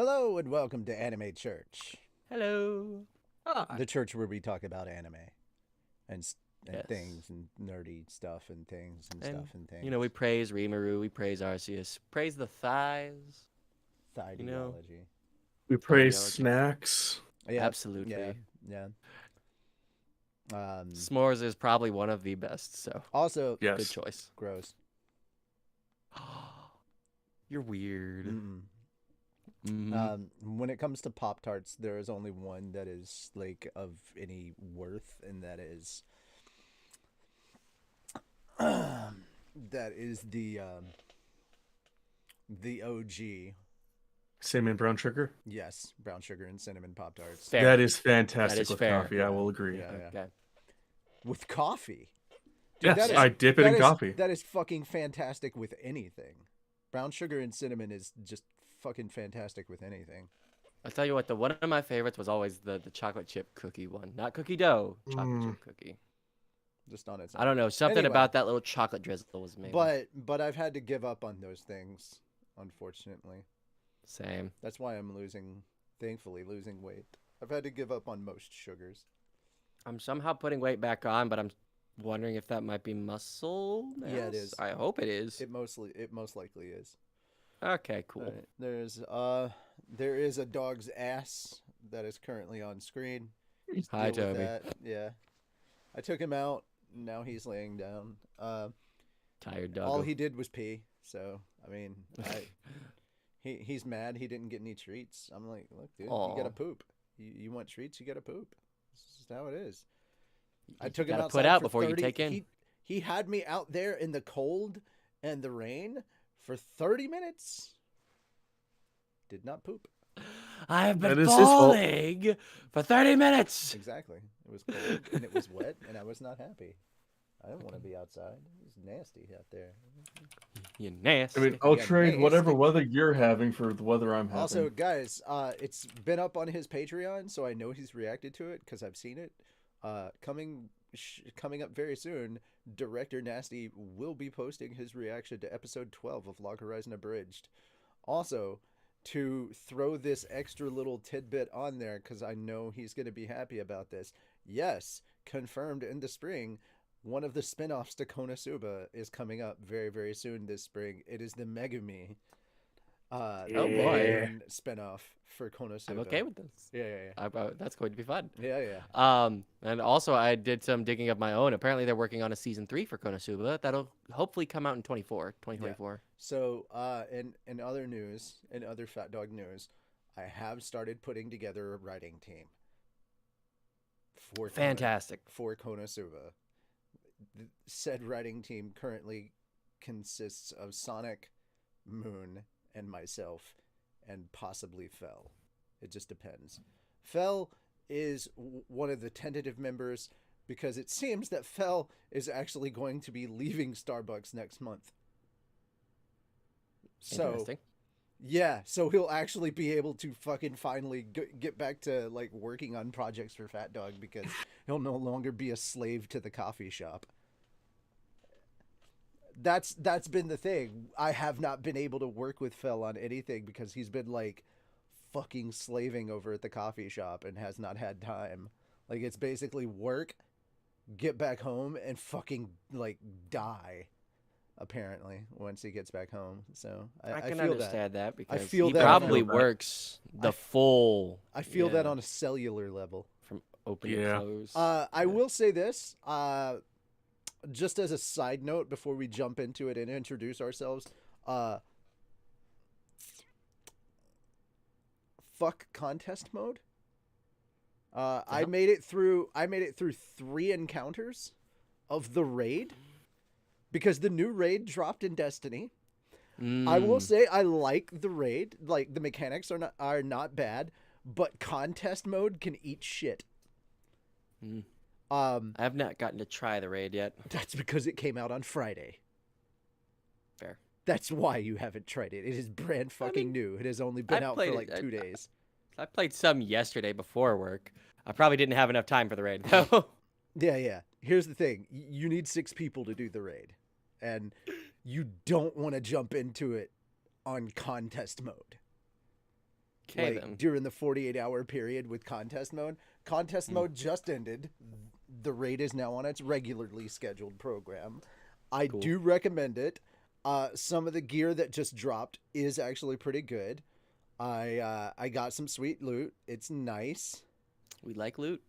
Hello and welcome to Anime Church, Hello. Ah, the church where we talk about anime and and yes. things and nerdy stuff and things and And, stuff and we things. praise Rimuru, we praise Arceus, praise the thighs, you know, Ideology. We praise ideology. snacks. Yep. Yeah. Absolutely. Yeah. Um. S'mores is probably one of the best, so Also, good Yes. choice. gross. You're weird. Mm-mm. Mm-hmm. When it comes to Pop Tarts, there is only one that is like of any worth, and that is that is the OG. Cinnamon brown sugar. Yes, brown sugar and cinnamon Pop Tarts. Fair. That is That fantastic is with fair. coffee. I will agree. Yeah, yeah. Okay. With coffee. Dude, Yes, that is I dip it in coffee. that is fucking fantastic with anything. Brown sugar and cinnamon is just fucking fantastic with anything. I'll tell you what, one of my favorites was always the chocolate chip cookie one. Not cookie dough, chocolate chip cookie. Just on its own. I don't know, something Anyway. about that little chocolate drizzle was amazing. But I've had to give up on those things, unfortunately. Same. That's why I'm thankfully losing weight. I've had to give up on most sugars. I'm somehow putting weight back on, but I'm wondering if that might be muscle mass. Yeah, it is. I hope it is. It most likely is. Okay, cool. Alright, there is a dog's ass that is currently on screen. Just Hi, deal with Toby. that. Yeah. I took him out. Now he's laying down. Tired dog. All he did was pee. So I mean, he's mad he didn't get any treats. I'm like, look, dude, you gotta Aw. poop. You want treats, you gotta poop. This is how it is. I You took him gotta outside put out for before you 30 take in. He had me out there in the cold and the rain for 30 minutes. Did not poop. I have been That is his fault. falling for 30 minutes. Exactly. It was cold and it was wet and I was not happy. I didn't want to be outside. It was nasty out there. You nasty. I mean, I'll Yeah, trade whatever nasty. weather you're having for the weather I'm having. Also, guys, it's been up on his Patreon, so I know he's reacted to it because I've seen it. Coming up very soon, Director Nasty will be posting his reaction to episode 12 of Log Horizon Abridged. Also, to throw this extra little tidbit on there because I know he's going to be happy about this. Yes, confirmed in the spring, one of the spin-offs to Konosuba is coming up very, very soon this spring. It is the Megumi. Oh, boy. Megumi spinoff for Konosuba. I'm okay with this. Yeah. That's going to be fun. Yeah. And also I did some digging of my own. Apparently they're working on a season 3 for Konosuba. That'll hopefully come out in 2024. So, in other news, in other Fat Dog news, I have started putting together a writing team for Fantastic. for Konosuba. Said writing team currently consists of Sonic, Moon, and myself, and possibly Fell. It just depends. Fell is one of the tentative members because it seems that Fell is actually going to be leaving Starbucks next month. So, Interesting. yeah, so he'll actually be able to fucking finally get back to like working on projects for Fat Dog because he'll no longer be a slave to the coffee shop. That's been the thing. I have not been able to work with Phil on anything because he's been like fucking slaving over at the coffee shop and has not had time. Like it's basically work, get back home, and fucking like die. Apparently, once he gets back home, so I can feel understand that because feel he that probably on a- works the full I feel that yeah, on a cellular level. from open Yeah. to close. I will say this, just as a side note before we jump into it and introduce ourselves, fuck contest mode. I made it through 3 encounters of the raid because the new raid dropped in Destiny. I will say I like the raid. Like the mechanics are not bad, but contest mode can eat shit. Mm. I have not gotten to try the raid yet. That's because it came out on Friday. Fair. That's why you haven't tried it. It is brand fucking new. It has only been I out played for it- like 2 days. I played some yesterday before work. I probably didn't have enough time for the raid though. Yeah. Here's the thing. You need 6 people to do the raid. And you don't want to jump into it on contest mode. Okay, like then. during the 48-hour period with contest mode. Contest mode just ended. The raid is now on its regularly scheduled program. I Cool. do recommend it. Some of the gear that just dropped is actually pretty good. I got some sweet loot. It's nice. We like loot.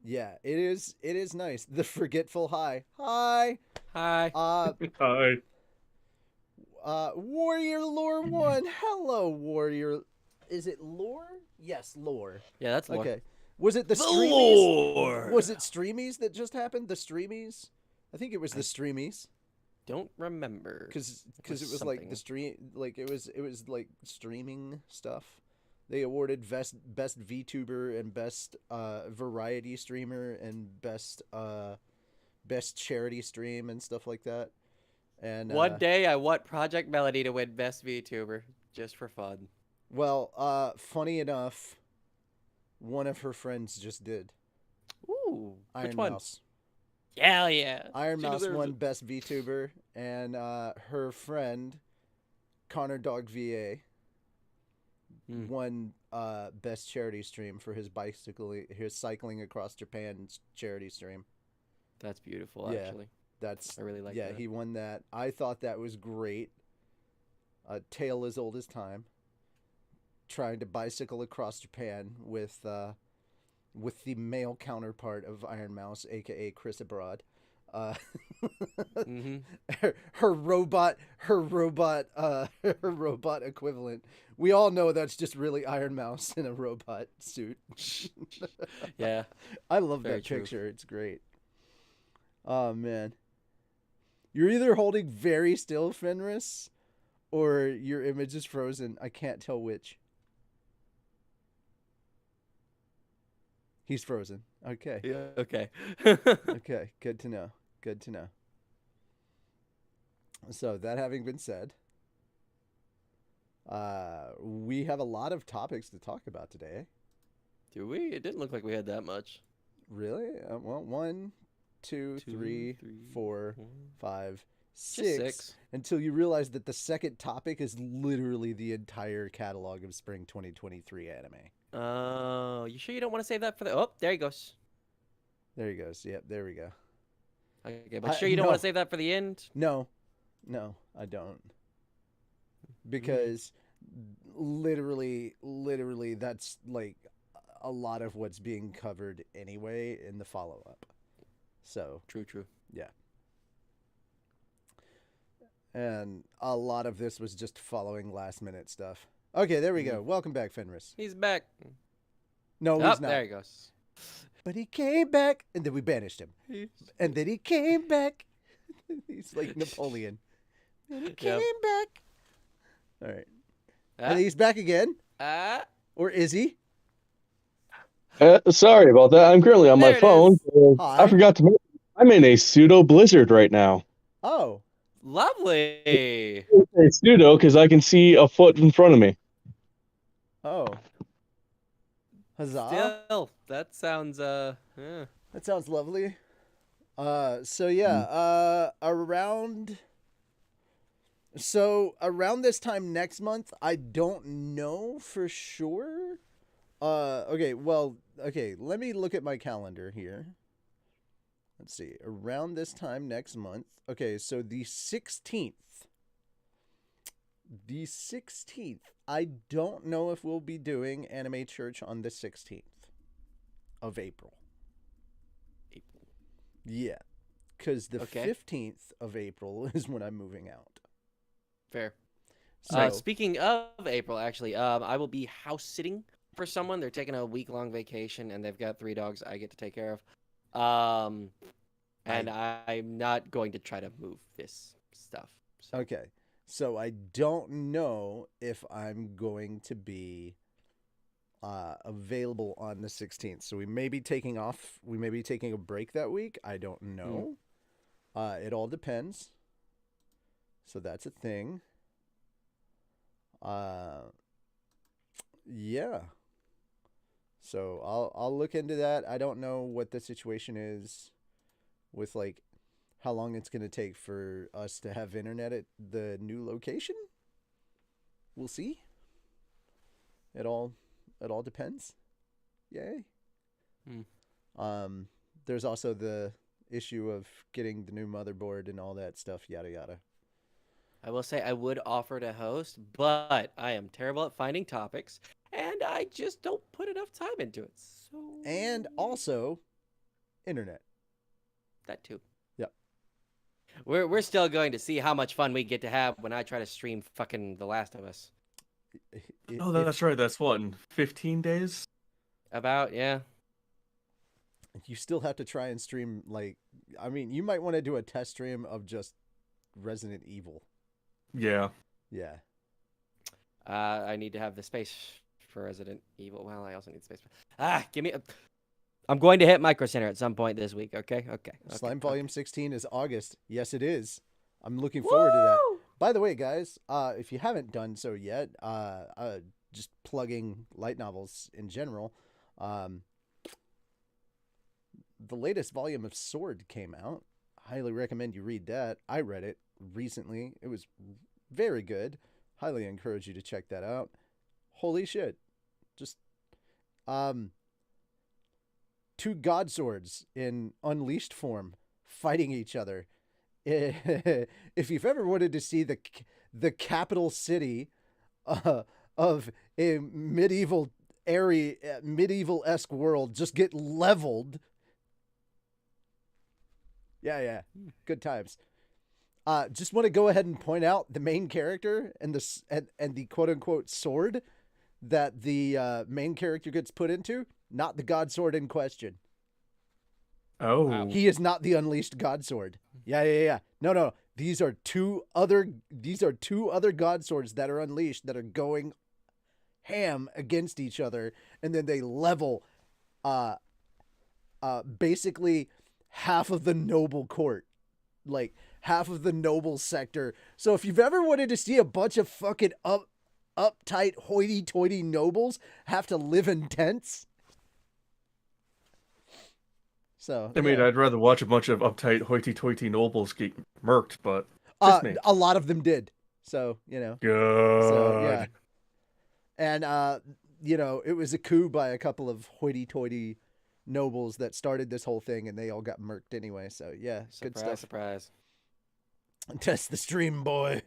Yeah, it is. It is nice. The forgetful hi. Hi. Hi. Hi. Warrior Lore 1. Hello, Warrior. Is it Lore? Yes, Lore. Yeah, that's lore. Okay. Was it the The Streamies? lore. Was it Streamies that just happened? The Streamies? I think it was the Streamies. Don't remember. Because it was was like something. the stream, like it was like streaming stuff. They awarded best VTuber and best variety streamer and best charity stream and stuff like that. And One day I want Project Melody to win Best VTuber just for fun. well, funny enough, one of her friends just did. Ooh, Iron which one? Mouse. Hell yeah. Iron She Mouse deserves won it. best VTuber, and her friend Connor Dog VA won best charity stream for his cycling across Japan charity stream. That's beautiful, Yeah. actually. That's I really like yeah, that. he won that. I thought that was great. A tale as old as time. Trying to bicycle across Japan with the male counterpart of Iron Mouse, aka Chris Abroad. Mm-hmm. her robot equivalent. We all know that's just really Iron Mouse in a robot suit. Yeah. I love Very that true. picture. It's great. Oh man. You're either holding very still, Fenris, or your image is frozen. I can't tell which. He's frozen. Okay. Yeah. Okay. Okay. Good to know. Good to know. So that having been said, we have a lot of topics to talk about today. Do we? It didn't look like we had that much. Really? Well, 1, 2, 3, 4, 5, Just 6. 6. Until you realize that the second topic is literally the entire catalog of spring 2023 anime. Oh, you sure you don't want to save that for the... Oh, there he goes. There he goes. Yep, there we go. Okay, but sure you don't want to save that for the end? No, I don't. Because literally, that's like a lot of what's being covered anyway in the follow-up. So, True. yeah. And a lot of this was just following last-minute stuff. Okay, there we go. Welcome back, Fenris. He's back. No, Oh, he's not. there he goes. But he came back, and then we banished him. And then he came back. He's like Napoleon. And he came back. All right. And he's back again. Or is he? Sorry about that. I'm currently on There my it phone. is. Hi. I forgot to mention, I'm in a pseudo blizzard right now. Oh. Lovely. A pseudo because I can see a foot in front of me. Oh. Huzzah. Still, that sounds, yeah. That sounds lovely. So yeah, around this time next month, I don't know for sure. Okay, let me look at my calendar here. Let's see. Around this time next month. Okay, so the 16th. The 16th. I don't know if we'll be doing Anime Church on the 16th of April. Yeah, because the 15th of April is when I'm moving out. Fair. So, Speaking of April, actually, I will be house sitting for someone. They're taking a week-long vacation, and they've got 3 dogs I get to take care of. And I'm not going to try to move this stuff. So. okay, so I don't know if I'm going to be available on the 16th. So we may be taking off. We may be taking a break that week. I don't know. It all depends. So that's a thing. Yeah. So I'll look into that. I don't know what the situation is with like how long it's going to take for us to have internet at the new location. We'll see. It all depends. Yay. There's also the issue of getting the new motherboard and all that stuff, yada yada. I will say I would offer to host, but I am terrible at finding topics, and I just don't put enough time into it. So And also, internet. that too. Yep. We're still going to see how much fun we get to have when I try to stream fucking The Last of Us. Oh, that's right. That's what, in 15 days? About, yeah. You still have to try and stream, like, I mean, you might want to do a test stream of just Resident Evil. Yeah. Yeah. I need to have the space for Resident Evil. Well, I also need space. Give me. I'm going to hit Micro Center at some point this week. Okay. Slime Volume 16 is August. Yes, it is. I'm looking forward to that. By the way, guys, if you haven't done so yet, just plugging light novels in general, the latest volume of Sword came out. Highly recommend you read that. I read it recently. It was very good. Highly encourage you to check that out. Holy shit. Just two god swords in unleashed form fighting each other. If you've ever wanted to see the capital city of a medieval-esque world just get leveled. Yeah. Good times. Just want to go ahead and point out the main character and the quote-unquote sword that the main character gets put into. Not the god sword in question. Oh. Wow. He is not the unleashed god sword. Yeah. No. These are two other god swords that are unleashed that are going ham against each other, and then they level basically half of the noble court. Like half of the noble sector. So if you've ever wanted to see a bunch of fucking uptight hoity-toity nobles have to live in tents. So I mean, yeah. I'd rather watch a bunch of uptight hoity-toity nobles get murked, but just me. A lot of them did. So, you know. Good. So, yeah. And, you know, it was a coup by a couple of hoity-toity nobles that started this whole thing, and they all got murked anyway. So, yeah, good stuff. Surprise. Test the stream, boy.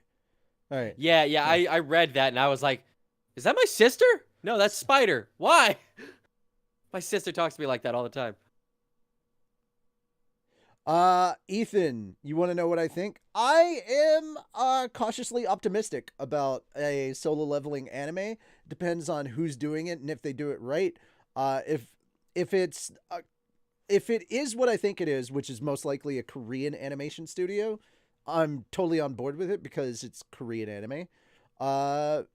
All right. Yeah. I read that and I was like, is that my sister? No, that's Spider. Why? My sister talks to me like that all the time. Ethan, you want to know what I think? I am cautiously optimistic about a solo leveling anime. Depends on who's doing it and if they do it right. If it is what I think it is, which is most likely a Korean animation studio, I'm totally on board with it because it's Korean anime. I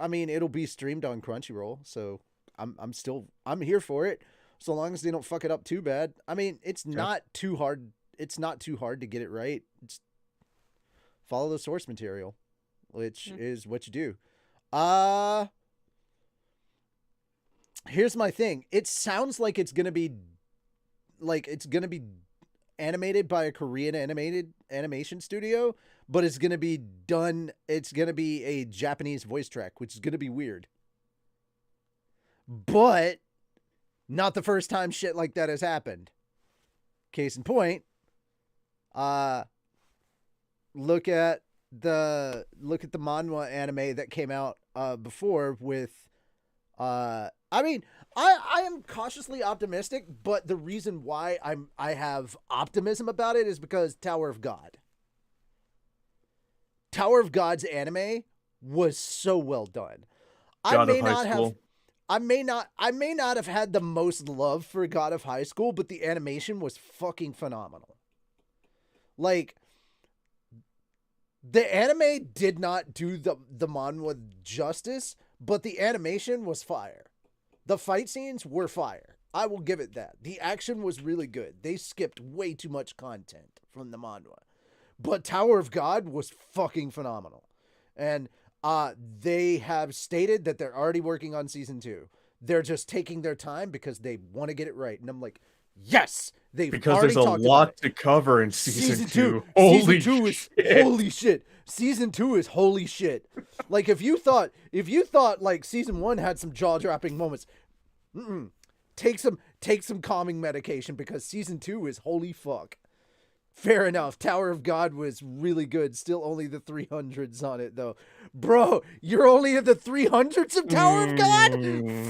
mean, it'll be streamed on Crunchyroll, so I'm here for it. So long as they don't fuck it up too bad. I mean, it's not too hard. It's not too hard to get it right. It's follow the source material, which is what you do. Here's my thing. It sounds like it's gonna be animated by a Korean animation studio, but it's gonna be a Japanese voice track, which is gonna be weird. But not the first time shit like that has happened. Case in point, look at the manhwa anime that came out before with I mean, I am cautiously optimistic, but the reason why I have optimism about it is because Tower of God. Tower of God's anime was so well done. I may not have had the most love for God of High School, but the animation was fucking phenomenal. Like, the anime did not do the manhwa justice, but the animation was fire. The fight scenes were fire. I will give it that. The action was really good. They skipped way too much content from the manhwa. But Tower of God was fucking phenomenal. And they have stated that they're already working on season 2. They're just taking their time because they want to get it right. And I'm like, Yes, they've Because already there's a talked about lot it. to cover in season two. Season two is shit. holy shit. Season 2 is holy shit. Like if you thought like season 1 had some jaw-dropping moments, take some calming medication because season 2 is holy fuck. Fair enough. Tower of God was really good. Still only the 300s on it though. Bro, you're only at the 300s of Tower of God?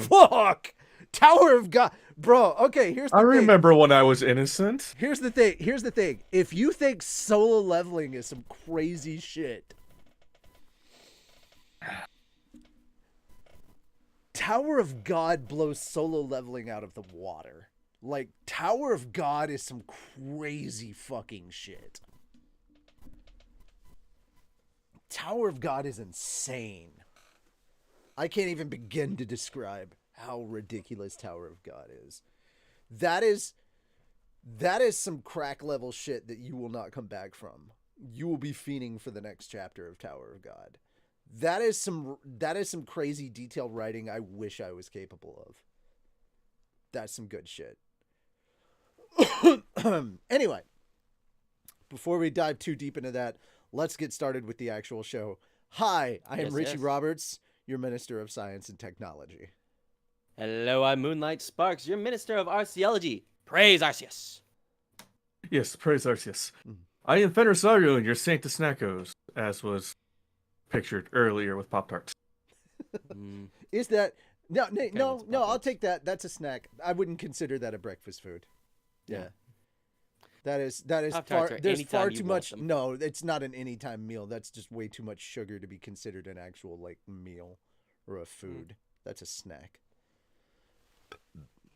Fuck. Tower of God. Bro, okay, here's the I thing. remember when I was innocent. Here's the thing. If you think solo leveling is some crazy shit, Tower of God blows solo leveling out of the water. Like, Tower of God is some crazy fucking shit. Tower of God is insane. I can't even begin to describe how ridiculous Tower of God is. That is some crack level shit that you will not come back from. You will be fiending for the next chapter of Tower of God. That is some crazy detailed writing I wish I was capable of. That's some good shit. Anyway, before we dive too deep into that, let's get started with the actual show. Hi, I am Richie Roberts, your Minister of Science and Technology. Hello, I'm Moonlight Sparks, your Minister of Arceology. Praise Arceus. Yes, praise Arceus. I am Fenris Argo, your Sanctus Snackos, as was pictured earlier with Pop-Tarts. Is that... No, I'll take that. That's a snack. I wouldn't consider that a breakfast food. Yeah. That is far, there's far too much. No, it's not an anytime meal. That's just way too much sugar to be considered an actual like meal or a food. That's a snack.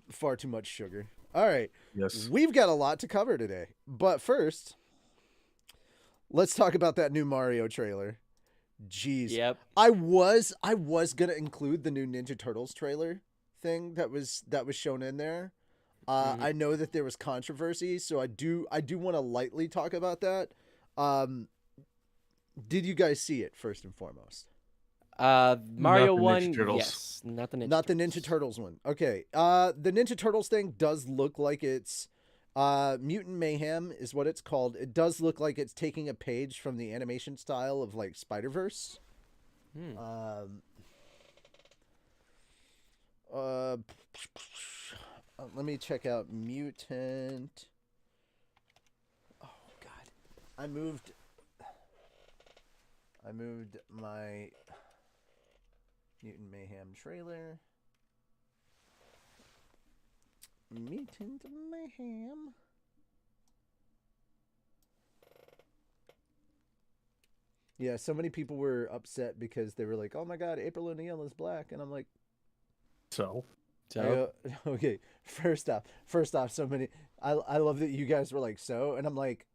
Far too much sugar. All right. Yes. We've got a lot to cover today. But first, let's talk about that new Mario trailer. Jeez. Yep. I was gonna include the new Ninja Turtles trailer thing that was shown in there. I know that there was controversy, so I do want to lightly talk about that. Did you guys see it first and foremost? Mario one, yes. Not the Ninja Turtles one. Okay. The Ninja Turtles thing does look like it's Mutant Mayhem is what it's called. It does look like it's taking a page from the animation style of like Spider-Verse. Let me check out Mutant. Oh God, I moved my Mutant Mayhem trailer. Mutant Mayhem. Yeah, so many people were upset because they were like, "Oh my God, April O'Neil is black," and I'm like, So okay. First off, so many. I love that you guys were like, so, and I'm like,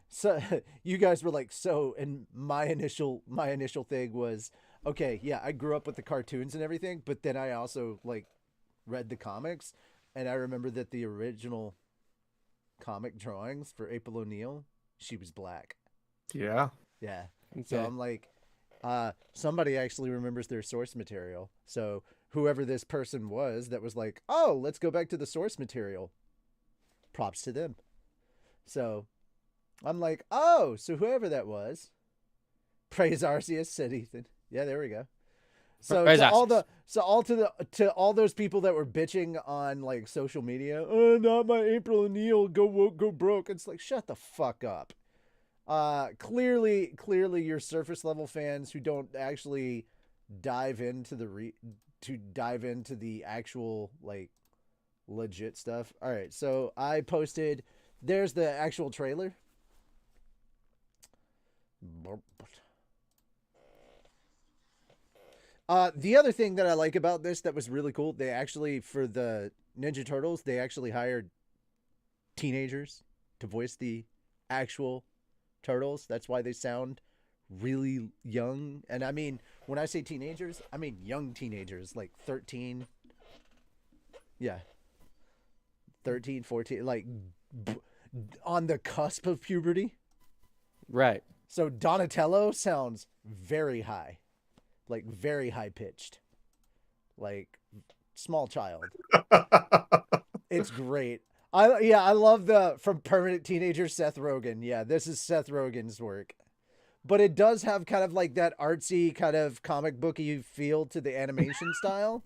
so you guys were like, so, and my initial thing was, okay, yeah, I grew up with the cartoons and everything, but then I also like read the comics, and I remember that the original comic drawings for April O'Neil, she was black. yeah. Yeah. Okay. So I'm like, somebody actually remembers their source material. So whoever this person was that was like, oh, let's go back to the source material. Props to them. So I'm like, oh, so whoever that was, praise Arceus, said Ethan. Yeah, there we go. So praise to all those people that were bitching on like social media, oh, not my April O'Neil, go woke, go broke. It's like, shut the fuck up. Clearly you're surface level fans who don't actually dive into the actual like legit stuff. All right, so I posted. There's the actual trailer. The other thing that I like about this that was really cool, they actually, for the Ninja Turtles, they actually hired teenagers to voice the actual Turtles. That's why they sound really young. And I mean, when I say teenagers, I mean young teenagers, like 13. Yeah. 13, 14, like on the cusp of puberty. Right. So Donatello sounds very high. Like very high pitched. Like small child. It's great. I love the from Permanent Teenager Seth Rogen. Yeah, this is Seth Rogen's work. But it does have kind of like that artsy kind of comic booky feel to the animation style.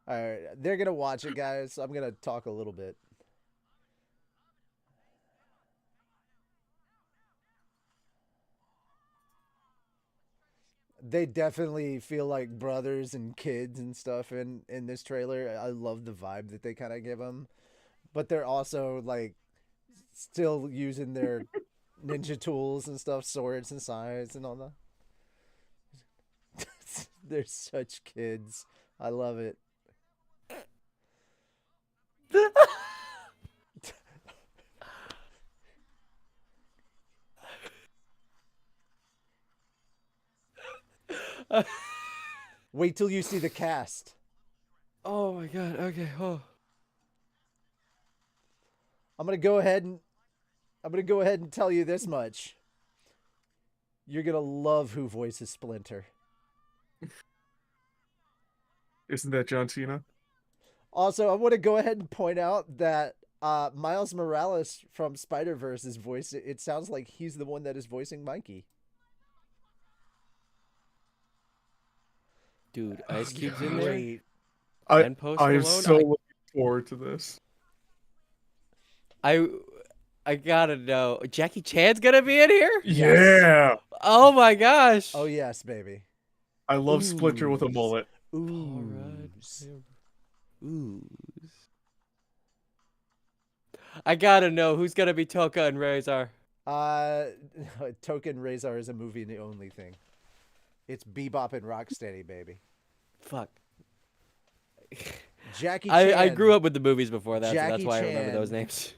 All right, they're going to watch it, guys. I'm going to talk a little bit. They definitely feel like brothers and kids and stuff in this trailer. I love the vibe that they kind of give them. But they're also like still using their ninja tools and stuff, swords and scythes and all that. They're such kids. I love it. Wait till you see the cast. Oh my god. Okay. Oh. I'm gonna go ahead and tell you this much. You're gonna love who voices Splinter. Isn't that John Cena? Also, I want to go ahead and point out that Miles Morales from Spider-Verse is voice. It sounds like he's the one that is voicing Mikey. Dude, Ice Cube's in there. Great. And Post I am Malone? so looking forward to this. I gotta know. Jackie Chan's gonna be in here? Yes. Yeah. Oh my gosh. Oh yes, baby. I love Splinter with a mullet. Ooze. Ooze. I gotta know who's gonna be Toka and Razor. Token Razor is a movie and the only thing. It's Bebop and Rocksteady, baby. Fuck. Jackie Chan. I grew up with the movies before that, so that's Jackie why I remember Chan. those names.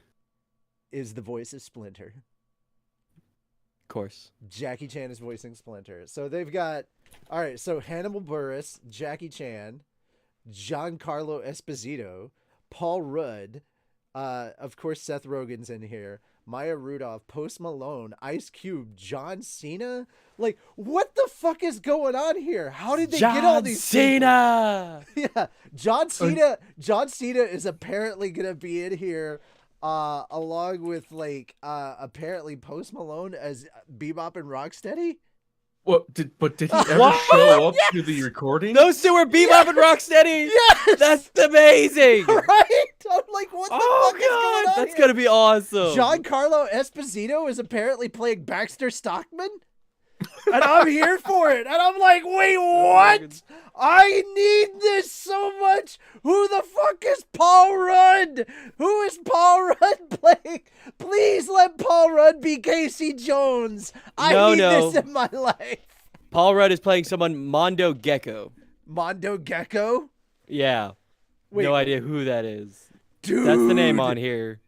Is the voice of Splinter. Of course. Jackie Chan is voicing Splinter. So they've got, all right, so Hannibal Buress, Jackie Chan, Giancarlo Esposito, Paul Rudd, of course Seth Rogen's in here, Maya Rudolph, Post Malone, Ice Cube, John Cena. Like, what the fuck is going on here? How did they get all these Cena? people? Yeah, John Cena. John Cena is apparently gonna be in here, along with like apparently Post Malone as Bebop and Rocksteady. But did he ever show up to the recording? Those two are Bebop and Rocksteady. Yes, That's amazing. right. I'm like, what the Oh fuck is going god, on that's here? gonna be awesome. Giancarlo Esposito is apparently playing Baxter Stockman. And I'm here for it. And I'm like, wait, what? I need this so much. Who the fuck is Paul Rudd? Who is Paul Rudd playing? Please let Paul Rudd be Casey Jones. I need this in my life. Paul Rudd is playing someone Mondo Gecko. Mondo Gecko? Yeah. Wait, no idea who that is. dude. That's the name on here.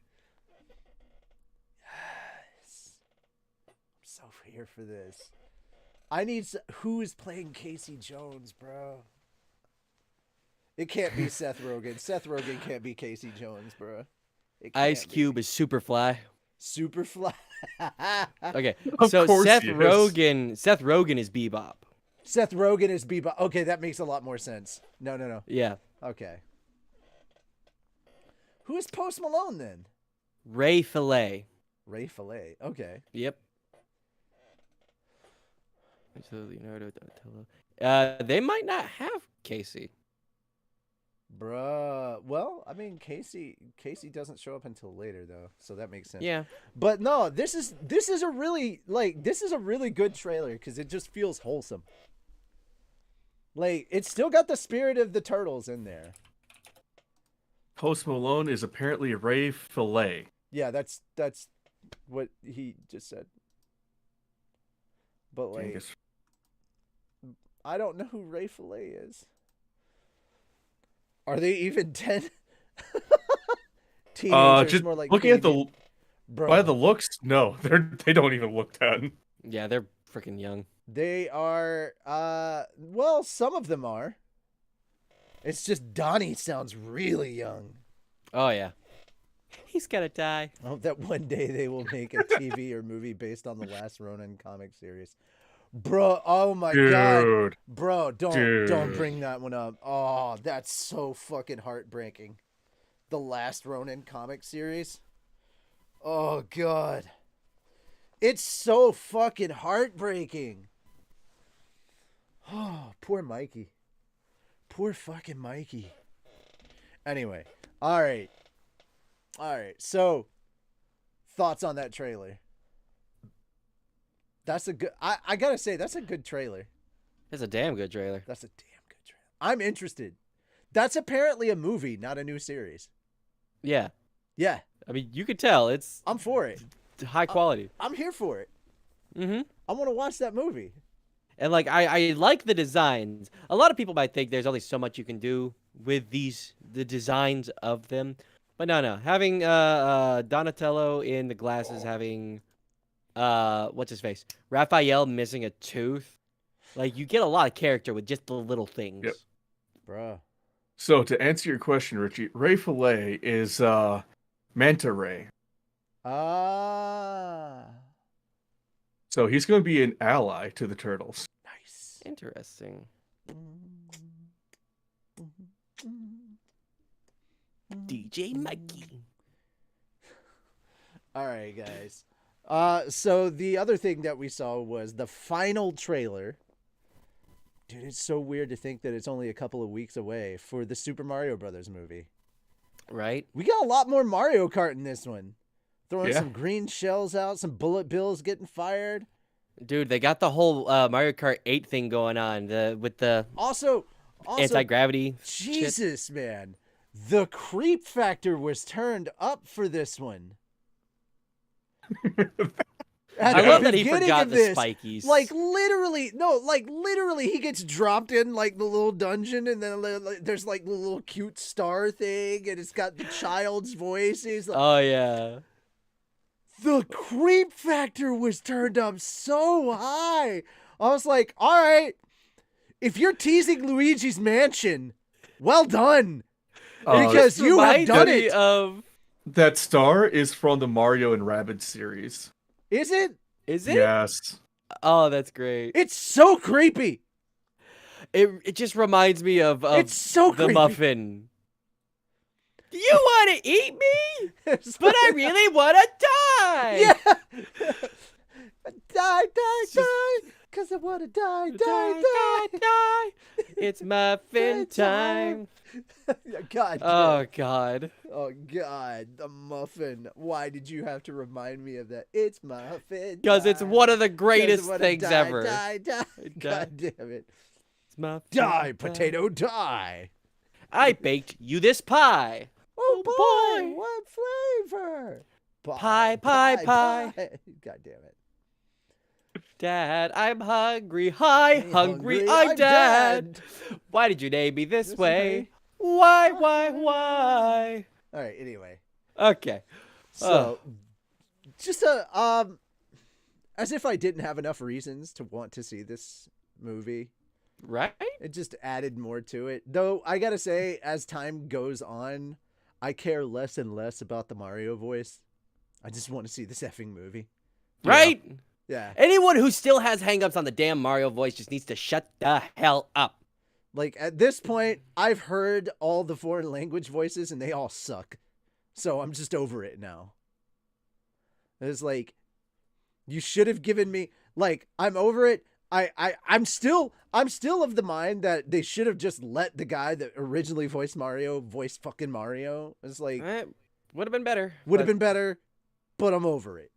Yes. I'm so here for this. I need who is playing Casey Jones, bro? It can't be Seth Rogen. Seth Rogen can't be Casey Jones, bro. Ice Cube is Superfly. Superfly. Okay, Of so course Seth he is. Rogen is Bebop. Seth Rogen is Bebop. Okay, that makes a lot more sense. No. Yeah. Okay. Who is Post Malone then? Ray Fillet. Ray Fillet. Okay. Yep. So Leonardo Donatello. They might not have Casey. Bruh. Well, I mean, Casey doesn't show up until later though, so that makes sense. Yeah. But no, this is a really good trailer because it just feels wholesome. Like, it's still got the spirit of the Turtles in there. Post Malone is apparently Ray Fillet. Yeah, that's what he just said. But like, I don't know who Ray Fillet is. Are they even 10? Teenagers, Just more like looking at baby. by the looks, no, they don't even look 10. Yeah, they're freaking young. They are, well, some of them are. It's just Donnie sounds really young. Oh yeah. He's gonna die. I hope that one day they will make a TV or movie based on the last Ronin comic series. Bro, oh my god. Dude. Bro, don't Dude. bring that one up. Oh, that's so fucking heartbreaking. The last Ronin comic series. Oh god. It's so fucking heartbreaking. Oh, poor Mikey. Poor fucking Mikey. Anyway, all right. So, thoughts on that trailer? That's a good. I gotta say, that's a good trailer. It's a damn good trailer. That's a damn good trailer. I'm interested. That's apparently a movie, not a new series. Yeah. Yeah, I mean, you could tell it's I'm for it. high quality. I'm here for it. Mm-hmm. I want to watch that movie. And like I like the designs. A lot of people might think there's only so much you can do with the designs of them. But no. Having Donatello in the glasses, having what's his face? Raphael missing a tooth. Like you get a lot of character with just the little things. Yep. Bruh. So to answer your question, Richie, Ray Fillet is Manta Ray. Ah. So he's going to be an ally to the turtles. Nice. Interesting. DJ Mikey. All right, guys. So the other thing that we saw was the final trailer. Dude, it's so weird to think that it's only a couple of weeks away for the Super Mario Brothers movie. Right? We got a lot more Mario Kart in this one. Throwing Yeah. some green shells out, some bullet bills getting fired. Dude, they got the whole Mario Kart 8 thing going on with the Also anti-gravity. Jesus, man. The creep factor was turned up for this one. At I the love that he beginning forgot of the this, spikies. Like literally, he gets dropped in like the little dungeon, and then there's like the little cute star thing, and it's got the child's voice. He's like, Oh yeah. the creep factor was turned up so high. I was like, all right, if you're teasing Luigi's Mansion, well done, because This you have reminds done me it. Of That star is from the Mario and Rabbids series. Is it? is it? Yes. Oh, that's great. It's so creepy. It just reminds me of It's so the creepy. muffin. You want to eat me? It's But I really want to die. Yeah. Die. Cause I wanna die. die. It's muffin time. God. Oh God. Oh God. The muffin. Why did you have to remind me of that? It's muffin. Because it's time. one of the 'Cause I greatest wanna things die, ever. Die. God damn it. It's muffin Die, time. potato, die. I baked you this pie. Oh boy. boy, what flavor? Pie. God damn it. Dad, I'm hungry. Hi, Hey, hungry. I'm dad. Why did you name me this way? Why? All right, anyway. Okay. So, just as if I didn't have enough reasons to want to see this movie, Right? it just added more to it. Though, I gotta say, as time goes on, I care less and less about the Mario voice. I just want to see this effing movie. Right? Yeah. Anyone who still has hangups on the damn Mario voice just needs to shut the hell up. Like, at this point, I've heard all the foreign language voices, and they all suck. So I'm just over it now. It's like, you should have given me, like, I'm over it. I'm still of the mind that they should have just let the guy that originally voiced Mario voice fucking Mario. It's like, Would have been better. would have but been better, but I'm over it.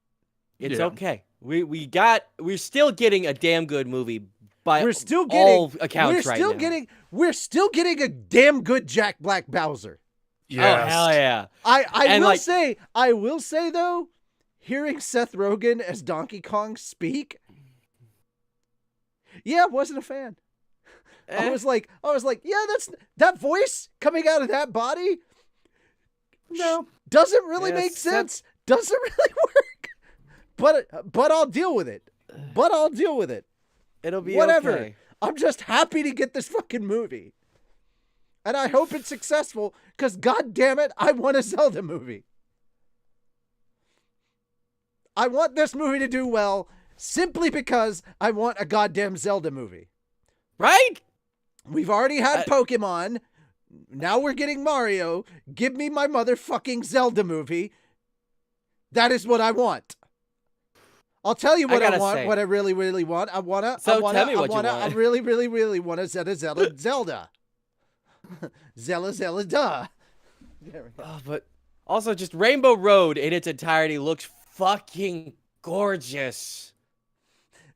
It's Yeah. okay. We're still getting a damn good movie by We're still all getting, accounts right now. we're still getting a damn good Jack Black Bowser. Yes. Oh hell yeah. I will say though, hearing Seth Rogen as Donkey Kong speak, yeah, I wasn't a fan. I was like, yeah, that voice coming out of that body. No. Doesn't really Yeah, make Seth- sense. Doesn't really work. But I'll deal with it. It'll be Whatever. okay. I'm just happy to get this fucking movie. And I hope it's successful, because god damn it, I want a Zelda movie. I want this movie to do well, simply because I want a goddamn Zelda movie. Right? We've already had Pokemon. Now we're getting Mario. Give me my motherfucking Zelda movie. That is what I want. I'll tell you what I want. Say, what I really, really want. I tell me what you want. I really, really, really want a Zelda. Zelda. Duh. There we go. Oh, but also just Rainbow Road in its entirety looks fucking gorgeous.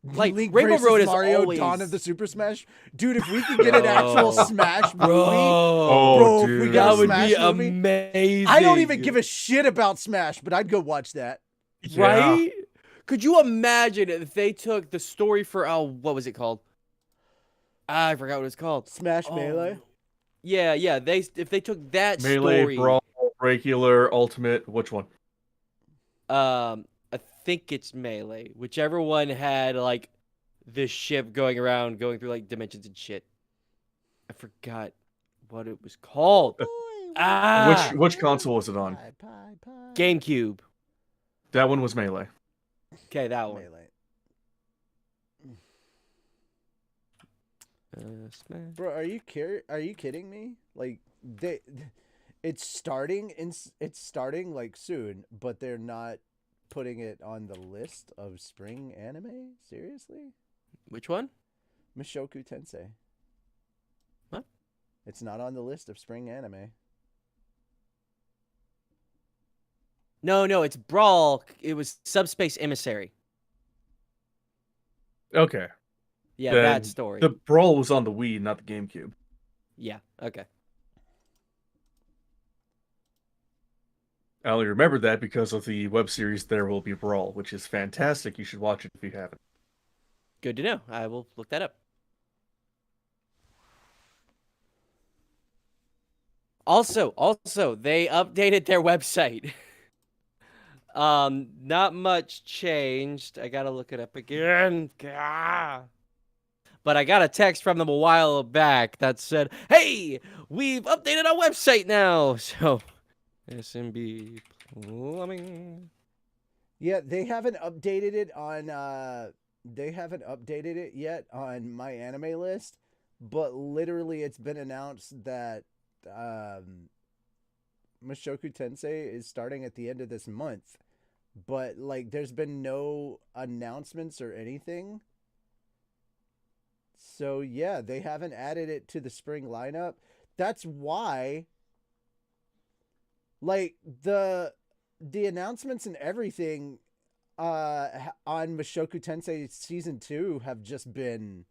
Like Link Rainbow Road is Mario always... Dawn of the Super Smash. Dude, if we could get an actual Smash movie, Bro, if we got that a would Smash be movie, amazing. I don't even give a shit about Smash, but I'd go watch that. Right? Could you imagine if they took the story for what was it called? I forgot what it's called. Smash Melee? Yeah. If they took that Melee, story, Brawl, Regular, Ultimate, which one? I think it's Melee. Whichever one had like this ship going around, going through like dimensions and shit. I forgot what it was called. Which console was it on? GameCube. That one was Melee. Okay, that one. Melee. Smash. Bro, are you kidding me? Like it's starting like soon, but they're not putting it on the list of spring anime? Seriously? Which one? Mushoku Tensei. What? It's not on the list of spring anime. No, it's Brawl. It was Subspace Emissary. Okay. Yeah, Then that story. The Brawl was on the Wii, not the GameCube. Yeah, okay. I only remember that because of the web series There Will Be Brawl, which is fantastic. You should watch it if you haven't. Good to know. I will look that up. Also, they updated their website. Not much changed. I gotta look it up again. Gah. But I got a text from them a while back that said, "Hey, we've updated our website now." So, SMB Plumbing. Yeah, they haven't updated it on yet on my anime list, but literally it's been announced that Mushoku Tensei is starting at the end of this month. But like there's been no announcements or anything. So yeah, they haven't added it to the spring lineup. That's why like the announcements and everything on Mushoku Tensei season 2 have just been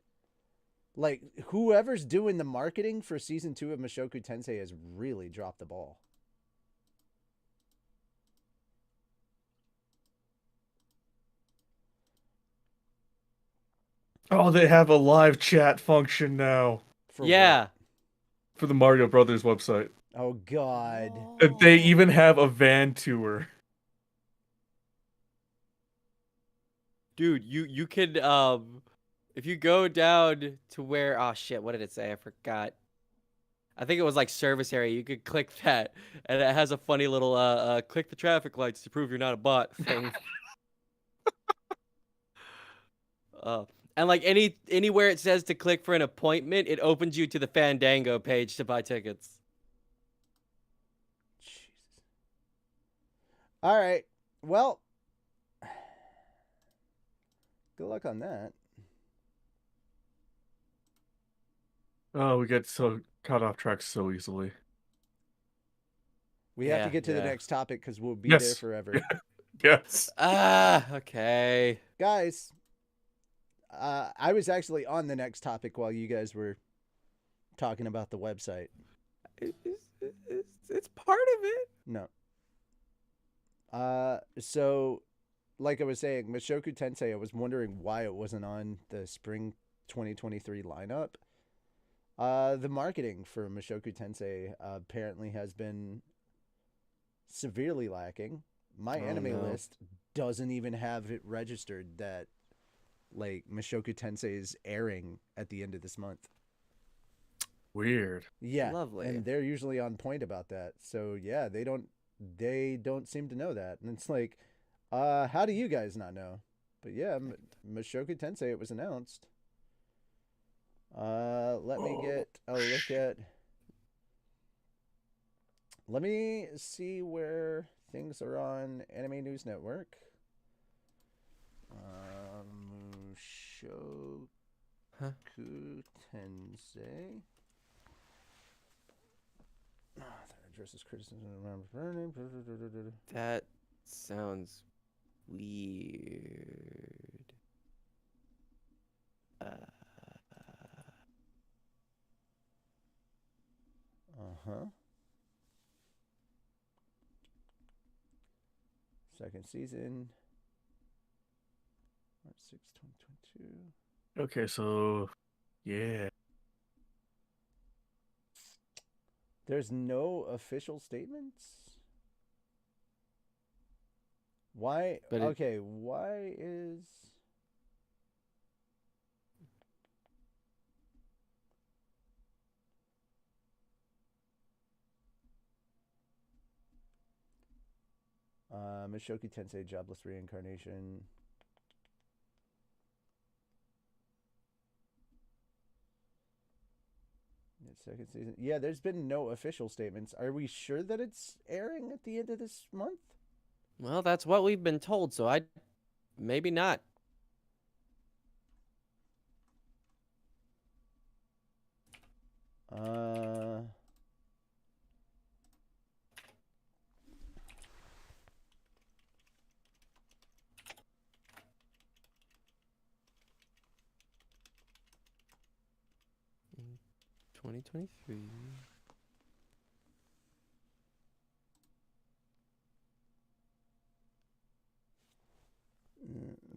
like whoever's doing the marketing for season 2 of Mushoku Tensei has really dropped the ball. Oh, they have a live chat function now. For Yeah. what? For the Mario Brothers website. Oh God. They even have a van tour. Dude, you could if you go down to where what did it say? I forgot. I think it was like service area. You could click that and it has a funny little click the traffic lights to prove you're not a bot thing. And like anywhere it says to click for an appointment, it opens you to the Fandango page to buy tickets. Jesus. All right. Well, good luck on that. Oh, we get so caught off track so easily. We have to get to the next topic because we'll be there forever. Yes. Okay. Guys, I was actually on the next topic while you guys were talking about the website. It's part of it. No. So, like I was saying, Mushoku Tensei, I was wondering why it wasn't on the spring 2023 lineup. The marketing for Mushoku Tensei apparently has been severely lacking. My anime list doesn't even have it registered that like Mushoku Tensei is airing at the end of this month. Weird. Yeah. Lovely. And they're usually on point about that. So yeah, they don't seem to know that. And it's like, how do you guys not know? But yeah, Mushoku Tensei, it was announced. Let me get a look at. Let me see where things are on Anime News Network. Mushoku Tensei. That addresses criticism around burning. That sounds weird. Uh-huh. Second season. March 6, 2022. Okay, so yeah. There's no official statements? Why? But okay, why is... Mushoku Tensei Jobless Reincarnation. Second season. Yeah, there's been no official statements. Are we sure that it's airing at the end of this month? Well, that's what we've been told, so maybe not. In 2023.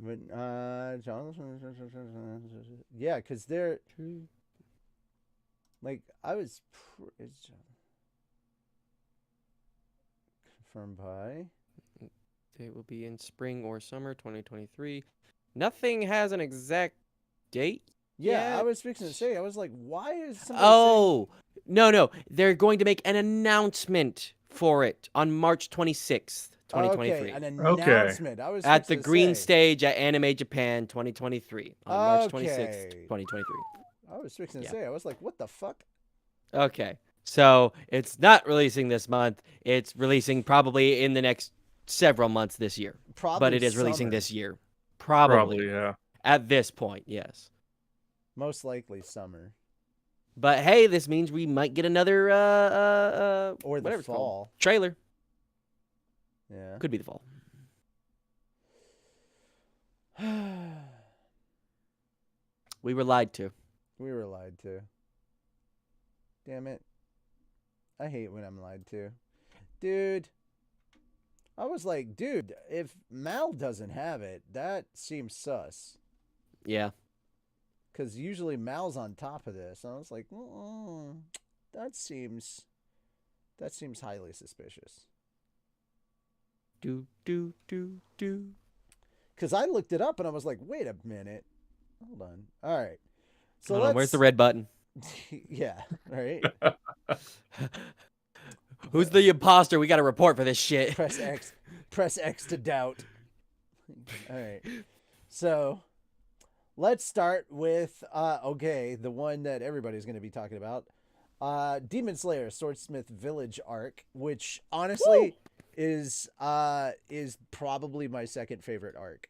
But yeah, because they're like I was it's confirmed by. It will be in spring or summer 2023. Nothing has an exact date. Yeah, yet. I was fixing to say. I was like, why is somebody Oh, no. They're going to make an announcement for it on March 26th, saying, 2023. okay, an Okay. announcement. I was At the fixing to green say. stage at Anime Japan 2023 on March 26th, Okay. 2023. I was fixing to Yeah. say. I was like, what the fuck? Okay. So it's not releasing this month. It's releasing probably in the next several months this year. Probably, But it is releasing summer. this year. Probably. Yeah. At this point, yes. Most likely summer But hey, this means we might get another or the whatever it's called. fall. Trailer. Yeah. Could be the fall. We were lied to. We were lied to. Damn it. I hate when I'm lied to. Dude. I was like, dude, if Mal doesn't have it, that seems sus. Yeah. Because usually Mal's on top of this. And I was like, that seems highly suspicious. Do. Because I looked it up and I was like, wait a minute. Hold on. All right. So Hold on, where's the red button? Yeah, right. Who's the imposter? We got to report for this shit. Press X. Press X to doubt. All right. So let's start with the one that everybody's going to be talking about. Demon Slayer Swordsmith Village arc, which honestly is probably my second favorite arc.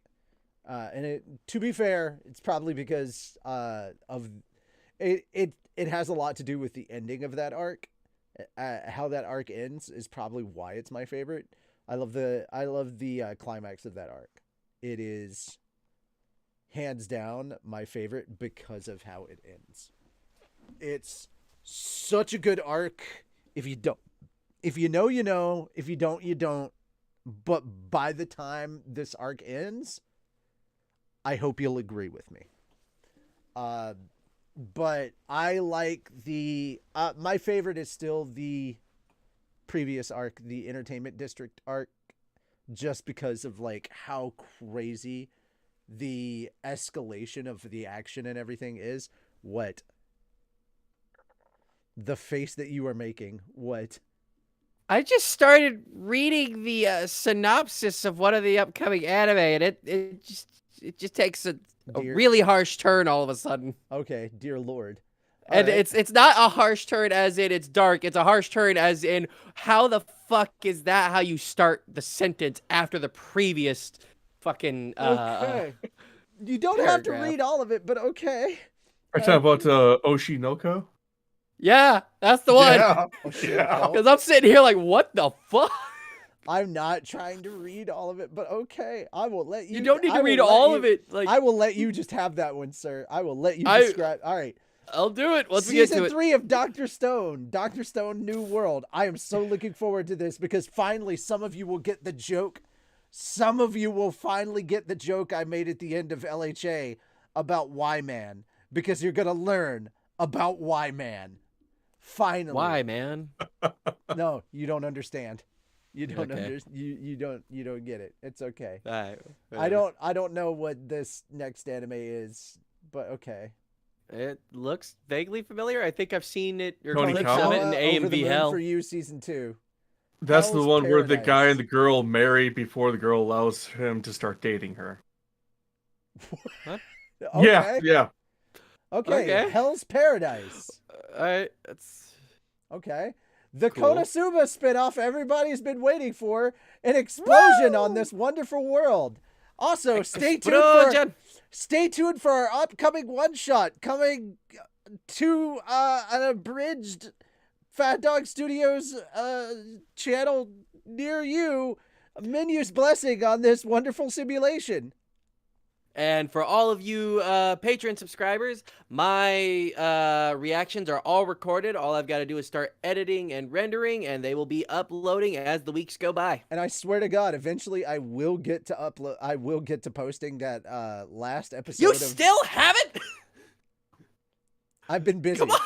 And to be fair, it's probably because of it has a lot to do with the ending of that arc. How that arc ends is probably why it's my favorite. I love the climax of that arc. It is hands down my favorite because of how it ends. It's such a good arc. If you know, you know. If you don't, you don't. But by the time this arc ends, I hope you'll agree with me. But I like my favorite is still the previous arc, the Entertainment District arc, just because of like how crazy the escalation of the action and everything is. What? The face that you are making. What? I just started reading the synopsis of one of the upcoming anime, and it just it just takes a Dear- really harsh turn all of a sudden. Okay, dear Lord. All And right. it's not a harsh turn as in it's dark. It's a harsh turn as in how the fuck is that how you start the sentence after the previous fucking Okay. You don't have to paragraph. read all of it, but okay. Are you talking about Oshinoko? Yeah, that's the one. Yeah. Oh, shit, Yeah. Paul. Because I'm sitting here like, what the fuck? I'm not trying to read all of it, but okay. I will let you. You don't need I to will read let all you- of it. Like, I will let you just have that one, sir. I will let you I- describe. All right. I'll do it once we get to Season it. 3 of Dr. Stone. Dr. Stone New World. I am so looking forward to this because finally some of you will get the joke. Some of you will finally get the joke I made at the end of LHA about Y-Man because you're going to learn about Y-Man. Finally. Why, man? No, you don't understand. You don't Okay. you don't get it. It's okay. All right, I don't know what this next anime is, but okay. It looks vaguely familiar. I think I've seen it or Tony clips of it in Konnichiwa, Over the AMV Moon Hell. for You season 2. That's the Hell's one where the guy Paradise. and the girl marry before the girl allows him to start dating her. Okay. Yeah. Okay. Hell's Paradise. All right, that's Okay. The Cool. Konosuba spinoff everybody's been waiting for. An explosion on this wonderful world. Also, stay tuned for our upcoming one-shot coming to an abridged PhatDogStudios channel near you. Menu's blessing on this wonderful simulation. And for all of you Patreon subscribers, my reactions are all recorded. All I've got to do is start editing and rendering, and they will be uploading as the weeks go by. And I swear to God, eventually I will get to upload. I will get to posting that last episode. You of... still haven't? I've been busy. Come on.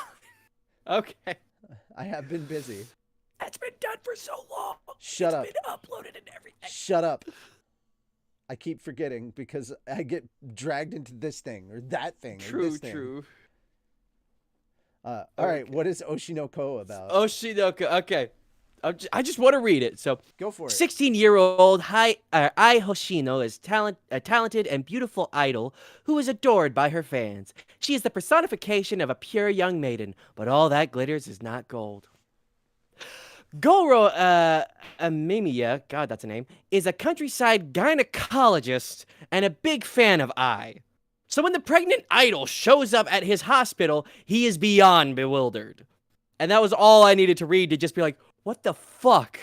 Okay. I have been busy. That's been done for so long. Shut up. It's been uploaded and everything. Shut up. I keep forgetting because I get dragged into this thing or that thing. Or True, this thing. true. All right, what is Oshinoko about? Oshinoko. Okay. I just want to read it. So, Go for it. 16-year-old Ai Hoshino is a talented and beautiful idol who is adored by her fans. She is the personification of a pure young maiden, but all that glitters is not gold. Goro Amemiya, God, that's a name, is a countryside gynecologist and a big fan of Ai. So when the pregnant idol shows up at his hospital, he is beyond bewildered. And that was all I needed to read to just be like, what the fuck?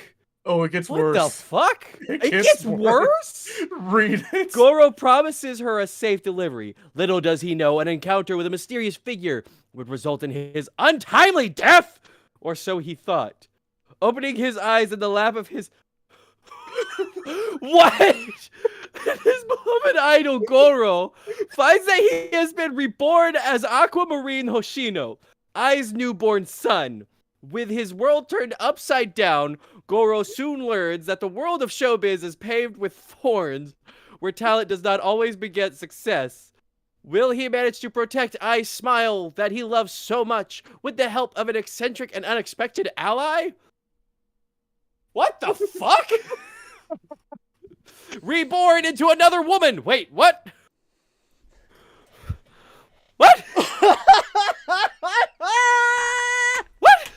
Oh, it gets What worse. the fuck? It It gets gets worse. worse? Read it. Goro promises her a safe delivery. Little does he know an encounter with a mysterious figure would result in his untimely death, or so he thought. Opening his eyes in the lap of his... What? His beloved idol, Goro, finds that he has been reborn as Aquamarine Hoshino, Ai's newborn son. With his world turned upside down, Goro soon learns that the world of showbiz is paved with thorns, where talent does not always beget success. Will he manage to protect Ai's smile that he loves so much with the help of an eccentric and unexpected ally? What the fuck? Reborn into another woman. Wait, what? What? What?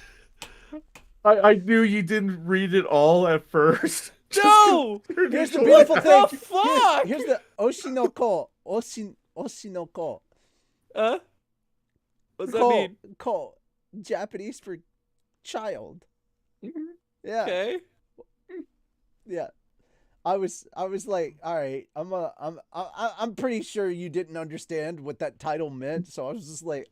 I knew you didn't read it all at first. No! Here's the Initially. beautiful thing. the fuck? Here's the Oshinoko. Oshinoko. What's that mean? Ko. Japanese for child. Yeah. Okay. Yeah. I was like, all right, I'm pretty sure you didn't understand what that title meant, so I was just like,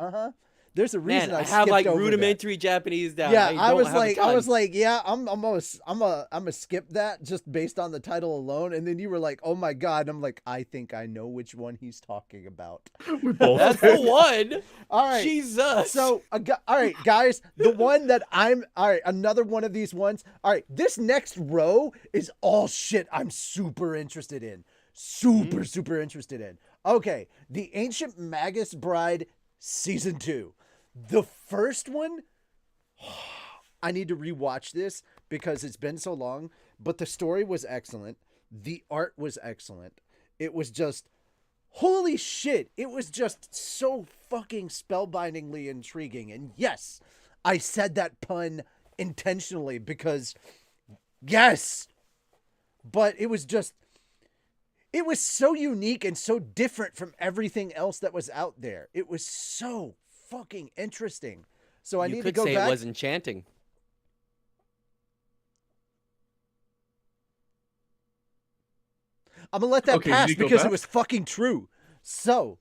There's a reason Man, I I have skipped like over that. rudimentary Japanese down. Yeah, I was like, yeah, I'm gonna skip that just based on the title alone, and then you were like, oh my god, I'm like, I think I know which one he's talking about. We both That's did. the one. All right, Jesus. so all right, guys, the one that all right, another one of these ones. All right, this next row is all shit I'm super interested in, super interested in. Okay, the Ancient Magus Bride Season 2. The first one, I need to rewatch this because it's been so long, but the story was excellent. The art was excellent. It was just Holy shit, it was just so fucking spellbindingly intriguing. And yes, I said that pun intentionally because yes, but it was so unique and so different from everything else that was out there. It was so fucking interesting. So I need to go back. You could say it was enchanting. I'm gonna let that Okay, pass you go because it back? was fucking true. So,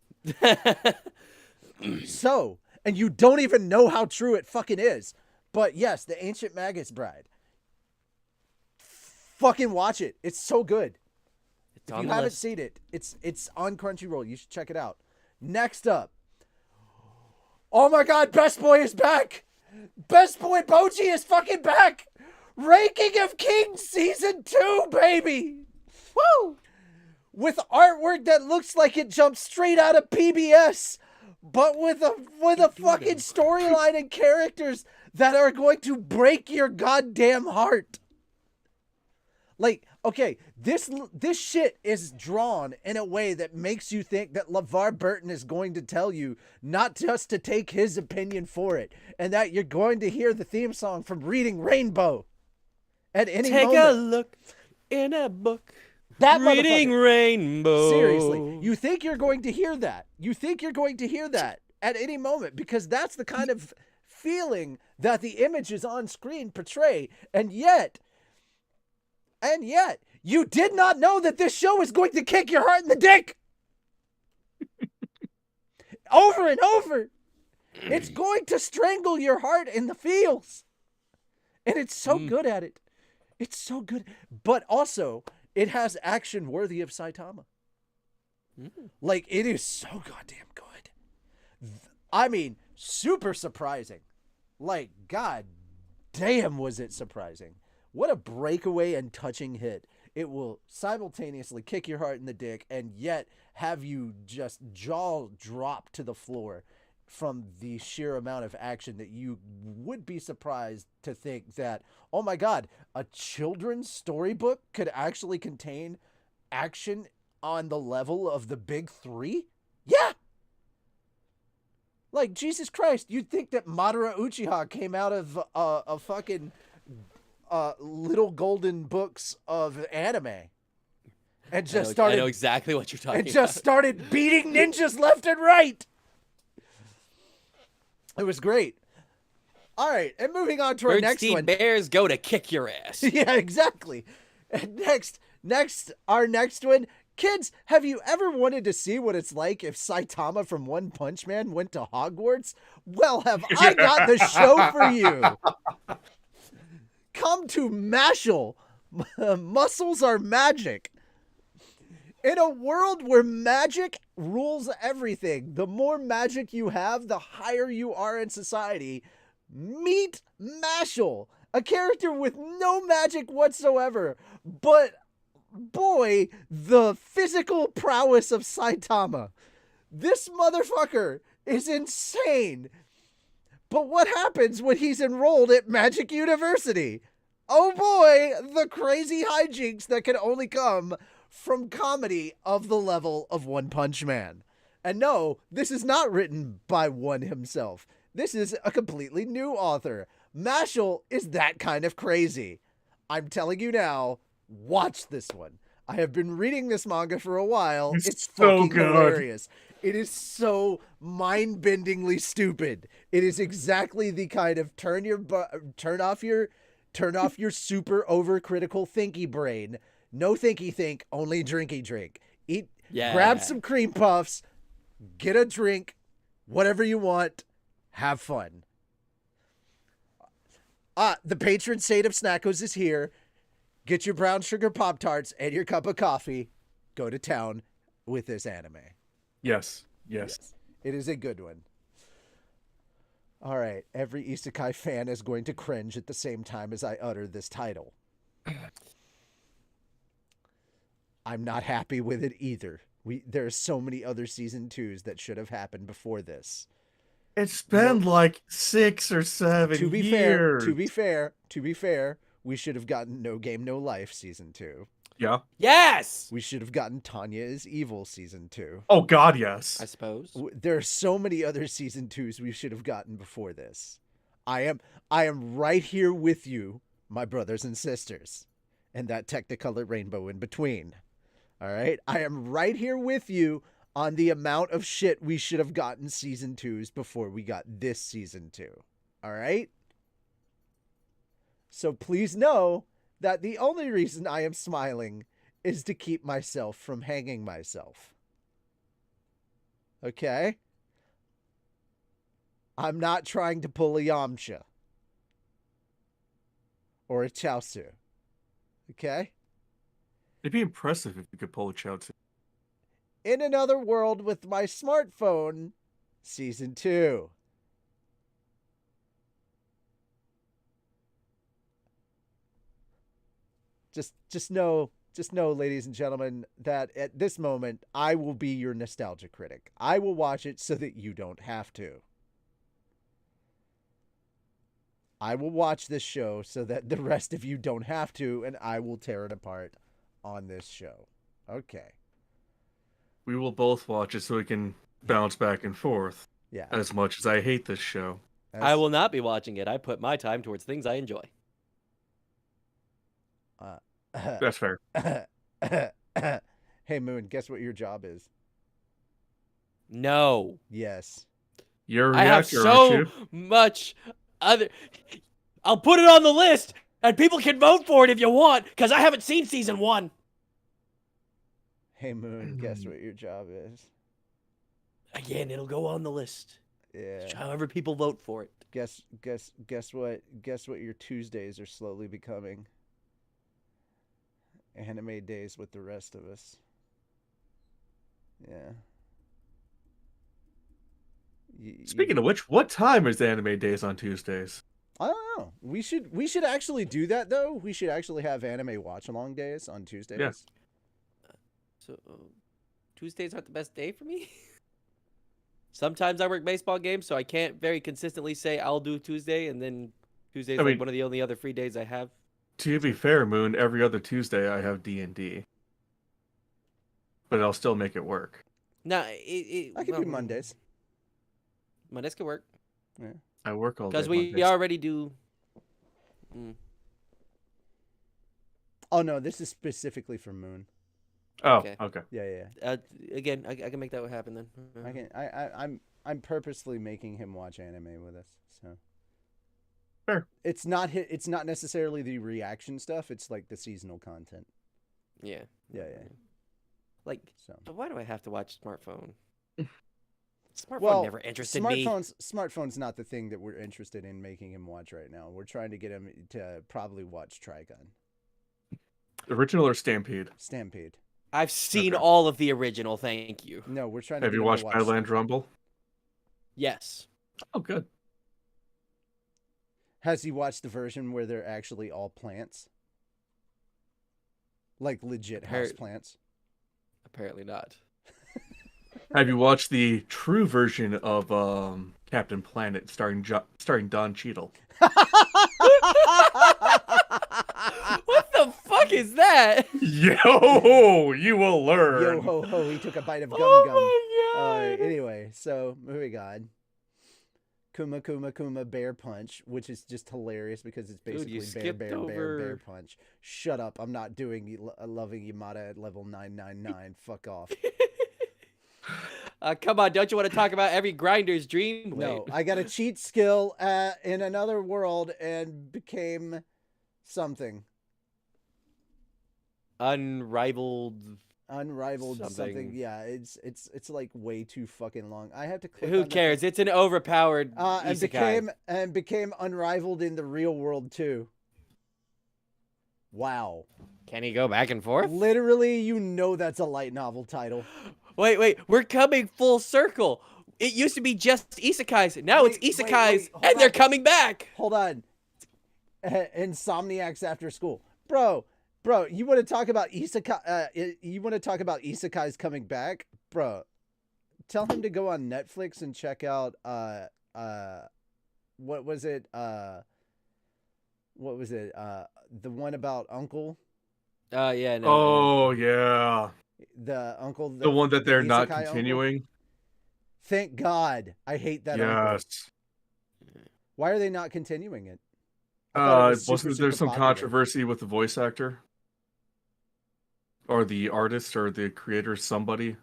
and you don't even know how true it fucking is. But yes, the Ancient Magus Bride. Fucking watch it. It's so good. It's If on you the haven't list. seen it, it's on Crunchyroll. You should check it out. Next up. Oh my god, Best Boy is back! Best Boy Boji is fucking back! Ranking of Kings Season 2, baby! Woo! With artwork that looks like it jumped straight out of PBS, but with a fucking storyline and characters that are going to break your goddamn heart. Like, okay, this shit is drawn in a way that makes you think that LeVar Burton is going to tell you not just to take his opinion for it, and that you're going to hear the theme song from Reading Rainbow at any Take moment. a look in a book. That Reading motherfucker. Rainbow. Seriously, you think you're going to hear that. You think you're going to hear that at any moment because that's the kind of feeling that the images on screen portray. And yet, you did not know that this show is going to kick your heart in the dick. Over and over. It's going to strangle your heart in the feels. And it's so good at it. It's so good. But also, it has action worthy of Saitama. Like, it is so goddamn good. I mean, super surprising. Like, god damn was it surprising. What a breakaway and touching hit. It will simultaneously kick your heart in the dick and yet have you just jaw drop to the floor from the sheer amount of action that you would be surprised to think that, oh my god, a children's storybook could actually contain action on the level of the big three? Yeah! Like, Jesus Christ, you'd think that Madara Uchiha came out of a fucking little golden books of anime and just started. I know exactly what you're talking and about. just started beating ninjas left and right. It was great. All right, and moving on to our next Bernstein one. Bears go to kick your ass. Yeah, exactly. And our next one. Kids, have you ever wanted to see what it's like if Saitama from One Punch Man went to Hogwarts? Well, have I got the show for you. Come to Mashal. Muscles are magic. In a world where magic rules everything, the more magic you have, the higher you are in society. Meet Mashal, a character with no magic whatsoever, but boy, the physical prowess of Saitama. This motherfucker is insane. But what happens when he's enrolled at Magic University? Oh boy, the crazy hijinks that can only come from comedy of the level of One Punch Man. And no, this is not written by One himself. This is a completely new author. Mashal is that kind of crazy. I'm telling you now, watch this one. I have been reading this manga for a while. It's so fucking good. hilarious. It is so mind-bendingly stupid. It is exactly the kind of turn off your super overcritical thinky brain. No thinky think, only drinky drink. Grab some cream puffs, get a drink, whatever you want, have fun. The patron saint of Snackos is here. Get your brown sugar Pop-Tarts and your cup of coffee. Go to town with this anime. Yes. It is a good one. All right. Every Isekai fan is going to cringe at the same time as I utter this title. I'm not happy with it either. There are so many other season 2s that should have happened before this. It's been like 6 or 7 To be years. fair, we should have gotten No Game No Life season 2. Yeah. Yes. We should have gotten Tanya is Evil season 2. Oh God, yes. I suppose. There are so many other season 2s we should have gotten before this. I am right here with you, my brothers and sisters, and that Technicolor rainbow in between. All right? I am right here with you on the amount of shit we should have gotten season 2s before we got this season 2. All right? So please know that the only reason I am smiling is to keep myself from hanging myself. Okay? I'm not trying to pull a Yamcha. Or a Chaozu. Okay? It'd be impressive if you could pull a Chaozu. In Another World with My Smartphone, Season 2. Just know, ladies and gentlemen, that at this moment, I will be your nostalgia critic. I will watch it so that you don't have to. I will watch this show so that the rest of you don't have to, and I will tear it apart on this show. Okay. We will both watch it so we can bounce back and forth. Yeah. As much as I hate this show. I will not be watching it. I put my time towards things I enjoy. That's fair. Hey, Moon, guess what your job is? No. Yes. You're a I have reactor, aren't so you? much other. I'll put it on the list, and people can vote for it if you want, because I haven't seen season 1. Hey, Moon, guess what your job is? Again, it'll go on the list. Yeah. However people vote for it. Guess what? Guess what your Tuesdays are slowly becoming? Anime days with the rest of us. Yeah. Speaking of which, what time is Anime Days on Tuesdays? I don't know. We should actually do that though. We should actually have anime watch along days on Tuesdays. Yes. So, Tuesdays aren't the best day for me. Sometimes I work baseball games, so I can't very consistently say I'll do Tuesday, and then Tuesday's I mean, like one of the only other free days I have. To be fair, Moon, every other Tuesday I have D&D. But I'll still make it work. No, I can do Mondays. Mondays could work. Yeah. I work all day Because we Mondays. already do. Oh no, this is specifically for Moon. Oh, Okay. okay. Yeah. Again, I can make that happen then. I'm purposely making him watch anime with us. So. Fair. It's not necessarily the reaction stuff. It's like the seasonal content. Yeah. Yeah. Like, So. but why do I have to watch Smartphone? Smartphone Well, never interested me. Smartphone's not the thing that we're interested in making him watch right now. We're trying to get him to probably watch Trigun. Original or Stampede? Stampede. I've seen Okay. all of the original. Thank you. No, we're trying to Have get you him watched to watch Highland Rumble? Yes. Oh, good. Has he watched the version where they're actually all plants? Like legit house plants? Apparently not. Have you watched the true version of Captain Planet starring Don Cheadle? What the fuck is that? Yo, you will learn. Yo ho ho, he took a bite of gum gum. Oh my god. Anyway, so moving on. Kuma Kuma Kuma Bear Punch, which is just hilarious because it's Dude, you basically skipped bear over- punch. Shut up! I'm not doing loving Yamada at level 999. Fuck off. Come on, don't you want to talk about every grinder's dream? No, Wait. I got a cheat skill in Another World and became something. Unrivaled. Something. Something. Yeah, it's like way too fucking long. I have to click Who on the cares? It's an overpowered and isekai. became unrivaled in the real world too. Wow. Can he go back and forth? Literally, you know that's a light novel title. Wait, we're coming full circle. It used to be just isekais. Now Wait, it's wait, isekais, hold and they're on. coming back. Hold on. Insomniacs After School. Bro, you want to talk about isekai you want to talk about isekais coming back? Bro, tell him to go on Netflix and check out what was it? The one about Uncle? Yeah, no. Oh yeah, The uncle, the one that the they're not isekai uncle. continuing. Thank God. I hate that uncle. Yes. Why are they not continuing it? I thought it was super, Wasn't there super some popular. controversy with the voice actor or the artist or the creator? Somebody.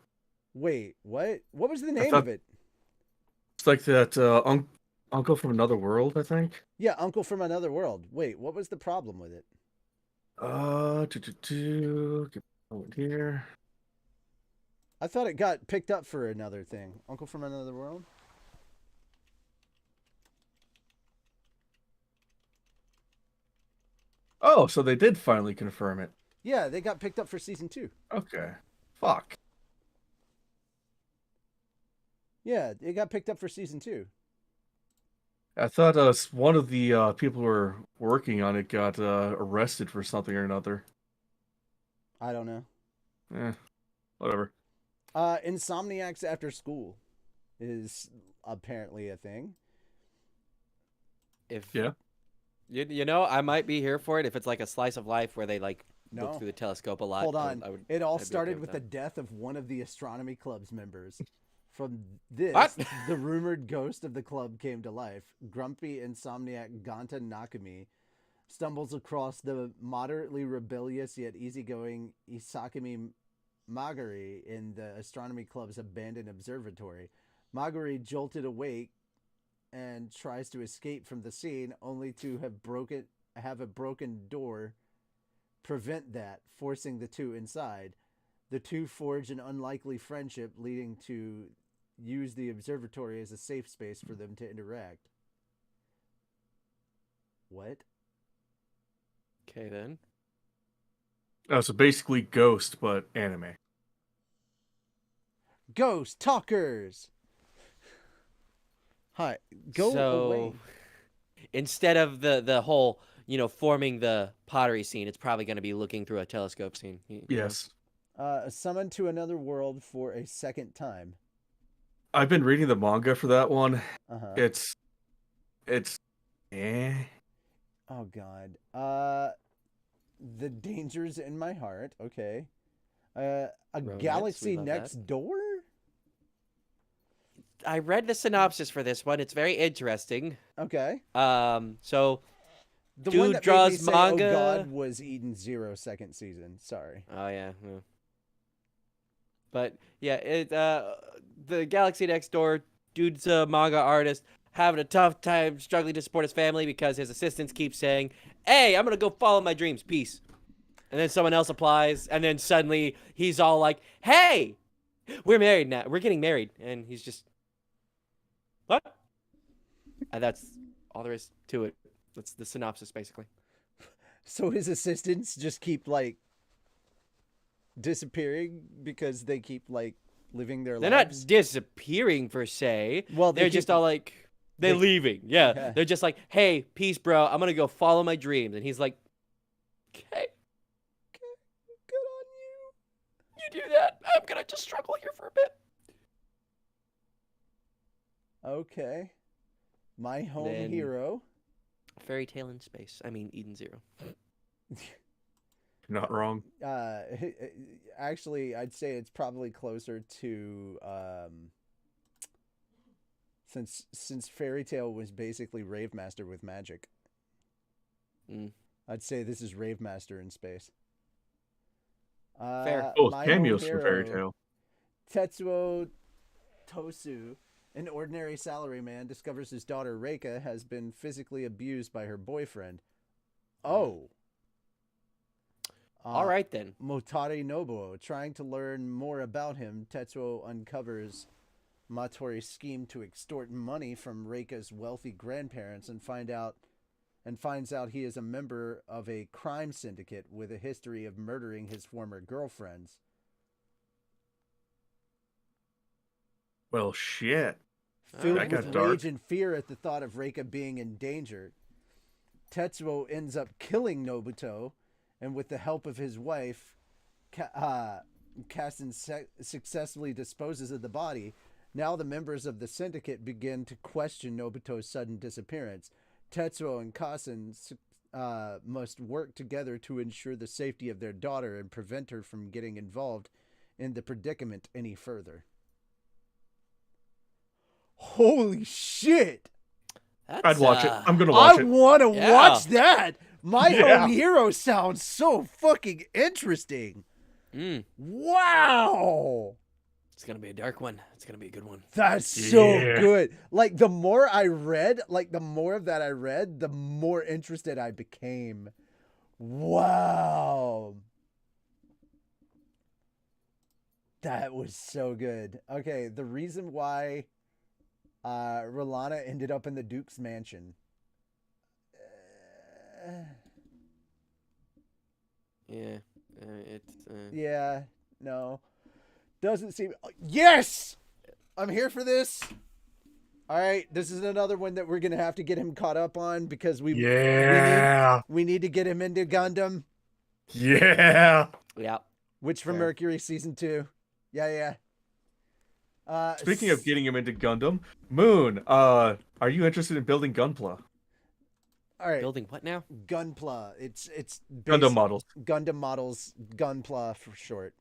Wait, what? What was the I name thought of it? it's like that uncle from another world. I think. Yeah, Uncle from Another World. Wait, what was the problem with it? Get over here. I thought it got picked up for another thing. Uncle from Another World? Oh, so they did finally confirm it. Yeah, they got picked up for season 2. Okay. Fuck. Yeah, it got picked up for season 2. I thought one of the people who were working on it got arrested for something or another. I don't know. Whatever. Insomniacs After School is apparently a thing. If Yeah. you know, I might be here for it if it's like a slice of life where they like No. look through the telescope a lot. Hold on. It all I'd be started okay with with the death of one of the astronomy club's members. From this, What? the rumored ghost of the club came to life. Grumpy insomniac Ganta Nakami stumbles across the moderately rebellious yet easygoing Isakami Magari in the astronomy club's abandoned observatory. Magari, jolted awake, and tries to escape from the scene, only to have a broken door prevent that, forcing the two inside. The two forge an unlikely friendship, leading to use the observatory as a safe space for them to interact. What? Okay then. Oh, so basically Ghost, but anime. Ghost talkers. Hi. Go away. Instead of the whole, forming the pottery scene, it's probably going to be looking through a telescope scene. You know? Yes. Summoned to another world for a second time. I've been reading the manga for that one. Uh-huh. It's Oh God. The Dangers in My Heart. Okay. A Romance, Galaxy we love Next that. Door. I read the synopsis for this one. It's very interesting. Okay. So The Dude one that draws made me say, manga. "Oh God," was Eden Zero second season. Sorry. Oh yeah. But yeah, the Galaxy Next Door dude's a manga artist having a tough time struggling to support his family because his assistants keep saying, "Hey, I'm gonna go follow my dreams, peace." And then someone else applies, and then suddenly he's all like, "Hey, we're married now. We're getting married," and he's just, "What?" And that's all there is to it. That's the synopsis, basically. So his assistants just keep like disappearing because they keep like living their They're lives. not disappearing per se. Well, they're just all like, they're leaving. Yeah. Yeah. They're just like, "Hey, peace, bro. I'm going to go follow my dreams." And he's like, "Okay, Good on you. you do that. I'm going to just struggle here for a bit." Okay. My home Then- hero. Fairy Tale in Space. I mean, Eden Zero. not wrong. Actually, I'd say it's probably closer to since Fairy Tale was basically Rave Master with magic. Mm. I'd say this is Rave Master in space. Fair. Oh, My cameos home from Fairy hero, Tale. Tetsuo Tosu, an ordinary salaryman, discovers his daughter Reika has been physically abused by her boyfriend. Oh. All right, then. Motari Nobuo. Trying to learn more about him, Tetsuo uncovers Matori's scheme to extort money from Reika's wealthy grandparents and finds out he is a member of a crime syndicate with a history of murdering his former girlfriends. Well, shit. Filled That with got dark. rage and fear at the thought of Reika being in danger, Tetsuo ends up killing Nobuto, and with the help of his wife, Kassen successfully disposes of the body. Now the members of the syndicate begin to question Nobuto's sudden disappearance. Tetsuo and Kassen must work together to ensure the safety of their daughter and prevent her from getting involved in the predicament any further. Holy shit! I'd watch it. I'm gonna watch I it. want to Yeah. watch that. My Yeah. Home Hero sounds so fucking interesting. Wow. It's gonna be a dark one. It's gonna be a good one. That's so Yeah. good. Like the more I read, the more of that I read, the more interested I became. Wow. That was so good. Okay, the reason why Rolana ended up in the Duke's mansion. Yeah, it's. Yeah, no. Doesn't seem. Yes! I'm here for this. All right, this is another one that we're going to have to get him caught up on because Yeah. we need to get him into Gundam. Yeah. Yeah. Witch from Fair. Mercury season 2. Yeah. Speaking of getting him into Gundam, Moon, are you interested in building Gunpla? all right, Building what now? Gunpla. It's Gundam models. Gundam models, Gunpla for short.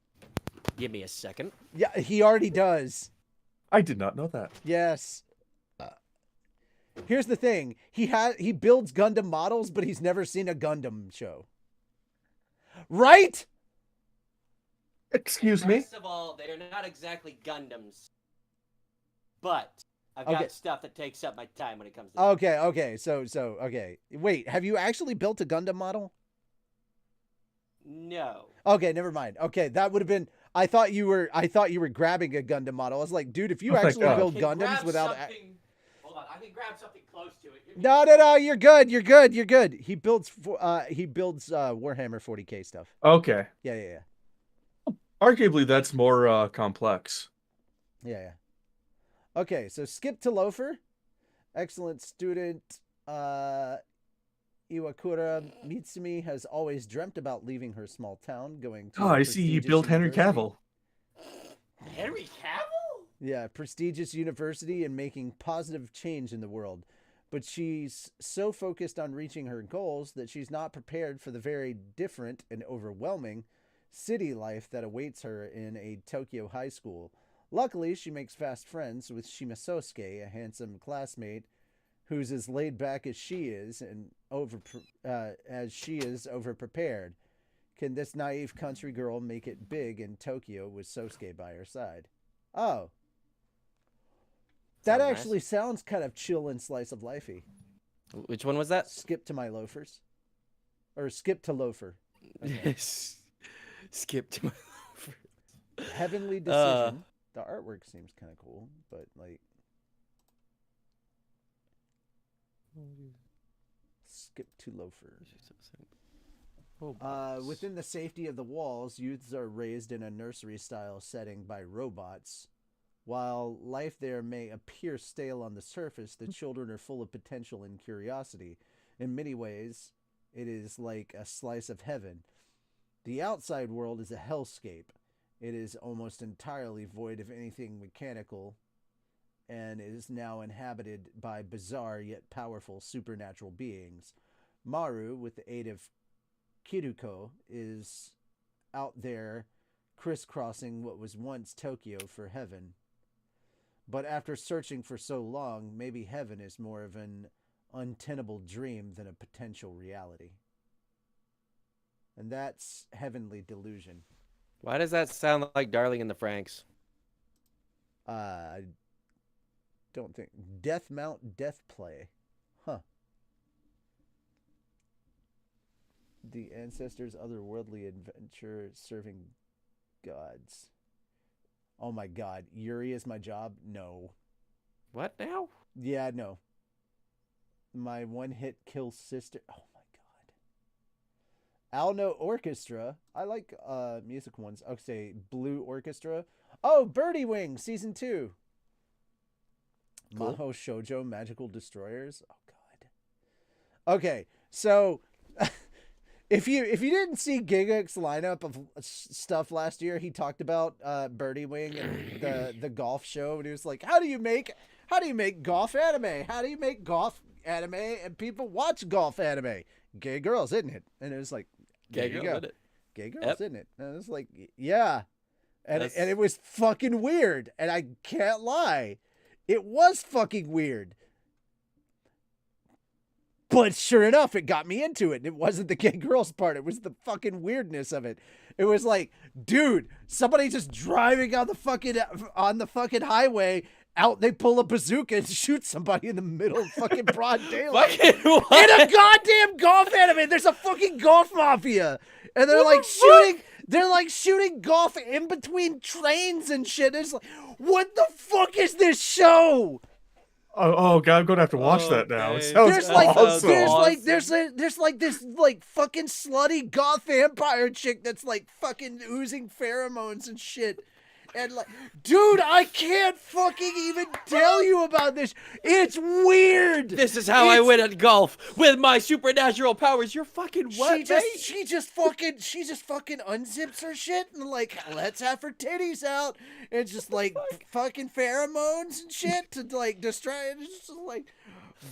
Give me a second. Yeah, he already does. I did not know that. Yes. Here's the thing. He builds Gundam models, but he's never seen a Gundam show. Right? Excuse me? First of all, they're not exactly Gundams, but I've Okay. got stuff that takes up my time when it comes to. Okay. So okay. Wait, have you actually built a Gundam model? No. Okay, never mind. Okay, that would have been. I thought you were grabbing a Gundam model. I was like, dude, if you Oh my actually God. build I can Gundams grab without. something. Hold on, I can grab something close to it. Give me- No, you're good. He builds Warhammer 40K stuff. Okay. Yeah. Arguably, that's more complex. Yeah. Okay, so skip to Loafer. Excellent student. Iwakura Mitsumi has always dreamt about leaving her small town, going to Oh, a I see you prestigious built Henry university. Cavill. Henry Cavill? Yeah, prestigious university and making positive change in the world. But she's so focused on reaching her goals that she's not prepared for the very different and overwhelming city life that awaits her in a Tokyo high school. Luckily, she makes fast friends with Shimasosuke, a handsome classmate who's as laid back as she is and overprepared. Can this naive country girl make it big in Tokyo with Sosuke by her side? Oh. That Sounds nice. actually sounds kind of chill and slice of lifey. Which one was that? Skip to my loafers. Or skip to loafer. Okay. Skip to my. Heavenly Decision. The artwork seems kind of cool, but like. Skip to loafer. Within the safety of the walls, youths are raised in a nursery-style setting by robots. While life there may appear stale on the surface, the children are full of potential and curiosity. In many ways, it is like a slice of heaven. The outside world is a hellscape. It is almost entirely void of anything mechanical and is now inhabited by bizarre yet powerful supernatural beings. Maru, with the aid of Kiruko, is out there crisscrossing what was once Tokyo for heaven. But after searching for so long, maybe heaven is more of an untenable dream than a potential reality. And that's Heavenly Delusion. Why does that sound like Darling in the Franxx? I don't think. Death Mount Death Play. Huh. The ancestors' otherworldly adventure serving gods. Oh my god. Yuri is my job? No. What now? Yeah, no. My one-hit kill sister. Oh my god. Alno Orchestra. I like music ones. I'll say Blue Orchestra. Oh, Birdie Wing Season 2. Cool. Maho Shoujo Magical Destroyers. Oh god. Okay, so if you didn't see Gigak's lineup of stuff last year, he talked about Birdie Wing and the golf show, and he was like, how do you make golf anime? How do you make golf anime and people watch golf anime? gay girls, isn't it? And it was like, there Gay you girl, go. did it? Gay girls, Yep. isn't it? And it was like, yeah. And That's- it was fucking weird. And I can't lie. It was fucking weird. But sure enough, it got me into it. It wasn't the gay girls part. It was the fucking weirdness of it. It was like, dude, somebody just driving on the fucking highway. Out, they pull a bazooka and shoot somebody in the middle of fucking broad daylight. Fucking what? In a goddamn golf anime, there's a fucking golf mafia, and they're like shooting. They're like shooting golf in between trains and shit. It's like, what the fuck is this show? Oh god, I'm gonna have to watch that now. It Okay. sounds There's like, awesome. there's like this like fucking slutty goth vampire chick that's like fucking oozing pheromones and shit. And like, dude, I can't fucking even tell you about this. It's weird. This is how I win at golf with my supernatural powers. You're fucking what, She just fucking unzips her shit and like, let's have her titties out. And just like fucking pheromones and shit to like distract. It's just like,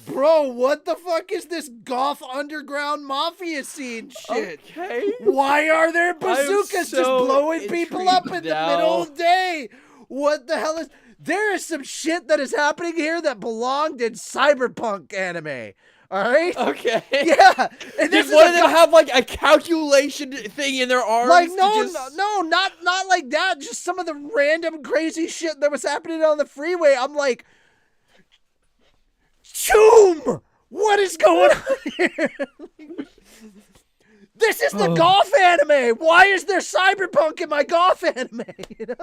bro, what the fuck is this goth underground mafia scene shit? Okay. Why are there bazookas just so blowing people up in intrigued the now. middle of the day? What the hell is... There is some shit that is happening here that belonged in cyberpunk anime. All right? Okay. Yeah. And this Did one of is them have like a calculation thing in their arms? like, to no, just- not like that. Just some of the random crazy shit that was happening on the freeway. I'm like... Choom! What is going on here? This is the golf anime. Why is there cyberpunk in my golf anime? You know?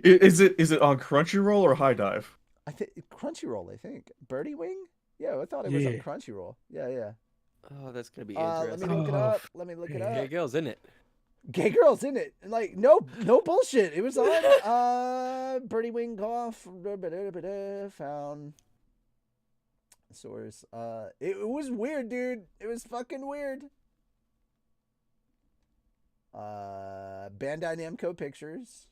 Is it on Crunchyroll or High Dive? I think Crunchyroll. I think Birdie Wing. Yeah, I thought it was on Yeah. Crunchyroll. Yeah. Oh, that's gonna be Let interesting. me look it Oh, up. Let me look it Gay up. girls, isn't it? Gay girls in it. Like no bullshit. It was on Birdie Wing Golf. Found source. It was weird, dude. It was fucking weird. Bandai Namco Pictures.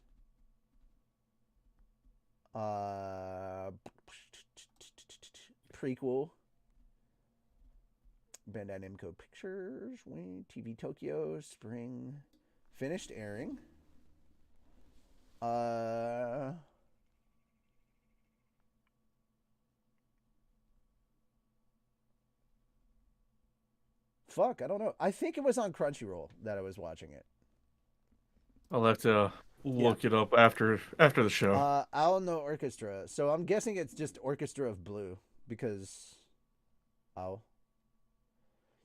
Prequel. Bandai Namco Pictures. TV Tokyo. Spring. Finished airing. Fuck, I don't know. I think it was on Crunchyroll that I was watching it. I'll have to look it up after the show. Owl No Orchestra. So I'm guessing it's just Orchestra of Blue because Owl.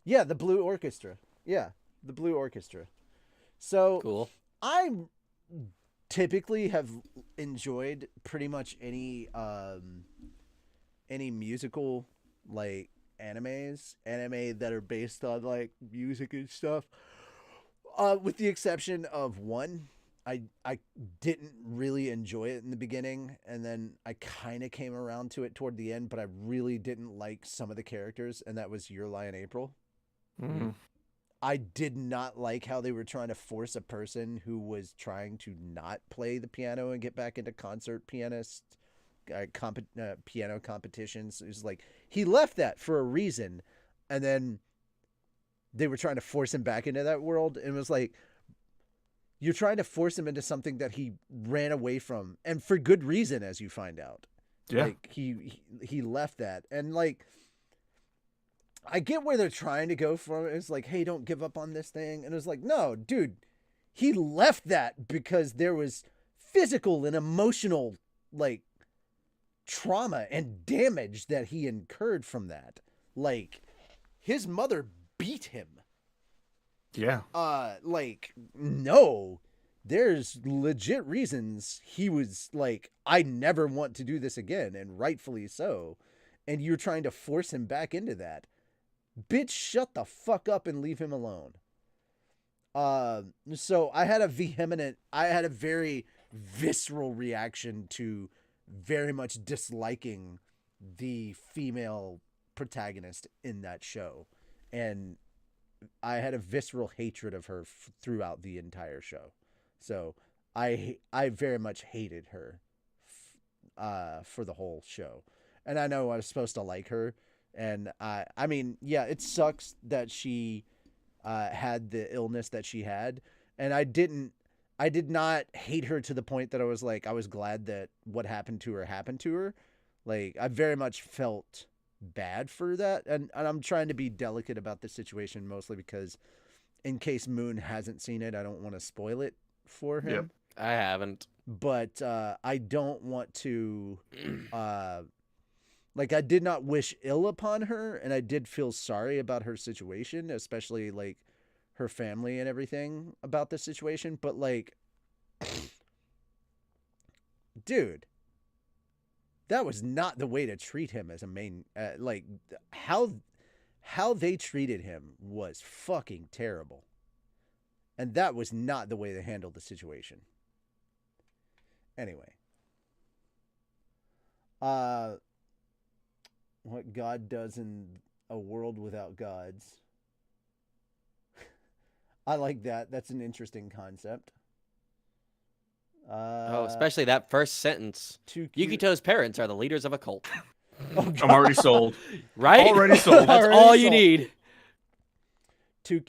Yeah, the Blue Orchestra. Yeah, the Blue Orchestra. So Cool. I typically have enjoyed pretty much any musical like anime that are based on like music and stuff. With the exception of one, I didn't really enjoy it in the beginning, and then I kind of came around to it toward the end, but I really didn't like some of the characters, and that was Your Lie in April. Mhm. I did not like how they were trying to force a person who was trying to not play the piano and get back into concert pianist piano competitions. It was like he left that for a reason, and then they were trying to force him back into that world, and it was like you're trying to force him into something that he ran away from, and for good reason, as you find out. Yeah. Like he left that, and like I get where they're trying to go from it. It's like, hey, don't give up on this thing. And it was like, no, dude, he left that because there was physical and emotional, like, trauma and damage that he incurred from that. Like, his mother beat him. Yeah. Like, no, there's legit reasons he was like, I never want to do this again, and rightfully so. And you're trying to force him back into that. Bitch, shut the fuck up and leave him alone. So I had a very visceral reaction to very much disliking the female protagonist in that show. And I had a visceral hatred of her throughout the entire show. So I very much hated her for the whole show. And I know I was supposed to like her, And I mean, yeah, it sucks that she had the illness that she had, and I did not hate her to the point that I was like, I was glad that what happened to her. Like, I very much felt bad for that, and I'm trying to be delicate about the situation, mostly because in case Moon hasn't seen it, I don't want to spoil it for him. Yep. I haven't. But I don't want to like, I did not wish ill upon her, and I did feel sorry about her situation, especially like her family and everything about the situation. But like, dude, that was not the way to treat him as a main. Like, how they treated him was fucking terrible, and that was not the way they handled the situation. Anyway, what God does in a world without gods. I like that. That's an interesting concept. Especially that first sentence. Too cute. Yukito's parents are the leaders of a cult. Oh, I'm already sold. Right? Already sold. That's Already all you sold. need. Too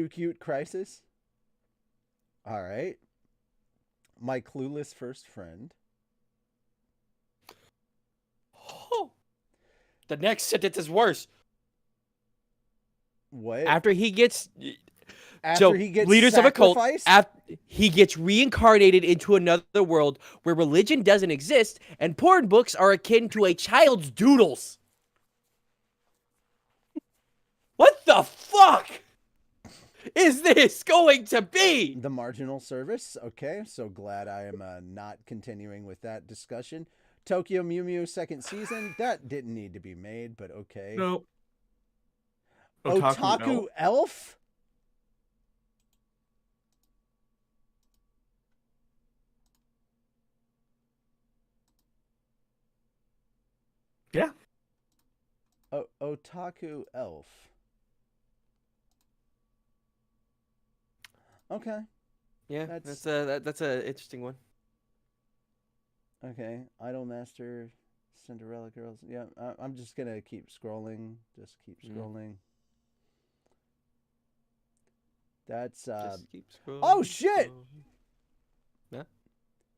cute crisis. All right. My clueless first friend. The next sentence is worse. What? After he gets Leaders of a cult, sacrificed? he gets reincarnated into another world where religion doesn't exist and porn books are akin to a child's doodles. What the fuck is this going to be? The marginal service. Okay, so glad I am not continuing with that discussion. Tokyo Mew Mew second season. That didn't need to be made, but okay. No. Otaku Elf? Yeah. Otaku Elf. Okay. Yeah, That's- that's a interesting one. Okay. Idolmaster, Cinderella Girls. Yeah, I'm just going to keep scrolling. Just keep scrolling. That's Just keep scrolling, oh, shit! Yeah?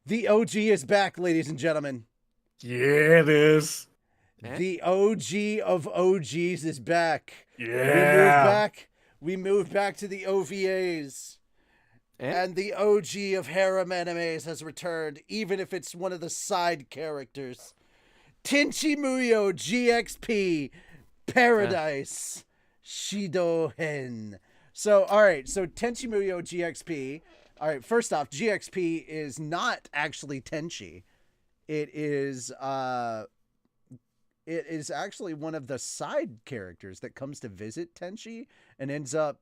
The OG is back, ladies and gentlemen. Yeah, it is. Eh? The OG of OGs is back. Yeah. We moved back to the OVAs. Eh? And the OG of harem animes has returned, even if it's one of the side characters. Tenchi Muyo GXP Paradise Shidohen. So, all right, so Tenchi Muyo GXP. All right, first off, GXP is not actually Tenchi. It is actually one of the side characters that comes to visit Tenchi and ends up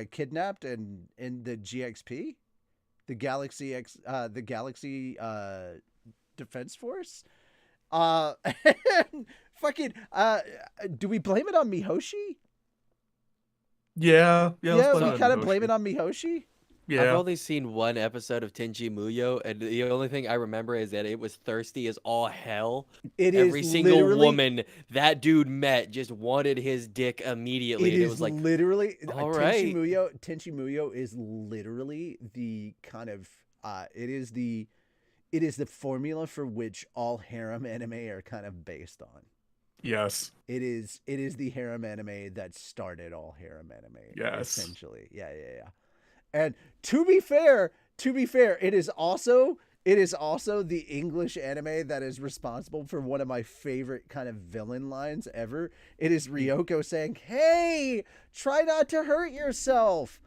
kidnapped and in the GXP, the Galaxy Defense Force. And fucking do we blame it on Mihoshi? Yeah. Yeah, we kind of blame it on Mihoshi. I've Yeah. only seen one episode of Tenchi Muyo, and the only thing I remember is that it was thirsty as all hell. It is Every single literally- woman that dude met just wanted his dick immediately. It and is it was like, literally all right. Tenchi Muyo is literally the kind of it is the formula for which all harem anime are kind of based on. Yes. It is the harem anime that started all harem anime. Yes. Essentially. Yeah. And to be fair, it is also the English anime that is responsible for one of my favorite kind of villain lines ever. It is Ryoko saying, "Hey, try not to hurt yourself.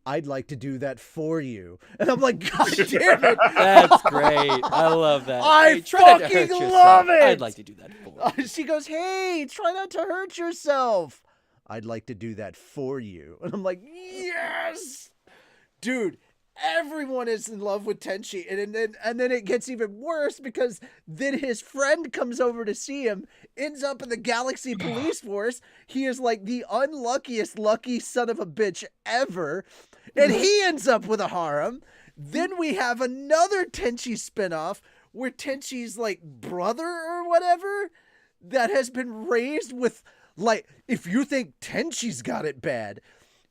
I'd like to do that for you." And I'm like, God damn it. that's great. I love that. I Hey, try not to hurt fucking yourself. love it. I'd like to do that for you. She goes, "Hey, try not to hurt yourself. I'd like to do that for you." And I'm like, yes. Dude, everyone is in love with Tenchi, and then it gets even worse because then his friend comes over to see him, ends up in the Galaxy Police Force. He is like the unluckiest lucky son of a bitch ever, and he ends up with a harem. Then we have another Tenchi spinoff where Tenchi's like brother or whatever. that has been raised with, like, if you think Tenchi's got it bad,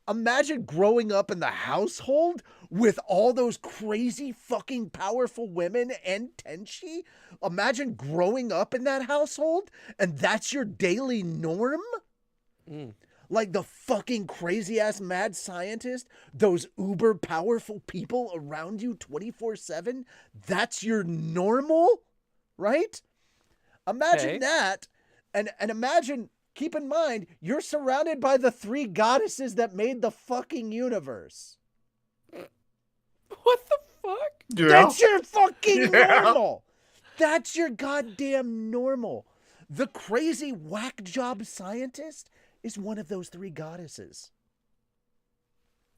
imagine growing up in the household with all those crazy fucking powerful women and Tenchi. Imagine growing up in that household and that's your daily norm. Like the fucking crazy ass mad scientist, those uber powerful people around you 24/7. That's your normal, right? Imagine that. And imagine, keep in mind, you're surrounded by the 3 goddesses that made the fucking universe. What the fuck? Yeah. That's your fucking normal. That's your goddamn normal. The crazy whack job scientist is one of those 3 goddesses.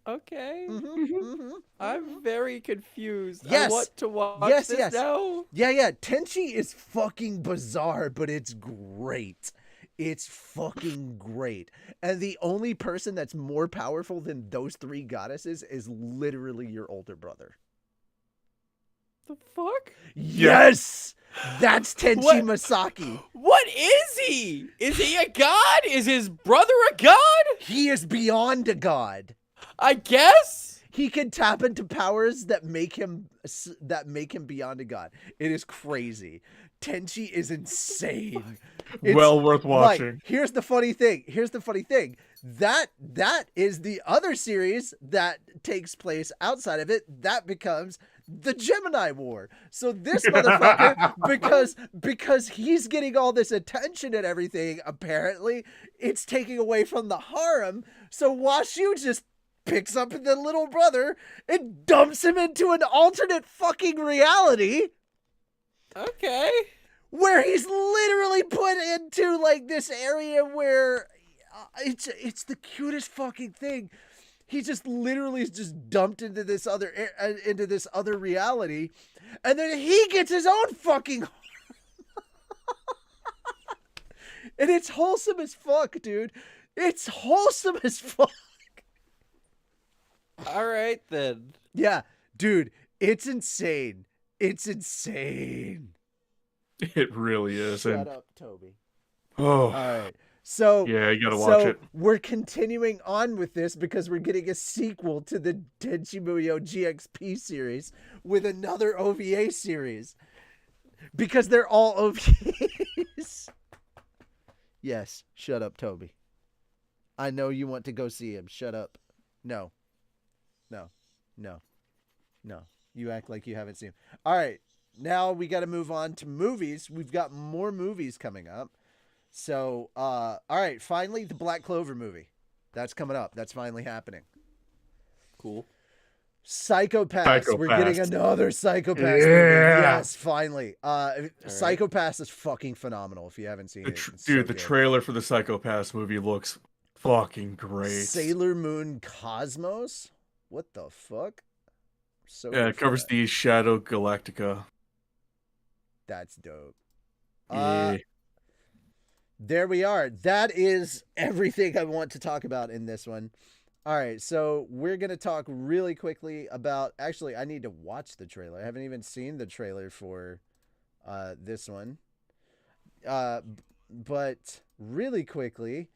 Okay. Mm-hmm. I'm very confused. Yes. I want to watch this now. Yeah. Tenchi is fucking bizarre, but it's great. It's fucking great. And the only person that's more powerful than those 3 goddesses is literally your older brother. The fuck? Yes! That's Tenchi What? Masaki. What is he? Is he a god? Is his brother a god? He is beyond a god. I guess. He can tap into powers that make him beyond a god. It is crazy. Tenchi is insane. It's, well worth watching. Like, here's the funny thing. That is the other series that takes place outside of it. That becomes the Gemini War. So this motherfucker, because he's getting all this attention and everything, apparently, it's taking away from the harem. So Washu just picks up the little brother and dumps him into an alternate fucking reality. Okay. Where he's literally put into like this area where it's the cutest fucking thing. He just literally is just dumped into this other reality, and then he gets his own fucking and it's wholesome as fuck, dude. It's wholesome as fuck. All right then. Yeah, dude, it's insane. It's insane. It really is. Shut up, Toby. Oh. All right. So yeah, you gotta watch it. We're continuing on with this because we're getting a sequel to the Tenchi Muyo GXP series with another OVA series. Because they're all OVAs. Yes, shut up, Toby. I know you want to go see him. Shut up. No. You act like you haven't seen him. All right. Now we got to move on to movies. We've got more movies coming up. So, all right, finally, the Black Clover movie. That's coming up. That's finally happening. Cool. Psychopaths. We're getting another Psychopaths movie. Yes, finally. Psychopaths is fucking phenomenal if you haven't seen it. Dude, the trailer for the Psychopaths movie looks fucking great. Sailor Moon Cosmos? What the fuck? So yeah, it covers the Shadow Galactica. That's dope. Yeah. There we are. That is everything I want to talk about in this one. All right, so we're going to talk really quickly about... Actually, I need to watch the trailer. I haven't even seen the trailer for this one. But really quickly,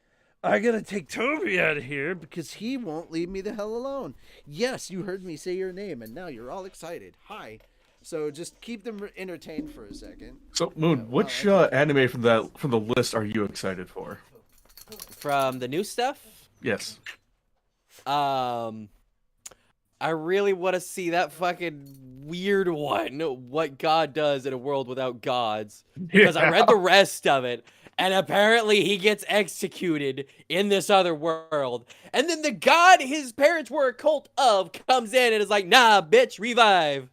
I got to take Toby out of here because he won't leave me the hell alone. Yes, you heard me say your name, and now you're all excited. Hi. So just keep them entertained for a second. So, Moon, which anime from the list are you excited for? From the new stuff? Yes. I really want to see that fucking weird one, what God does in a world without gods. Because I read the rest of it, and apparently he gets executed in this other world. And then the god his parents were a cult of comes in and is like, nah, bitch, revive.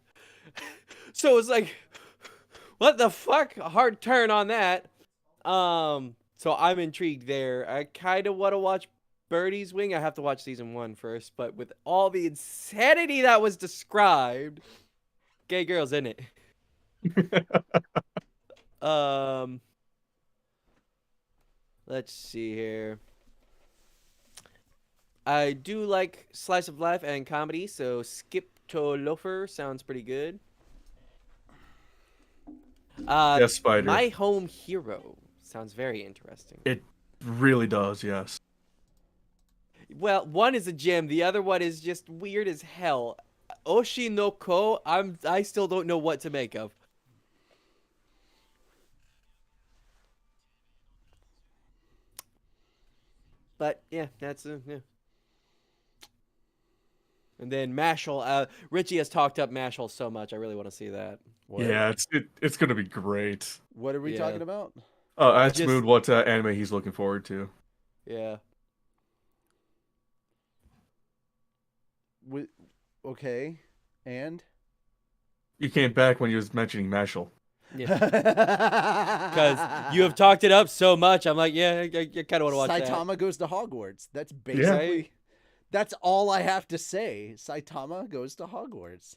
So it's like, what the fuck? A hard turn on that. So I'm intrigued there. I kind of want to watch Birdie's Wing. I have to watch season 1 first, but with all the insanity that was described, gay girls in it. Let's see here. I do like slice of life and comedy, so Skip to Loafer sounds pretty good. Yes, Spider. My Home Hero Sounds very interesting. It really does, yes. Well, one is a gem, the other one is just weird as hell. Oshi no Ko, I still don't know what to make of. But yeah, that's yeah. And then Mashal, Richie has talked up Mashal so much. I really want to see that. What? Yeah, it's gonna be great. What are we Yeah. talking about? Ask Just- Moon what anime he's looking forward to. Yeah. Okay, and You came back when you was mentioning Mashal. Yeah. Because you have talked it up so much, I'm like, yeah, I kind of want to watch that. Saitama goes to Hogwarts. That's basically that's all I have to say. Saitama goes to Hogwarts.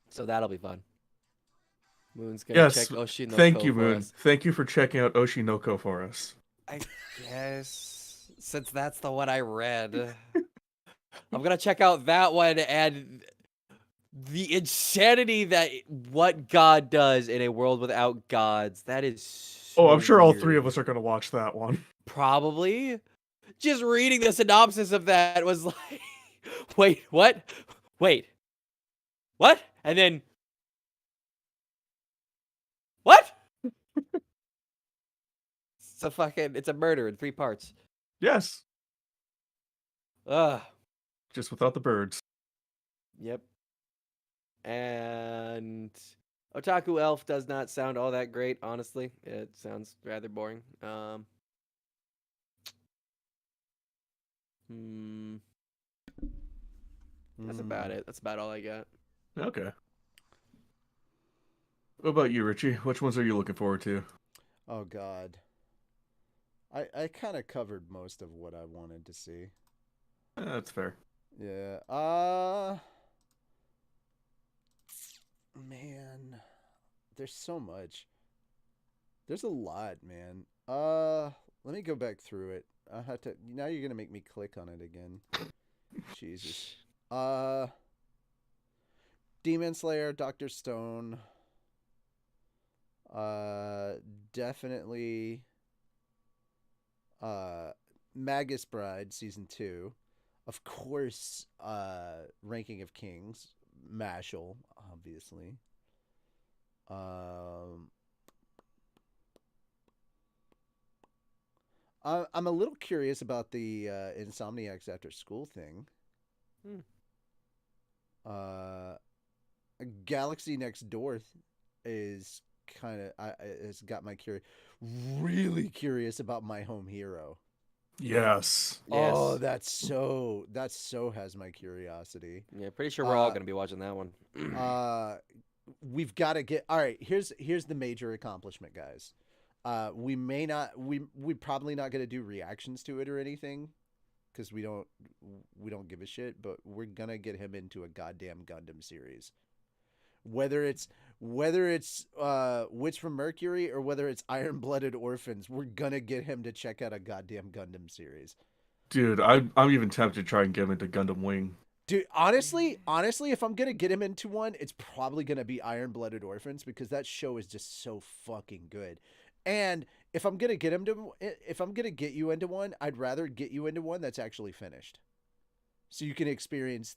So that'll be fun. Moon's gonna check Oshi no thank Ko you, for Moon. us. Thank you for checking out Oshinoko for us. I guess since that's the one I read, I'm gonna check out that one and the insanity that what God does in a world without gods. That is so I'm sure all three weird. of us are gonna watch that one. Probably. Just reading the synopsis of that was like, wait, what? Wait, what? And then, what? It's a murder in 3 parts. Yes, Ugh. just without the birds. Yep. And Otaku Elf does not sound all that great, honestly. It sounds rather boring. That's about it. That's about all I got. Okay. What about you, Richie? Which ones are you looking forward to? Oh God. I kind of covered most of what I wanted to see. That's fair. Yeah. Man, there's so much. There's a lot, man. Let me go back through it. I have to. Now you're gonna make me click on it again. Jesus. Demon Slayer, Doctor Stone. Definitely. Magus Bride season 2. Of course, Ranking of Kings, Mashal, obviously. I'm a little curious about the Insomniacs After School thing. Galaxy Next Door is kind of has got my really curious about My Home Hero. Yes. Oh, that's so has my curiosity. Yeah, pretty sure we're all gonna be watching that one. We've got to get all right. Here's the major accomplishment, guys. We probably not gonna do reactions to it or anything, because we don't give a shit. But we're gonna get him into a goddamn Gundam series. Whether it's Witch from Mercury or whether it's Iron Blooded Orphans, we're gonna get him to check out a goddamn Gundam series. Dude, I'm even tempted to try and get him into Gundam Wing. Dude, honestly, if I'm gonna get him into one, it's probably gonna be Iron Blooded Orphans, because that show is just so fucking good. And if I'm gonna get you into one, I'd rather get you into one that's actually finished, so you can experience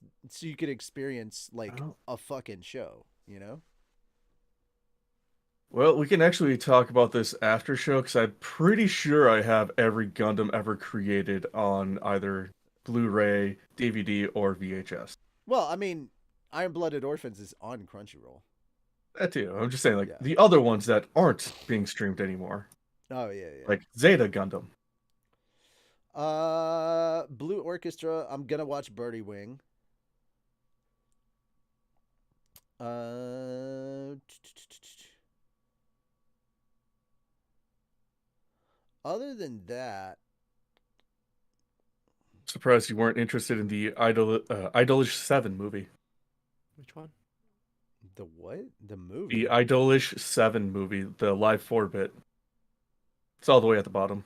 like a fucking show, you know? Well, we can actually talk about this after show, because I'm pretty sure I have every Gundam ever created on either Blu-ray, DVD, or VHS. Well, I mean, Iron Blooded Orphans is on Crunchyroll. That too. I'm just saying, like, Yeah. the other ones that aren't being streamed anymore. Oh yeah. Like Zeta Gundam. Blue Orchestra. I'm gonna watch Birdie Wing. Other than that, Surprised you weren't interested in the Idolish 7 movie. Which one? the what? The movie? The Idolish 7 movie, the live 4-bit. It's all the way at the bottom.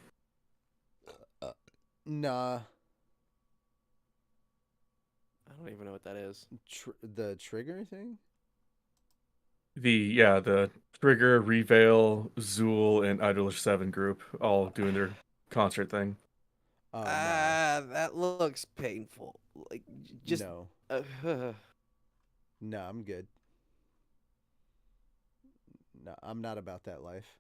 Nah. I don't even know what that is. The trigger thing? The Trigger, Reveal, Zool, and Idolish 7 group all doing their concert thing. Oh no, That looks painful. Like, just. no, Uh, no, I'm good. No, I'm not about that life.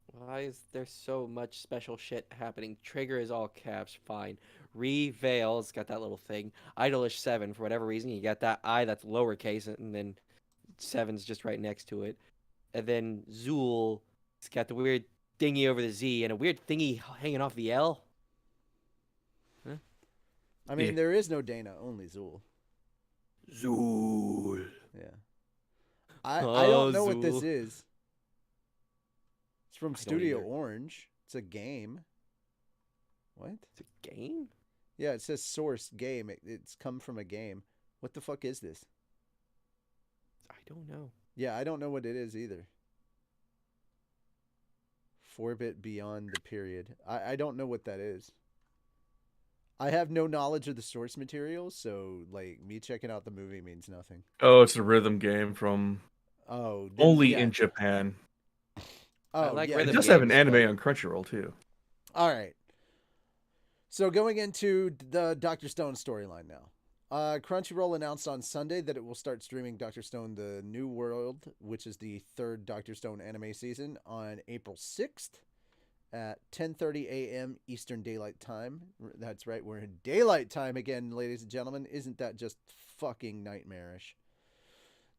Why is there so much special shit happening? Trigger is all caps, fine. Reveal's got that little thing. Idolish 7, for whatever reason, you got that I that's lowercase, and then 7's just right next to it. And then Zool, it's got the weird thingy over the Z and a weird thingy hanging off the L. Huh? I mean, Yeah. there is no Dana, only Zool. Zool. Yeah. I Oh, don't know what this Zool. is. It's from I don't Studio either. Orange. It's a game. What? It's a game? Yeah, it says source game. It's come from a game. What the fuck is this? I don't know. Yeah, I don't know what it is either. 4-bit beyond the period. I don't know what that is. I have no knowledge of the source material, so like me checking out the movie means nothing. Oh, it's a rhythm game from Oh, then, only yeah. in Japan. Oh, like yeah. It rhythm does have an games, anime but- on Crunchyroll too. All right. So going into the Dr. Stone storyline now. Crunchyroll announced on Sunday that it will start streaming Dr. Stone The New World, which is the third Dr. Stone anime season, on April 6th at 10:30 a.m. Eastern Daylight Time. That's right, we're in daylight time again, ladies and gentlemen. Isn't that just fucking nightmarish?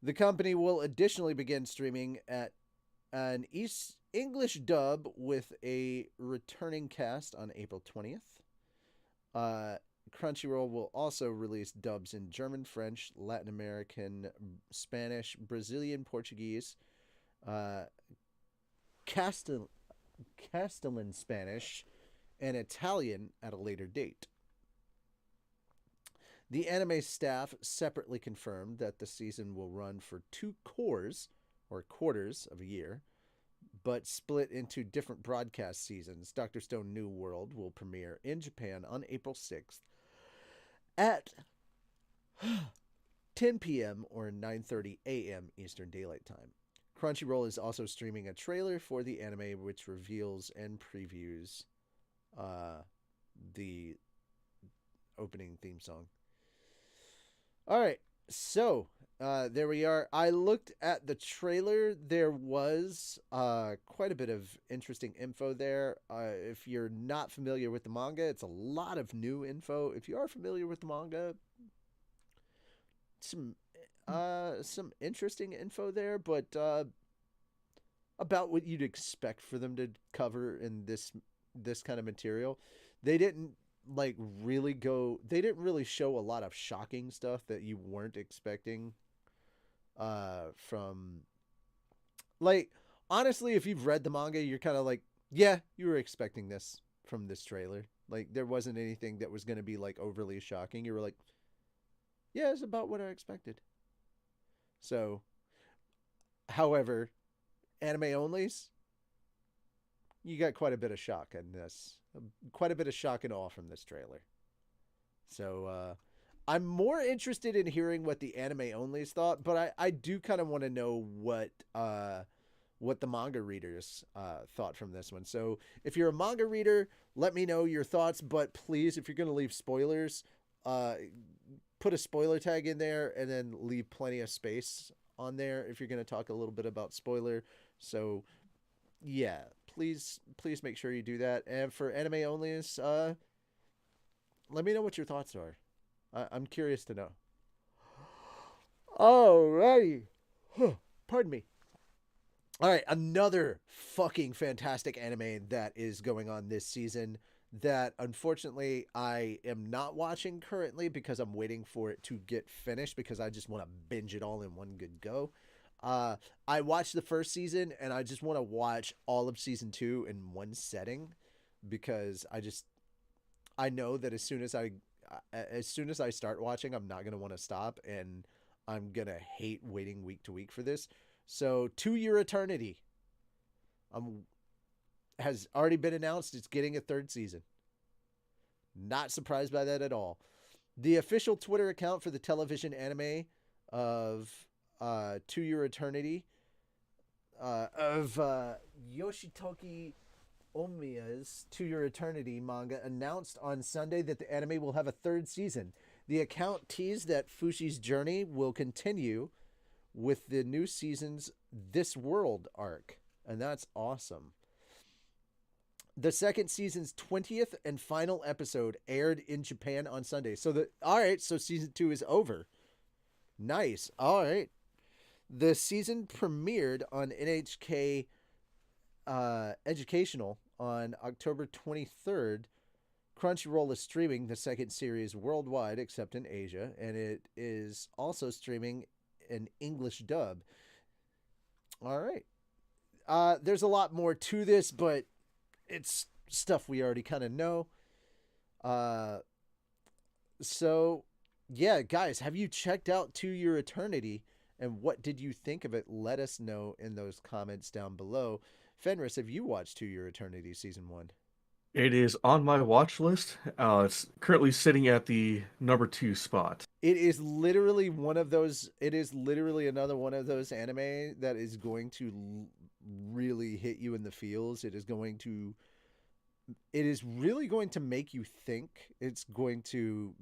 The company will additionally begin streaming at an English dub with a returning cast on April 20th. Crunchyroll will also release dubs in German, French, Latin American, Spanish, Brazilian, Portuguese, Castellan Spanish, and Italian at a later date. The anime staff separately confirmed that the season will run for 2 quarters of a year, but split into different broadcast seasons. Dr. Stone New World will premiere in Japan on April 6th at 10 p.m. or 9:30 a.m. Eastern Daylight Time. Crunchyroll is also streaming a trailer for the anime which reveals and previews the opening theme song. All right, so there we are. I looked at the trailer. There was quite a bit of interesting info there. If you're not familiar with the manga, it's a lot of new info. If you are familiar with the manga, some interesting info there, but about what you'd expect for them to cover in this kind of material. They didn't they didn't really show a lot of shocking stuff that you weren't expecting from, like, honestly, if you've read the manga, you're kind of like, yeah, you were expecting this from this trailer. Like, there wasn't anything that was going to be like overly shocking. You were like, yeah, it's about what I expected. So, however, anime onlys, you got quite a bit of shock in this. Quite a bit of shock and awe from this trailer. So, I'm more interested in hearing what the anime onlys thought, but I do kind of want to know what the manga readers thought from this one. So, if you're a manga reader, let me know your thoughts, but please, if you're going to leave spoilers, put a spoiler tag in there and then leave plenty of space on there if you're going to talk a little bit about spoiler. So, yeah, please make sure you do that. And for anime onlys, let me know what your thoughts are. I'm curious to know. Alrighty. Pardon me. All right, another fucking fantastic anime that is going on this season that unfortunately I am not watching currently because I'm waiting for it to get finished because I just want to binge it all in one good go. I watched the first season and I just want to watch all of season 2 in one setting because I know that as soon as I start watching, I'm not going to want to stop and I'm going to hate waiting week to week for this. So, To Your Eternity has already been announced. It's getting a 3rd season. Not surprised by that at all. The official Twitter account for the television anime of To Your Eternity of Yoshitoki Omiya's To Your Eternity manga announced on Sunday that the anime will have a third season. The account teased that Fushi's journey will continue with the new season's This World arc, and that's awesome. The second season's 20th and final episode aired in Japan on Sunday. So season 2 is over. Nice. All right. The season premiered on NHK Educational on October 23rd. Crunchyroll is streaming the second series worldwide except in Asia, and it is also streaming an English dub. All right. There's a lot more to this, but it's stuff we already kind of know. So, yeah, guys, have you checked out To Your Eternity, and what did you think of it? Let us know in those comments down below. Fenris, have you watched To Your Eternity Season 1? It is on my watch list. It's currently sitting at the number 2 spot. It is literally one of those. It is literally another one of those anime that is going to really hit you in the feels. It is really going to make you think. It's going to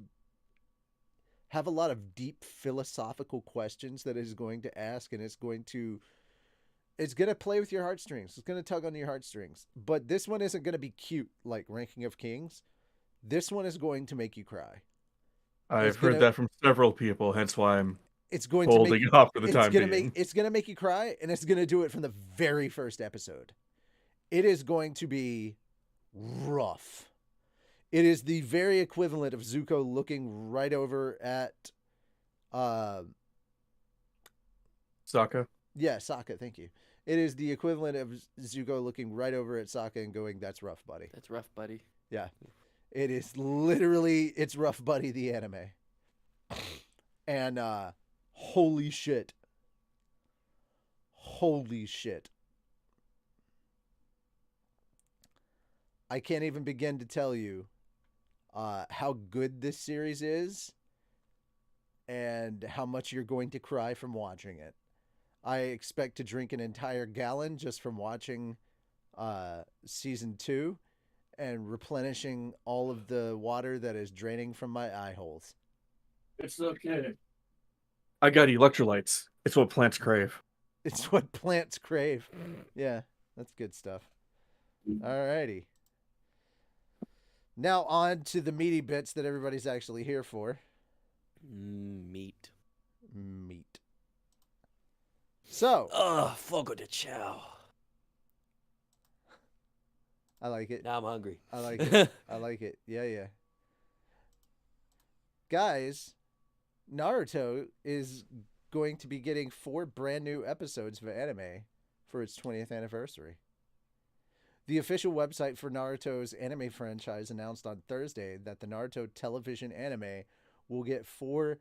have a lot of deep philosophical questions that it is going to ask, and it's going to play with your heartstrings. It's going to tug on your heartstrings. But this one isn't going to be cute like Ranking of Kings. This one is going to make you cry. I've heard that from several people, hence why I'm It's going holding it off for the time being. It's going to make you cry, and it's going to do it from the very first episode. It is going to be rough. It is the very equivalent of Zuko looking right over at Sokka? Yeah, Sokka, thank you. It is the equivalent of Zuko looking right over at Sokka and going, "That's rough, buddy." That's rough, buddy. Yeah. It is literally, it's Rough Buddy, the anime. And holy shit. Holy shit. I can't even begin to tell you how good this series is and how much you're going to cry from watching it. I expect to drink an entire gallon just from watching season 2 and replenishing all of the water that is draining from my eye holes. It's okay. I got electrolytes. It's what plants crave. It's what plants crave. Yeah, that's good stuff. Alrighty. Now on to the meaty bits that everybody's actually here for. Meat. So. Fogo de Chao. I like it. Now I'm hungry. I like it. I like it. Yeah. Guys, Naruto is going to be getting 4 brand new episodes of anime for its 20th anniversary. The official website for Naruto's anime franchise announced on Thursday that the Naruto television anime will get 4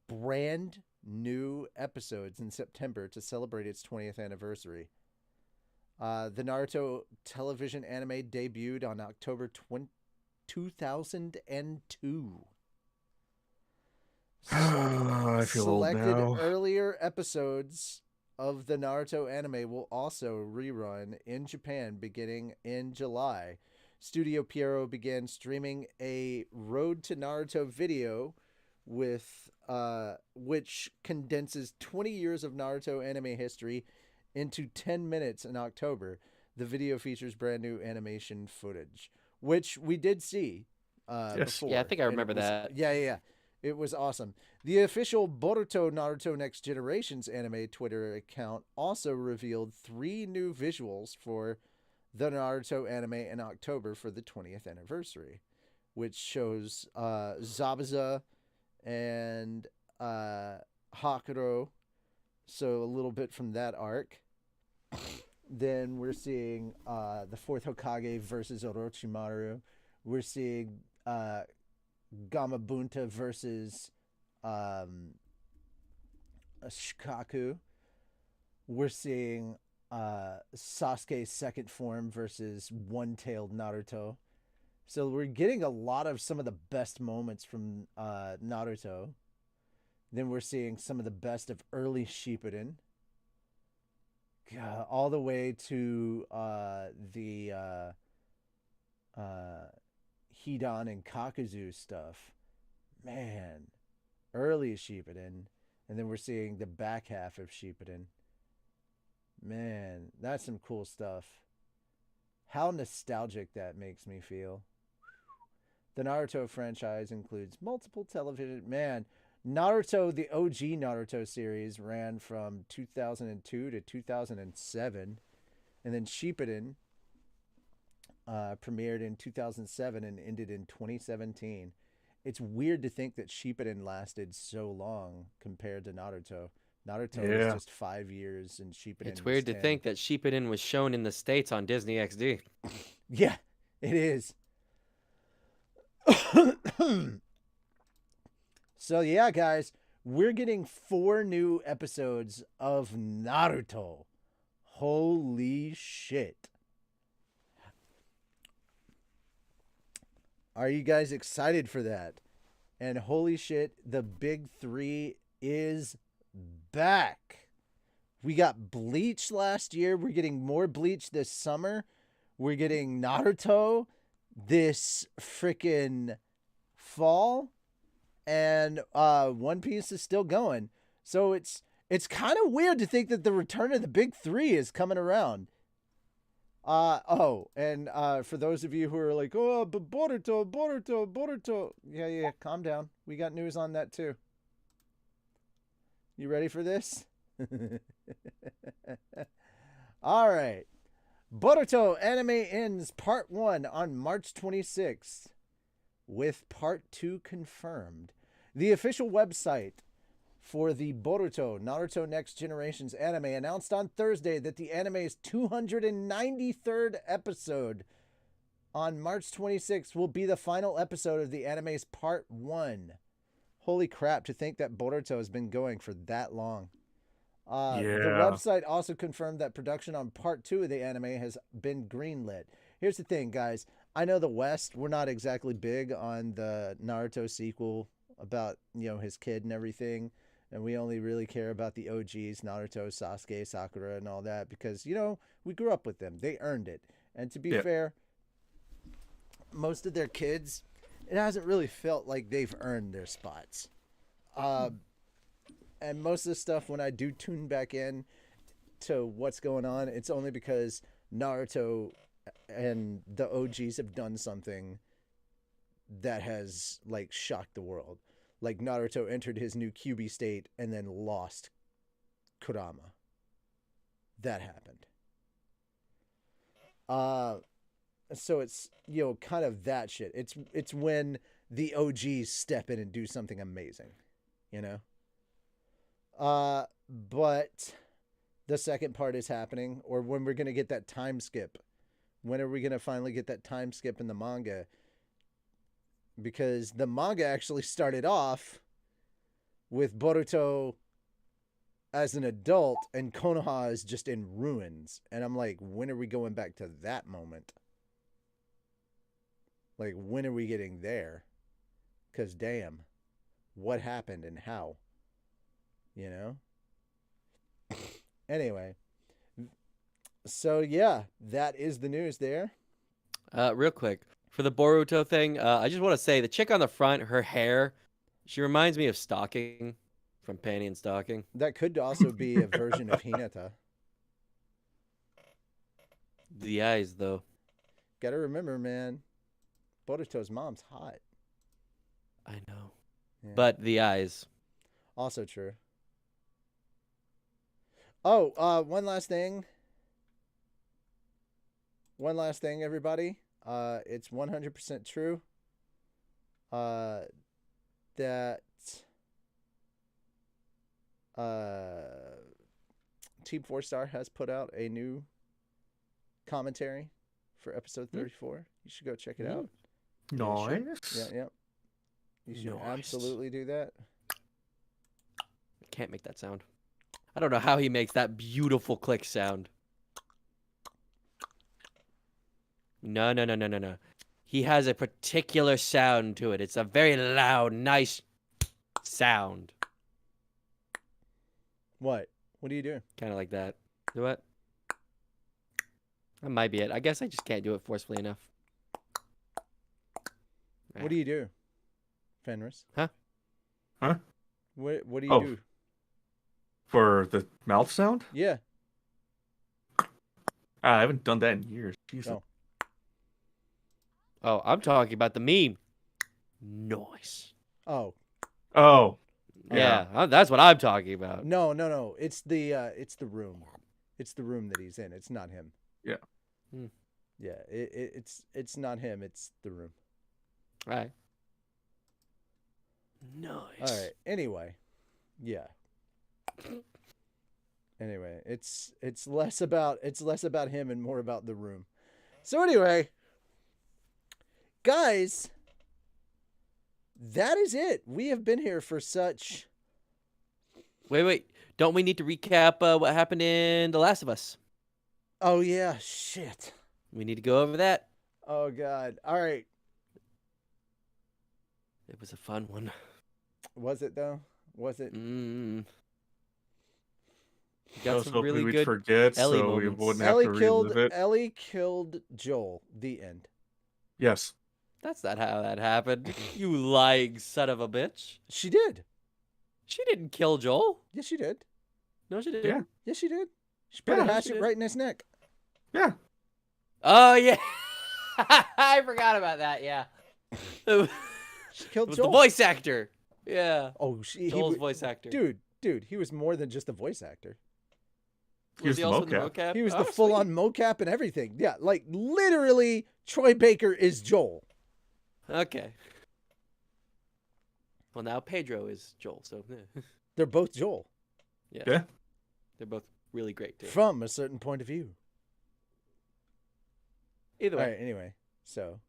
brand new episodes in September to celebrate its 20th anniversary. The Naruto television anime debuted on October 2002. I feel Selected old now. earlier episodes of the Naruto anime will also rerun in Japan beginning in July. Studio Pierrot began streaming a Road to Naruto video with which condenses 20 years of Naruto anime history into 10 minutes in October. The video features brand new animation footage, which we did see before. Yeah, I think I remember that. Yeah. It was awesome. The official Boruto Naruto Next Generations anime Twitter account also revealed 3 new visuals for the Naruto anime in October for the 20th anniversary, which shows Zabuza and Hakuro. So a little bit from that arc. Then we're seeing the 4th Hokage versus Orochimaru. We're seeing Gamabunta versus Shikaku. We're seeing Sasuke's second form versus one-tailed Naruto. So we're getting a lot of some of the best moments from Naruto. Then we're seeing some of the best of early Shippuden. all the way to the Hidan and Kakuzu stuff. Man, early Shippuden, and then we're seeing the back half of Shippuden. Man, that's some cool stuff. How nostalgic that makes me feel. The Naruto franchise includes multiple television. Man, Naruto, the OG Naruto series, ran from 2002 to 2007, and then Shippuden premiered in 2007 and ended in 2017. It's weird to think that Shippuden lasted so long compared to Naruto. Naruto was just 5 years, and Shippuden. It's weird to 10. think that Shippuden was shown in the States on Disney XD. Yeah, it is. So yeah, guys, we're getting 4 new episodes of Naruto. Holy shit. Are you guys excited for that? And holy shit, the big 3 is back. We got Bleach last year. We're getting more Bleach this summer. We're getting Naruto this freaking fall. And One Piece is still going. So it's kind of weird to think that the return of the big 3 is coming around. And for those of you who are like, oh, but Boruto. Yeah, calm down. We got news on that too. You ready for this? All right. Boruto anime ends part 1 on March 26th, with part 2 confirmed. The official website for the Boruto Naruto Next Generations anime announced on Thursday that the anime's 293rd episode on March 26th will be the final episode of the anime's part 1. Holy crap, to think that Boruto has been going for that long. The website also confirmed that production on part 2 of the anime has been greenlit. Here's the thing, guys. I know the West, we're not exactly big on the Naruto sequel about, his kid and everything. And we only really care about the OGs, Naruto, Sasuke, Sakura, and all that because, we grew up with them. They earned it. And to be fair, most of their kids, it hasn't really felt like they've earned their spots. And most of the stuff, when I do tune back in to what's going on, it's only because Naruto and the OGs have done something that has, shocked the world. Like, Naruto entered his new QB state and then lost Kurama. That happened. So it's, kind of that shit. It's when the OGs step in and do something amazing, But the second part is happening, or when we're going to get that time skip. When are we going to finally get that time skip in the manga? Because the manga actually started off with Boruto as an adult and Konoha is just in ruins. And I'm like, when are we going back to that moment? Like, when are we getting there? Because damn, what happened and how? Anyway. So yeah, that is the news there. Real quick. For the Boruto thing, I just want to say the chick on the front, her hair, she reminds me of Stalking from Panty and Stalking. That could also be a version of Hinata. The eyes, though. Gotta remember, man, Boruto's mom's hot. I know. Yeah. But the eyes. Also true. Oh, one last thing. Everybody. It's 100% true that Team 4-Star has put out a new commentary for episode 34. You should go check it out. Nice. Yeah. You should absolutely do that. I can't make that sound. I don't know how he makes that beautiful click sound. No. He has a particular sound to it. It's a very loud, nice sound. What? What are you doing? Kind of like that. Do what? That might be it. I guess I just can't do it forcefully enough. What do you do, Fenris? Huh? What do you Oh. do? For the mouth sound? Yeah. I haven't done that in years. Jesus. Oh. Oh, I'm talking about the meme. Nice. Oh. Oh. Yeah, that's what I'm talking about. No. It's the room. It's the room that he's in. It's not him. Yeah. Yeah. It's not him. It's the room. All right. Nice. All right. Anyway. Yeah. Anyway, it's less about him and more about the room. So anyway, guys, that is it. We have been here for such. Wait. Don't we need to recap what happened in The Last of Us? Oh yeah, shit. We need to go over that. Oh god. All right. It was a fun one. Was it though? Was it? Mm. I Got was some hoping really we'd good forget Ellie so we moments. wouldn't have to relive it. Ellie killed Joel. The end. Yes. That's not how that happened. You lying son of a bitch. She did. She didn't kill Joel. Yes, she did. No, she didn't. Yeah. Yes, she did. She put Yeah, a she hatchet did. right in his neck. Yeah. Oh yeah. I forgot about that. Yeah. It She killed was Joel. the voice actor. Yeah. Oh, Joel's voice actor. Dude, he was more than just a voice actor. He was the also in the mocap. mocap? He was Oh, the full-on sweet. mocap and everything. Yeah, like literally, Troy Baker is Joel. Okay. Well, now Pedro is Joel, so They're both Joel yeah. Yeah. They're both really great too. from a certain point of view. Either All way, right, anyway, so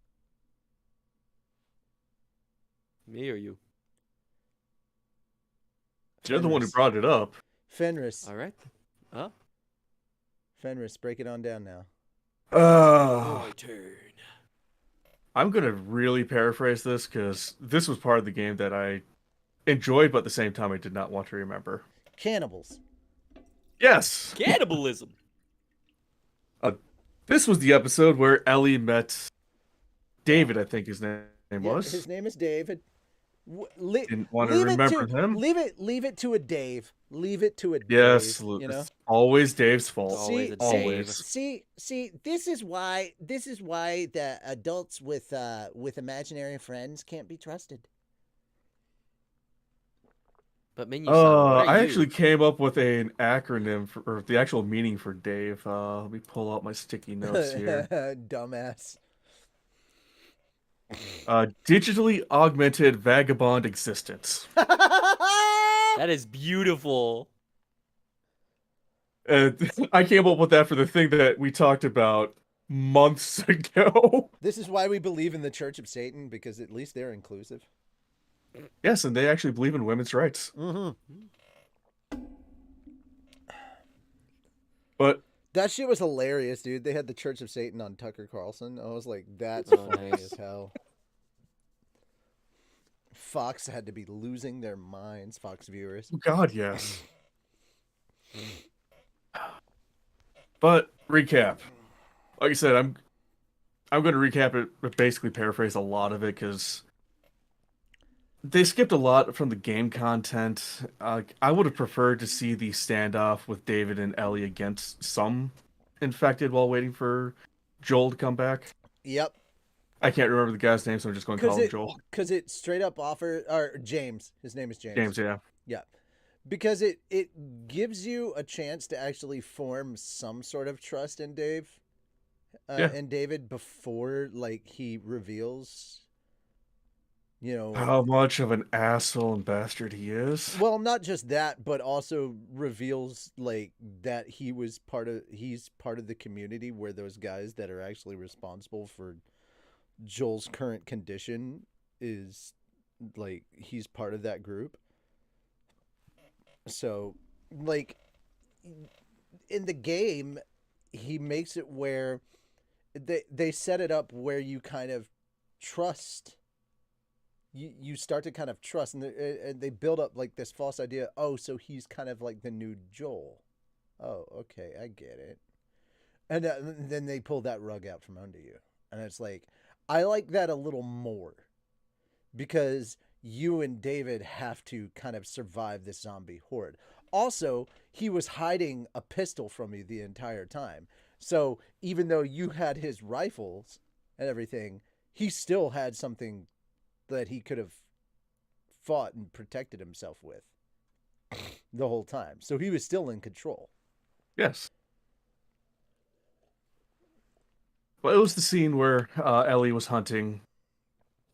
me or you. You're the one who Fenris. brought it up. Fenris, All right. Huh? Fenris, break it on down now. My turn. I'm going to really paraphrase this because this was part of the game that I enjoyed, but at the same time I did not want to remember. Cannibals. Yes! Cannibalism. This was the episode where Ellie met David, I think his name Yeah, was. his name is David. Didn't want to remember him. Leave it to a Dave. Leave it to a Yes, Dave. You know. it's always Dave's fault. Always a Always. See, this is why the adults with imaginary friends can't be trusted. But Minion-san, what are I you? actually came up with an acronym for or the actual meaning for Dave. Let me pull out my sticky notes here. Dumbass. Digitally augmented vagabond existence. That is beautiful. I came up with that for the thing that we talked about months ago. This is why we believe in the Church of Satan, because at least they're inclusive. Yes, and they actually believe in women's rights. Mm-hmm. But That shit was hilarious, dude. They had the Church of Satan on Tucker Carlson. I was like, that's Oh, funny nice. as hell. Fox had to be losing their minds, Fox viewers. God, yes. But recap. Like I said, I'm going to recap it, but basically paraphrase a lot of it because they skipped a lot from the game content. I would have preferred to see the standoff with David and Ellie against some infected while waiting for Joel to come back. Yep. I can't remember the guy's name, so I'm just going to call him Joel. Because it straight up offer or James. His name is James. James, yeah. Yeah. Because it gives you a chance to actually form some sort of trust in Dave and David before like he reveals, you know, How much of an asshole and bastard he is. well, not just that, but also reveals like that he's part of the community where those guys that are actually responsible for Joel's current condition is like he's part of that group. So, like, in the game, he makes it where they set it up where you kind of trust. You start to kind of trust, and they build up like this false idea. Oh, so he's kind of like the new Joel. Oh, okay, I get it. And then they pull that rug out from under you. And it's like, I like that a little more because you and David have to kind of survive this zombie horde. Also, he was hiding a pistol from you the entire time. So even though you had his rifles and everything, he still had something that he could have fought and protected himself with the whole time. So he was still in control. Yes. Well, it was the scene where Ellie was hunting,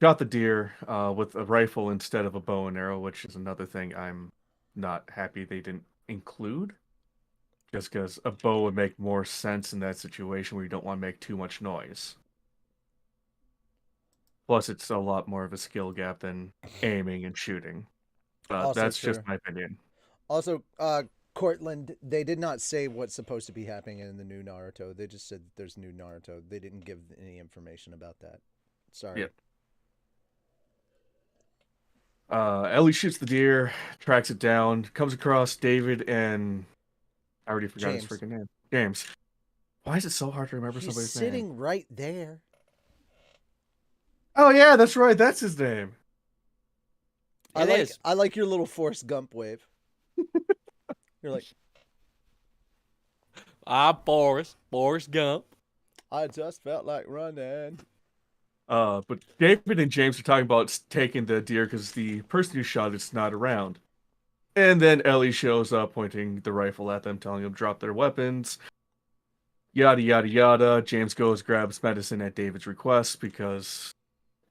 got the deer with a rifle instead of a bow and arrow, which is another thing I'm not happy they didn't include. Just because a bow would make more sense in that situation where you don't want to make too much noise. Plus, it's a lot more of a skill gap than aiming and shooting. That's true. just my opinion. Also, Cortland, they did not say what's supposed to be happening in the new Naruto. They just said there's new Naruto. They didn't give any information about that. Sorry. Yep. Ellie shoots the deer, tracks it down, comes across David and I already forgot his freaking name. James. Why is it so hard to remember somebody's name? He's sitting right there. Oh yeah, that's right. That's his name. I like your little Forrest Gump wave. You're like, Forrest Gump. I just felt like running. But David and James are talking about taking the deer because the person who shot it's not around. And then Ellie shows up, pointing the rifle at them, telling them to drop their weapons. Yada yada yada. James goes, grabs medicine at David's request because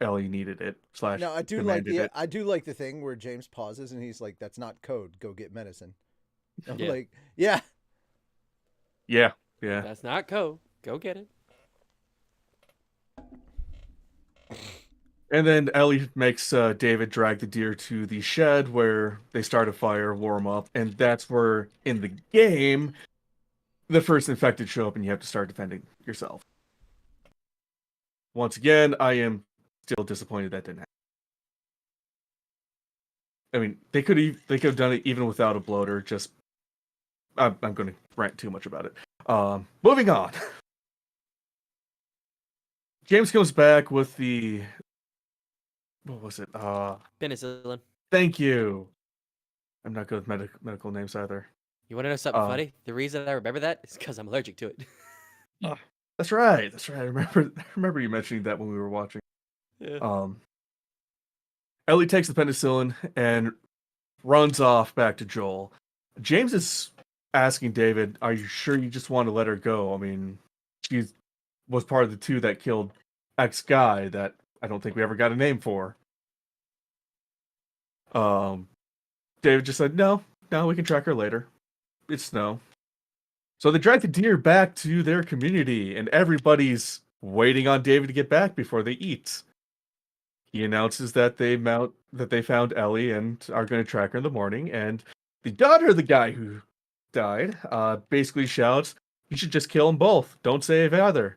Ellie needed it. No, I do like the thing where James pauses and he's like, "That's not code. Go get medicine." I'm like, yeah. That's not code. Go get it. And then Ellie makes David drag the deer to the shed where they start a fire, warm up, and that's where, in the game, the first infected show up and you have to start defending yourself. Once again, I am still disappointed that didn't happen. I mean, they could have done it even without a bloater. Just, I'm going to rant too much about it. Moving on. James comes back with the... What was it? Penicillin. Thank you. I'm not good with medical names either. You want to know something funny? The reason I remember that is because I'm allergic to it. That's right. I remember you mentioning that when we were watching. Yeah. Ellie takes the penicillin and runs off back to Joel. James is asking David, "Are you sure you just want to let her go? I mean, she was part of the two that killed X guy that I don't think we ever got a name for." David just said, no, we can track her later. It's no. So they drag the deer back to their community, and everybody's waiting on David to get back before they eat. He announces that they found Ellie and are going to track her in the morning, and the daughter of the guy who died basically shouts, "You should just kill them both. Don't save either."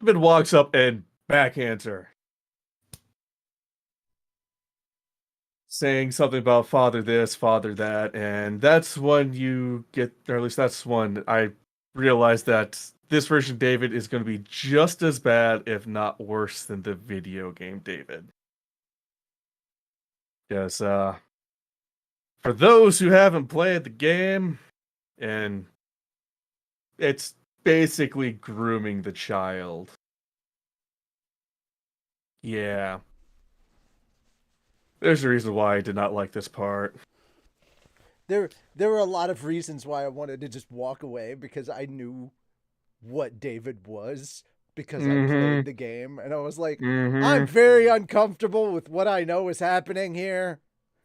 David walks up and backhands her, saying something about father this, father that, and that's when you get, or at least that's when I realized that this version of David is going to be just as bad, if not worse, than the video game David. Yes, for those who haven't played the game, and it's basically grooming the child. Yeah. There's a reason why I did not like this part. There were a lot of reasons why I wanted to just walk away because I knew what David was because I played the game, and I was like, I'm very uncomfortable with what I know is happening here.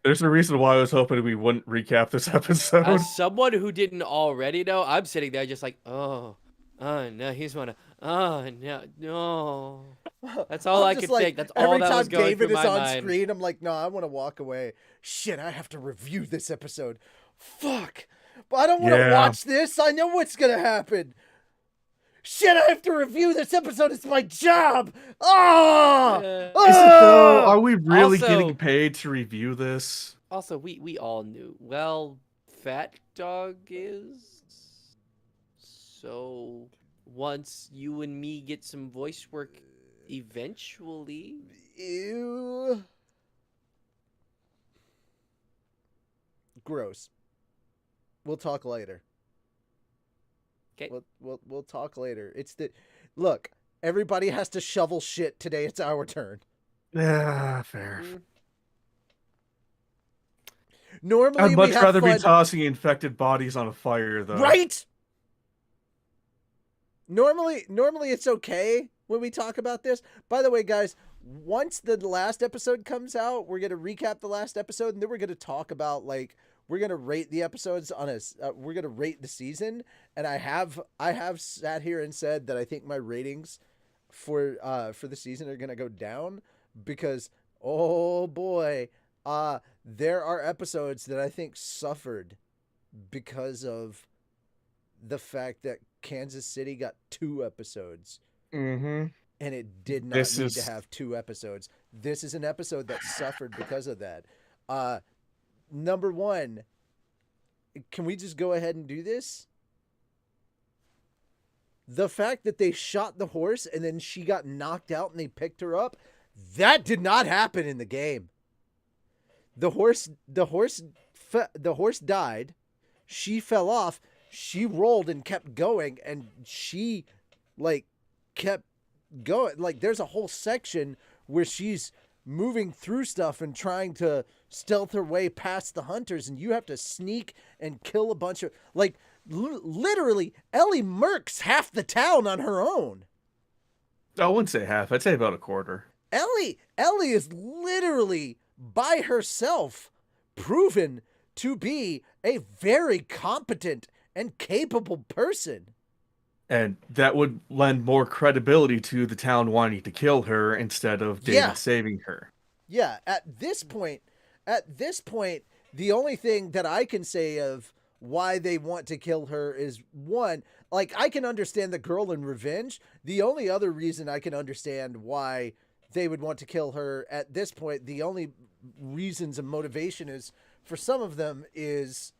There's a reason why I was hoping we wouldn't recap this episode. As someone who didn't already know, I'm sitting there just like, oh no, he's wanna, no. That's all I could think. That's all that was going through my mind. Every time David is on screen, I'm like, no, I want to walk away. Shit, I have to review this episode. Fuck. But I don't want to watch this. I know what's going to happen. Shit, I have to review this episode. It's my job. Is it though? Are we really getting paid to review this? Also, we all knew. Well, Fat Dog is... So once you and me get some voice work eventually. Ew. Gross. We'll talk later. Okay. We'll talk later. It's the look. Everybody has to shovel shit today. It's our turn. Yeah, fair. Normally I'd we much have rather fun. be tossing infected bodies on a fire, though. Right? Normally it's okay when we talk about this. By the way, guys, once the last episode comes out, we're going to recap the last episode, and then we're going to talk about, like, we're going to rate the episodes on we're going to rate the season. And I have sat here and said that I think my ratings for the season are going to go down because, oh boy, there are episodes that I think suffered because of the fact that Kansas City got 2 episodes. Mm-hmm. And it did not need to have 2 episodes. This is an episode that suffered because of that. Number 1, can we just go ahead and do this? The fact that they shot the horse and then she got knocked out and they picked her up, that did not happen in the game. The horse died. She fell off. She rolled and kept going, and she, like, kept going. Like, there's a whole section where she's moving through stuff and trying to stealth her way past the hunters, and you have to sneak and kill a bunch of, like, literally, Ellie murks half the town on her own. I wouldn't say half. I'd say about a quarter. Ellie is literally by herself proven to be a very competent and capable person. And that would lend more credibility to the town wanting to kill her instead of David saving her. Yeah, at this point, the only thing that I can say of why they want to kill her is, one, like, I can understand the girl in revenge. The only other reason I can understand why they would want to kill her at this point, the only reasons and motivation is, for some of them, is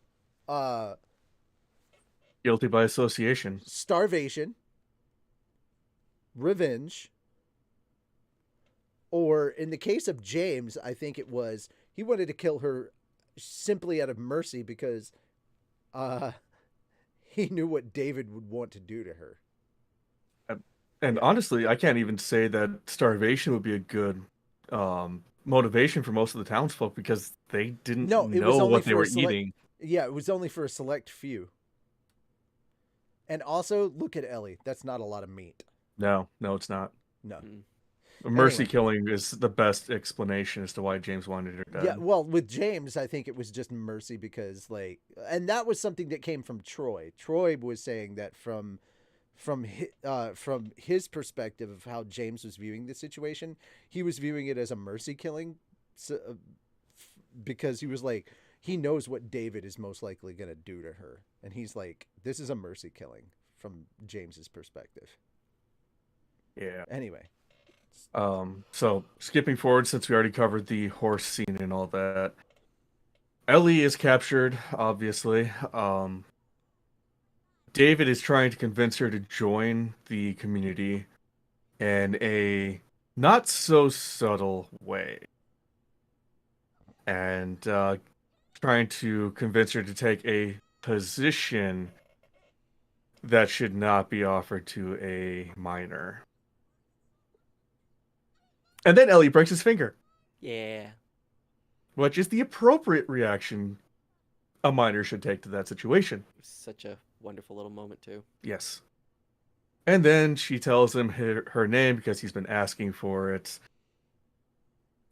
Guilty by association. Starvation, revenge, or in the case of James, I think it was he wanted to kill her simply out of mercy because he knew what David would want to do to her. And honestly, I can't even say that starvation would be a good motivation for most of the townsfolk because they didn't know what they were eating. Yeah, it was only for a select few. And also, look at Ellie. That's not a lot of meat. No, it's not. No. Mercy killing is the best explanation as to why James wanted her dead. Yeah, well, with James, I think it was just mercy because, like, and that was something that came from Troy. Troy was saying that from his perspective of how James was viewing the situation, he was viewing it as a mercy killing, because he was like, he knows what David is most likely going to do to her. And he's like, this is a mercy killing from James's perspective. Yeah. Anyway. So skipping forward, since we already covered the horse scene and all that, Ellie is captured, obviously. David is trying to convince her to join the community in a not so subtle way. And trying to convince her to take a position that should not be offered to a minor. And then Ellie breaks his finger. Yeah. Which is the appropriate reaction a minor should take to that situation. Such a wonderful little moment, too. Yes. And then she tells him her name because he's been asking for it.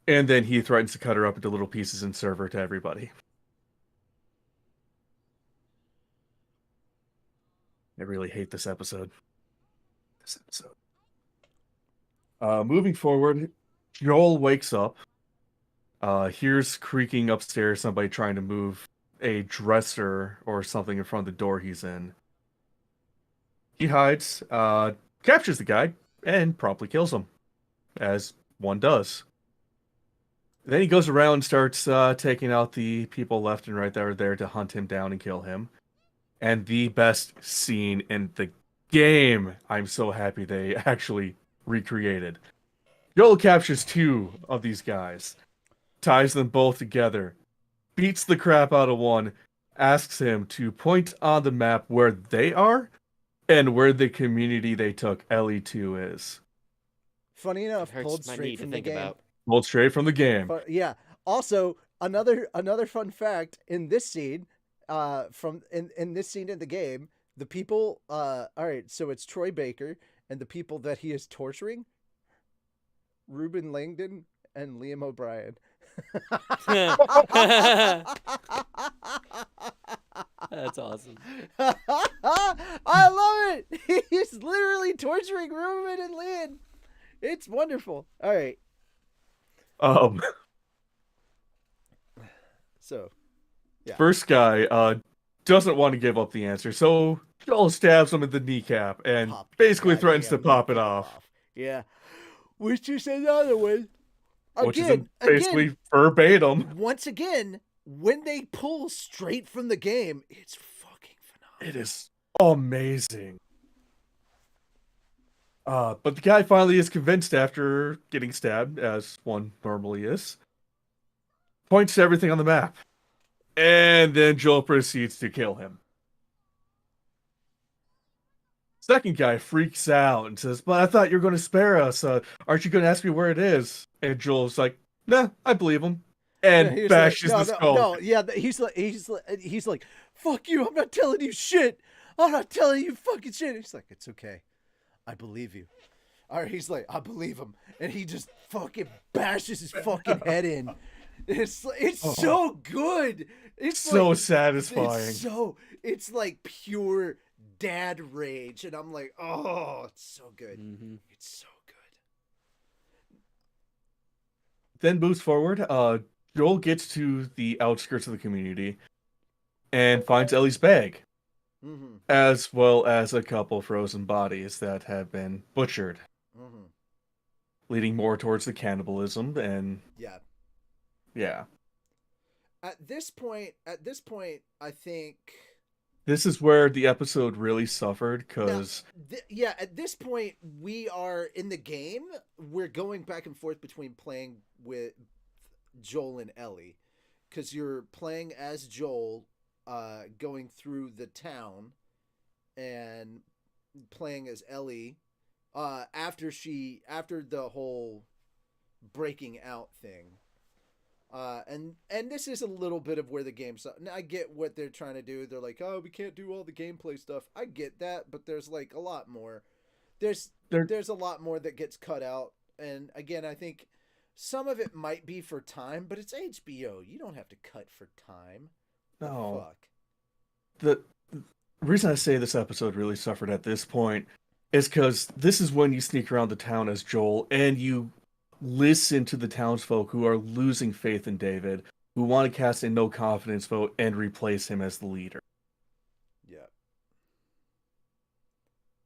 And then he threatens to cut her up into little pieces and serve her to everybody. I really hate this episode. Moving forward, Joel wakes up, hears creaking upstairs, somebody trying to move a dresser or something in front of the door he's in. He hides, captures the guy, and promptly kills him, as one does. Then he goes around and starts taking out the people left and right that are there to hunt him down and kill him. and the best scene in the game. I'm so happy they actually recreated. Joel captures two of these guys, ties them both together, beats the crap out of one, asks him to point on the map where they are and where the community they took Ellie to is. Funny It enough, pulled hurts my straight knee to from the think game. about. Pulled straight from the game. Yeah. Also, another fun fact in this scene, in this scene in the game, the people. All right, so it's Troy Baker and the people that he is torturing, Ruben Langdon and Liam O'Brien. That's awesome. I love it. He's literally torturing Ruben and Liam. It's wonderful. All right. Um, So, yeah. First guy doesn't want to give up the answer, so Joel stabs him in the kneecap and Pop basically the threatens to goddamn pop it kneecap off. Yeah. Which is another one. Which is basically again, verbatim. once again, when they pull straight from the game, it's fucking phenomenal. It is amazing. But the guy finally is convinced after getting stabbed, as one normally is. Points to everything on the map. And then Joel proceeds to kill him. Second guy freaks out and says, "But I thought you were going to spare us. Aren't you going to ask me where it is?" And Joel's like, "Nah, I believe him." And He's bashes like, the skull. No, yeah, he's like, fuck you, I'm not telling you shit. I'm not telling you fucking shit. He's like, it's okay. I believe you. All right, he's like, I believe him. And he just fucking bashes his fucking head in. It's so good. It's so like, satisfying. It's like pure dad rage. And I'm like, oh, it's so good. Mm-hmm. It's so good. Then moves forward. Joel gets to the outskirts of the community and finds Ellie's bag, Mm-hmm. as well as a couple frozen bodies that have been butchered, Mm-hmm. leading more towards the cannibalism. And yeah. At this point, I think this is where the episode really suffered because at this point we are in the game. We're going back and forth between playing with Joel and Ellie, because you're playing as Joel, going through the town, and playing as Ellie, after the whole breaking out thing. And this is a little bit of where the game's. I get what they're trying to do. They're like, oh, we can't do all the gameplay stuff. I get that, but there's like a lot more. There's a lot more that gets cut out. And again, I think some of it might be for time, but it's HBO. You don't have to cut for time. no. Fuck. The reason I say this episode really suffered at this point is because this is when you sneak around the town as Joel and you listen to the townsfolk who are losing faith in David, who want to cast a no confidence vote and replace him as the leader. Yeah.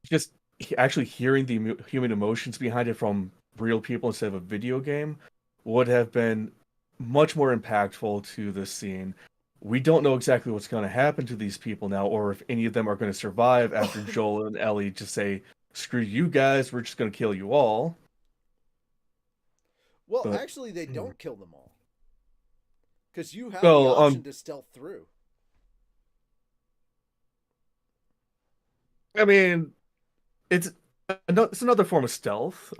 Just actually hearing the human emotions behind it from real people instead of a video game would have been much more impactful to this scene. We don't know exactly what's going to happen to these people now, or if any of them are going to survive after Joel and Ellie just say, "Screw you guys, we're just going to kill you all." Well, But actually, they don't kill them all, because you have the option to stealth through. I mean, it's another form of stealth.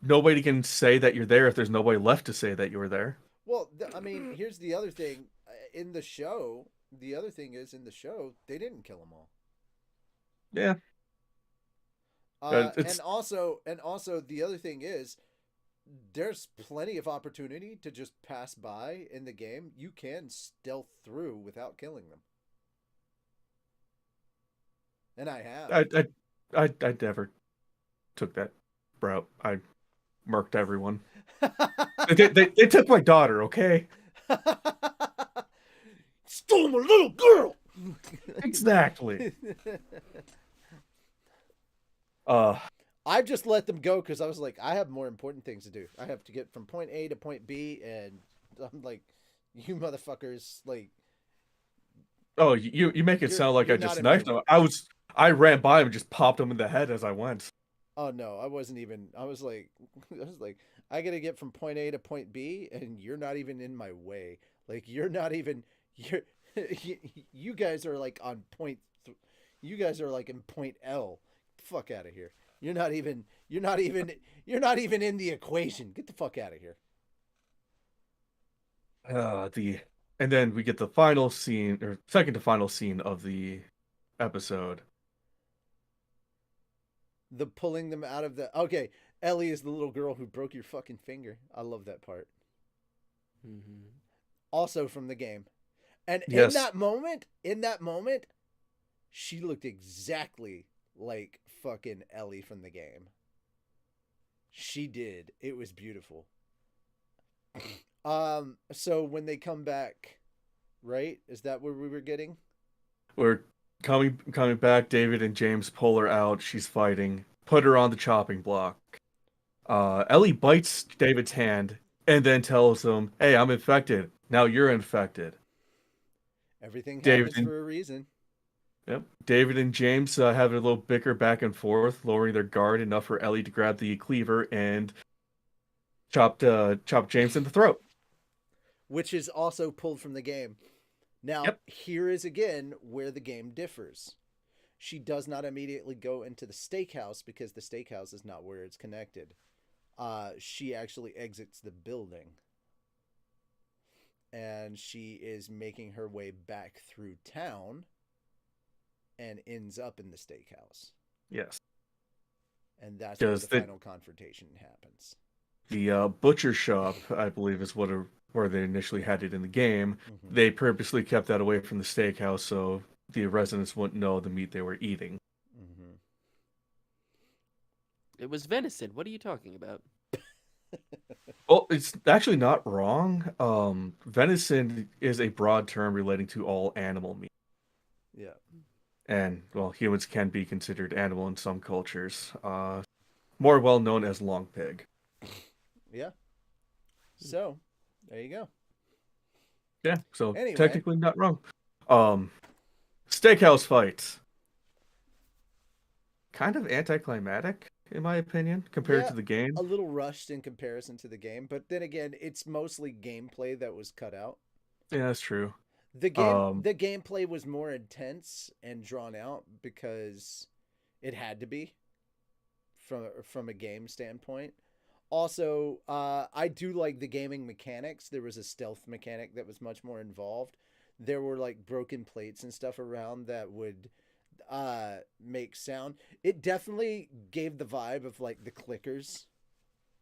Nobody can say that you're there if there's nobody left to say that you were there. Well, I mean, here's the other thing. In the show, the other thing is, in the show, they didn't kill them all. Yeah. And also, the other thing is, there's plenty of opportunity to just pass by in the game. You can stealth through without killing them. And I have. I never took that route. I murked everyone. they took my daughter, okay? Stole my little girl. Exactly. I've just let them go because I was like, I have more important things to do. I have to get from point A to point B, and I'm like, you motherfuckers, like, Oh, you make it You're sound like you're I not just in my knifed him. I ran by him and just popped him in the head as I went. Oh no, I wasn't even. I was like, I was like, I gotta get from point A to point B, and you're not even in my way. Like you're not even. You're. You guys are like on point. You guys are like in point L. Fuck out of here. You're not even. You're not even. You're not even in the equation. Get the fuck out of here. The and then we get the final scene or second to final scene of the episode. The pulling them out of the. Okay, Ellie is the little girl who broke your fucking finger. I love that part. Mm-hmm. Also from the game. And Yes. in that moment, she looked exactly like fucking Ellie from the game. She did. It was beautiful. So when they come back, right? Is that where we were getting? We're coming back. David and James pull her out. She's fighting. Put her on the chopping block. Ellie bites David's hand and then tells him, "Hey, I'm infected. Now you're infected." Everything David happens and for a reason. Yep. David and James have a little bicker back and forth, lowering their guard enough for Ellie to grab the cleaver and chop James in the throat. Which is also pulled from the game. Now, Yep. here is again where the game differs. She does not immediately go into the steakhouse because the steakhouse is not where it's connected. She actually exits the building. And she is making her way back through town and ends up in the steakhouse. Yes. And that's where the Because final confrontation happens. the butcher shop, I believe, is where they initially had it in the game. Mm-hmm. They purposely kept that away from the steakhouse so the residents wouldn't know the meat they were eating. Mm-hmm. It was venison. What are you talking about? Well, it's actually not wrong. Venison is a broad term relating to all animal meat. Yeah. And, well, humans can be considered animal in some cultures. More well known as long pig. Yeah. So, there you go. Yeah, so Anyway. technically not wrong. Steakhouse fight. Kind of anticlimactic, in my opinion, compared Yeah, to the game. a little rushed in comparison to the game, but then again, it's mostly gameplay that was cut out. Yeah, that's true. The gameplay was more intense and drawn out because it had to be from a game standpoint. Also, I do like the gaming mechanics. There was a stealth mechanic that was much more involved. There were like broken plates and stuff around that would make sound. It definitely gave the vibe of like the clickers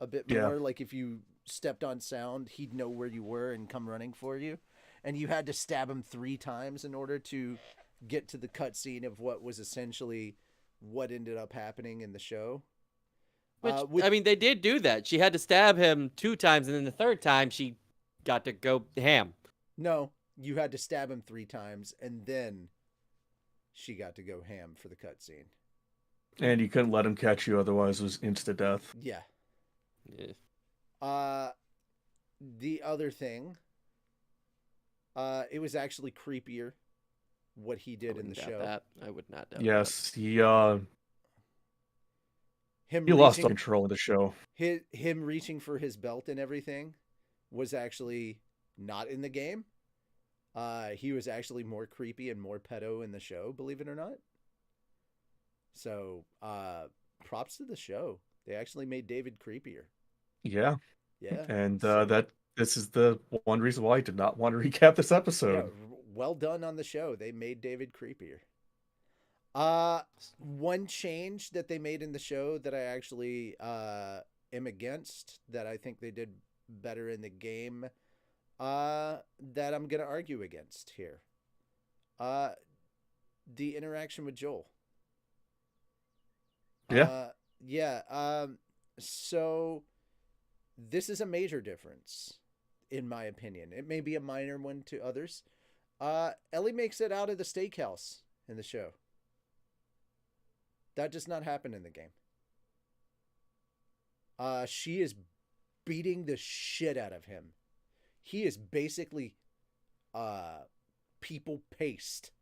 a bit more. Like if you stepped on sound, he'd know where you were and come running for you. And you had to stab him 3 times in order to get to the cutscene of what was essentially what ended up happening in the show. I mean, they did do that. She had to stab him 2 times, and then the third time she got to go ham. No, you had to stab him 3 times, and then she got to go ham for the cutscene. And you couldn't let him catch you, otherwise it was insta death. Yeah. Yeah. The other thing, it was actually creepier what he did in the show. That. I would not doubt Yes, that. he lost control of the show. Him reaching for his belt and everything was actually not in the game. He was actually more creepy and more pedo in the show, believe it or not. So, props to the show. They actually made David creepier. Yeah. Yeah. And this is the one reason why I did not want to recap this episode. Yeah, well done on the show. They made David creepier. One change that they made in the show that I actually am against, that I think they did better in the game, that I'm gonna argue against here. The interaction with Joel. Yeah. So this is a major difference, in my opinion. It may be a minor one to others. Ellie makes it out of the steakhouse in the show. That does not happen in the game. She is beating the shit out of him. He is basically people paced,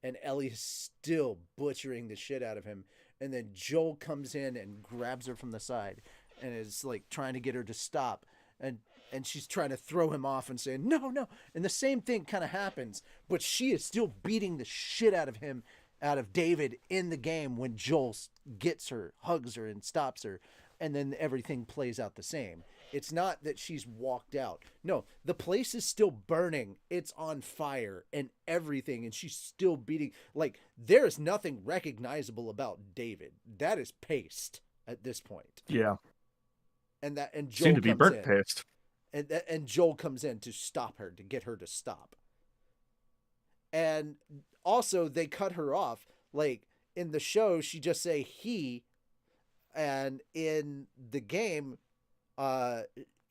and Ellie is still butchering the shit out of him. And then Joel comes in and grabs her from the side and is like trying to get her to stop. And she's trying to throw him off and saying, no, no. And the same thing kind of happens, but she is still beating the shit out of him, out of David in the game when Joel gets her, hugs her, and stops her. And then everything plays out the same. It's not that she's walked out. No, the place is still burning. It's on fire and everything. And she's still beating. Like, there is nothing recognizable about David. That is paste at this point. Yeah. And Joel Seemed to be comes burnt in. paste. And Joel comes in to stop her, to get her to stop. And also, they cut her off. Like, in the show, she just say he. And in the game,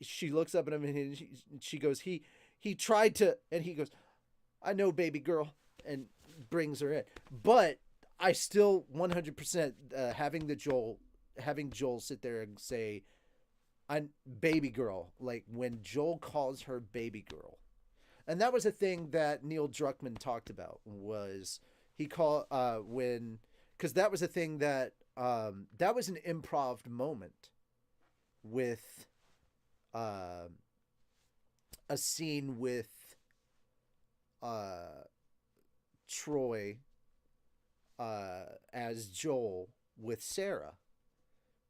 she looks up at him and she goes, he tried to, and he goes, I know, baby girl, and brings her in. But I still 100% having Joel sit there and say, I'm baby girl, like when Joel calls her baby girl. And that was a thing that Neil Druckmann talked about, was he called because that was a thing that that was an improv moment with a scene with Troy as Joel with Sarah,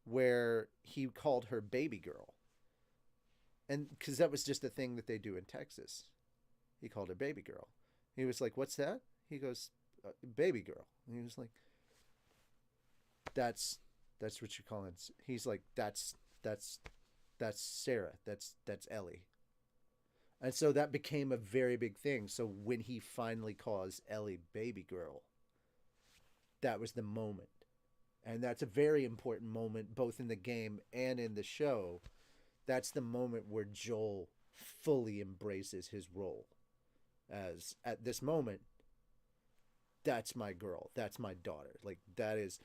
where he called her baby girl. And because that was just a thing that they do in Texas. He called her baby girl. He was like, what's that? He goes, baby girl. And he was like, that's what you're calling. He's like, that's Sarah. That's Ellie. And so that became a very big thing. So when he finally calls Ellie baby girl, that was the moment. And that's a very important moment, both in the game and in the show. That's the moment where Joel fully embraces his role as, at this moment, that's my girl. That's my daughter. Like, that is,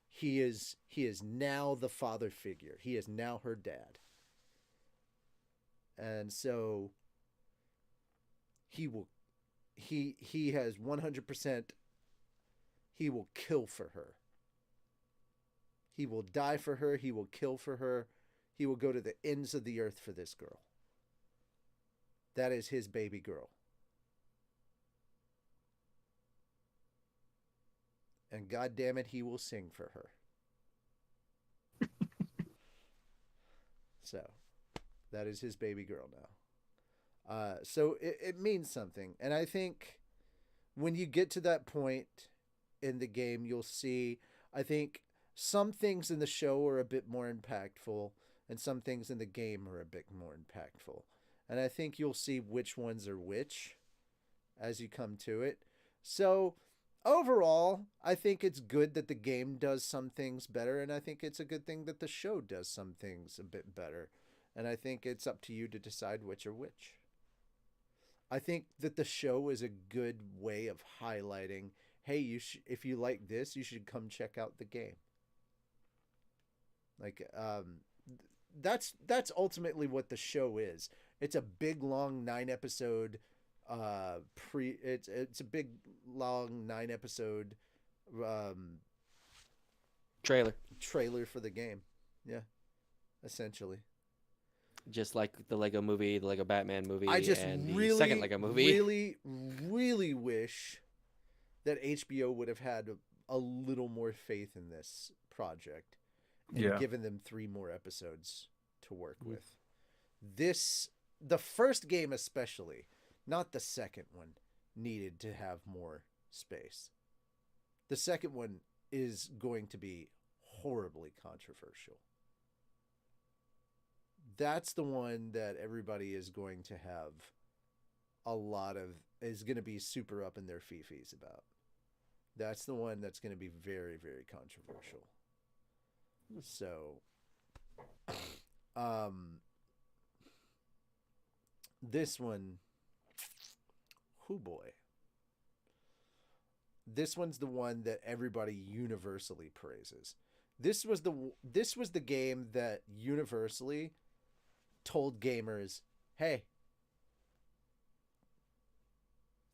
he is now the father figure. He is now her dad. And so he has 100%, he will kill for her. He will die for her. He will kill for her. He will go to the ends of the earth for this girl. That is his baby girl. And God damn it, he will sing for her. So, that is his baby girl now. So it means something. And I think when you get to that point in the game, you'll see, I think some things in the show are a bit more impactful, and some things in the game are a bit more impactful. And I think you'll see which ones are which as you come to it. So overall, I think it's good that the game does some things better, and I think it's a good thing that the show does some things a bit better. And I think it's up to you to decide which are which. I think that the show is a good way of highlighting, hey, if you like this, you should come check out the game. Like, that's ultimately what the show is. It's a big, long 9-episode it's a big, long 9-episode trailer for the game. Yeah, essentially. Just like the Lego movie, the Lego Batman movie, I just and the really, second Lego movie. really wish that HBO would have had a little more faith in this project and given them 3 more episodes to work with. The first game especially, not the second one, needed to have more space. The second one is going to be horribly controversial. That's the one that everybody is going to have is going to be super up in their fifis about. That's the one that's going to be very, very controversial. So, this one, oh boy. This one's the one that everybody universally praises. This was the game that universally told gamers, hey,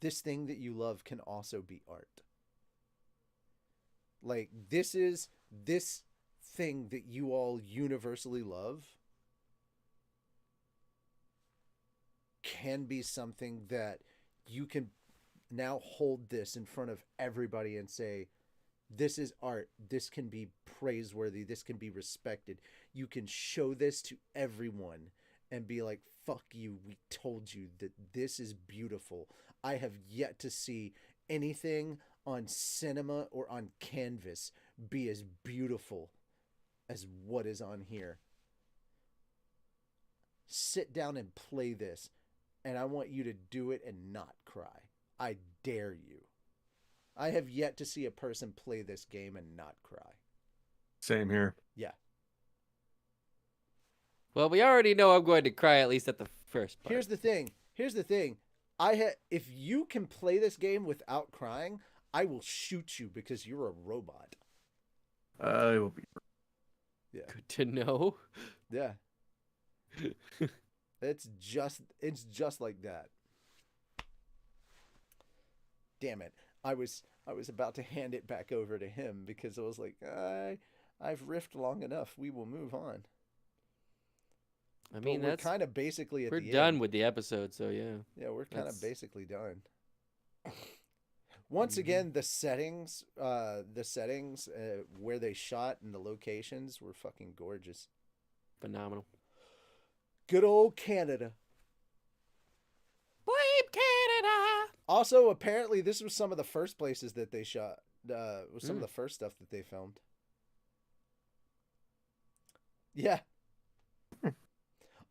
this thing that you love can also be art. Like, this thing that you all universally love can be something that you can now hold this in front of everybody and say, this is art. This can be praiseworthy. This can be respected. You can show this to everyone and be like, fuck you. We told you that this is beautiful. I have yet to see anything on cinema or on canvas be as beautiful as what is on here. Sit down and play this, and I want you to do it and not cry. I dare you. I have yet to see a person play this game and not cry. Same here. Yeah. Well, we already know I'm going to cry at least at the first part. Here's the thing. If you can play this game without crying, I will shoot you because you're a robot. I will be. Yeah. Good to know. Yeah. It's just like that. Damn it. I was about to hand it back over to him because I was like, I've riffed long enough. We will move on. I mean, we're kind of basically at the we're end. done with the episode, so yeah. Yeah, we're kind of That's- basically done. Once again, the settings where they shot and the locations were fucking gorgeous. Phenomenal. Good old Canada. Bleep Canada! Also, apparently, this was some of the first places that they shot. Was some of the first stuff that they filmed. Yeah.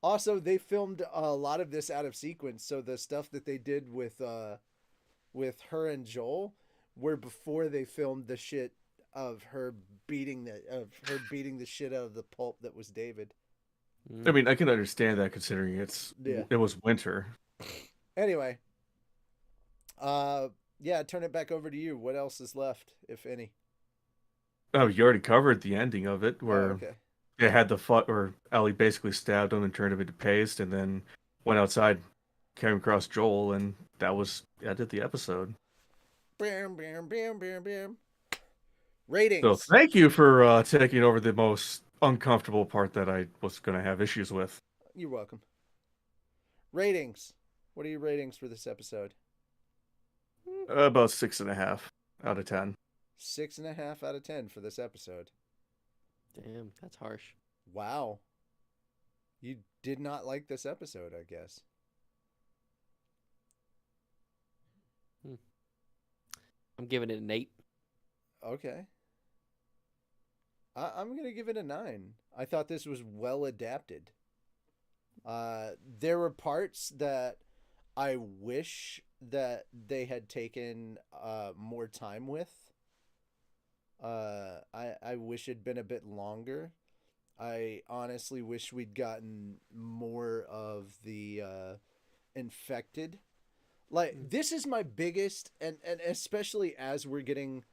Also, they filmed a lot of this out of sequence, so the stuff that they did with her and Joel were before they filmed the shit of her beating the shit out of the pulp that was David. I mean, I can understand that considering it was winter. Anyway, turn it back over to you. What else is left, if any? Oh, you already covered the ending of it, where okay. they had the fight where Ellie basically stabbed him and turned him into paste, and then went outside, came across Joel, and that was ended the episode. Bam, bam, bam, bam, bam. Ratings. So thank you for taking over the most uncomfortable part that I was going to have issues with. You're welcome. Ratings. What are your ratings for this episode? About 6.5 out of 10. 6.5 out of 10 for this episode. Damn, that's harsh. Wow. You did not like this episode, I guess. I'm giving it an 8. Okay. I'm going to give it a 9. I thought this was well adapted. There were parts that I wish that they had taken more time with. I wish it'd been a bit longer. I honestly wish we'd gotten more of the infected. Like, this is my biggest, and especially as we're getting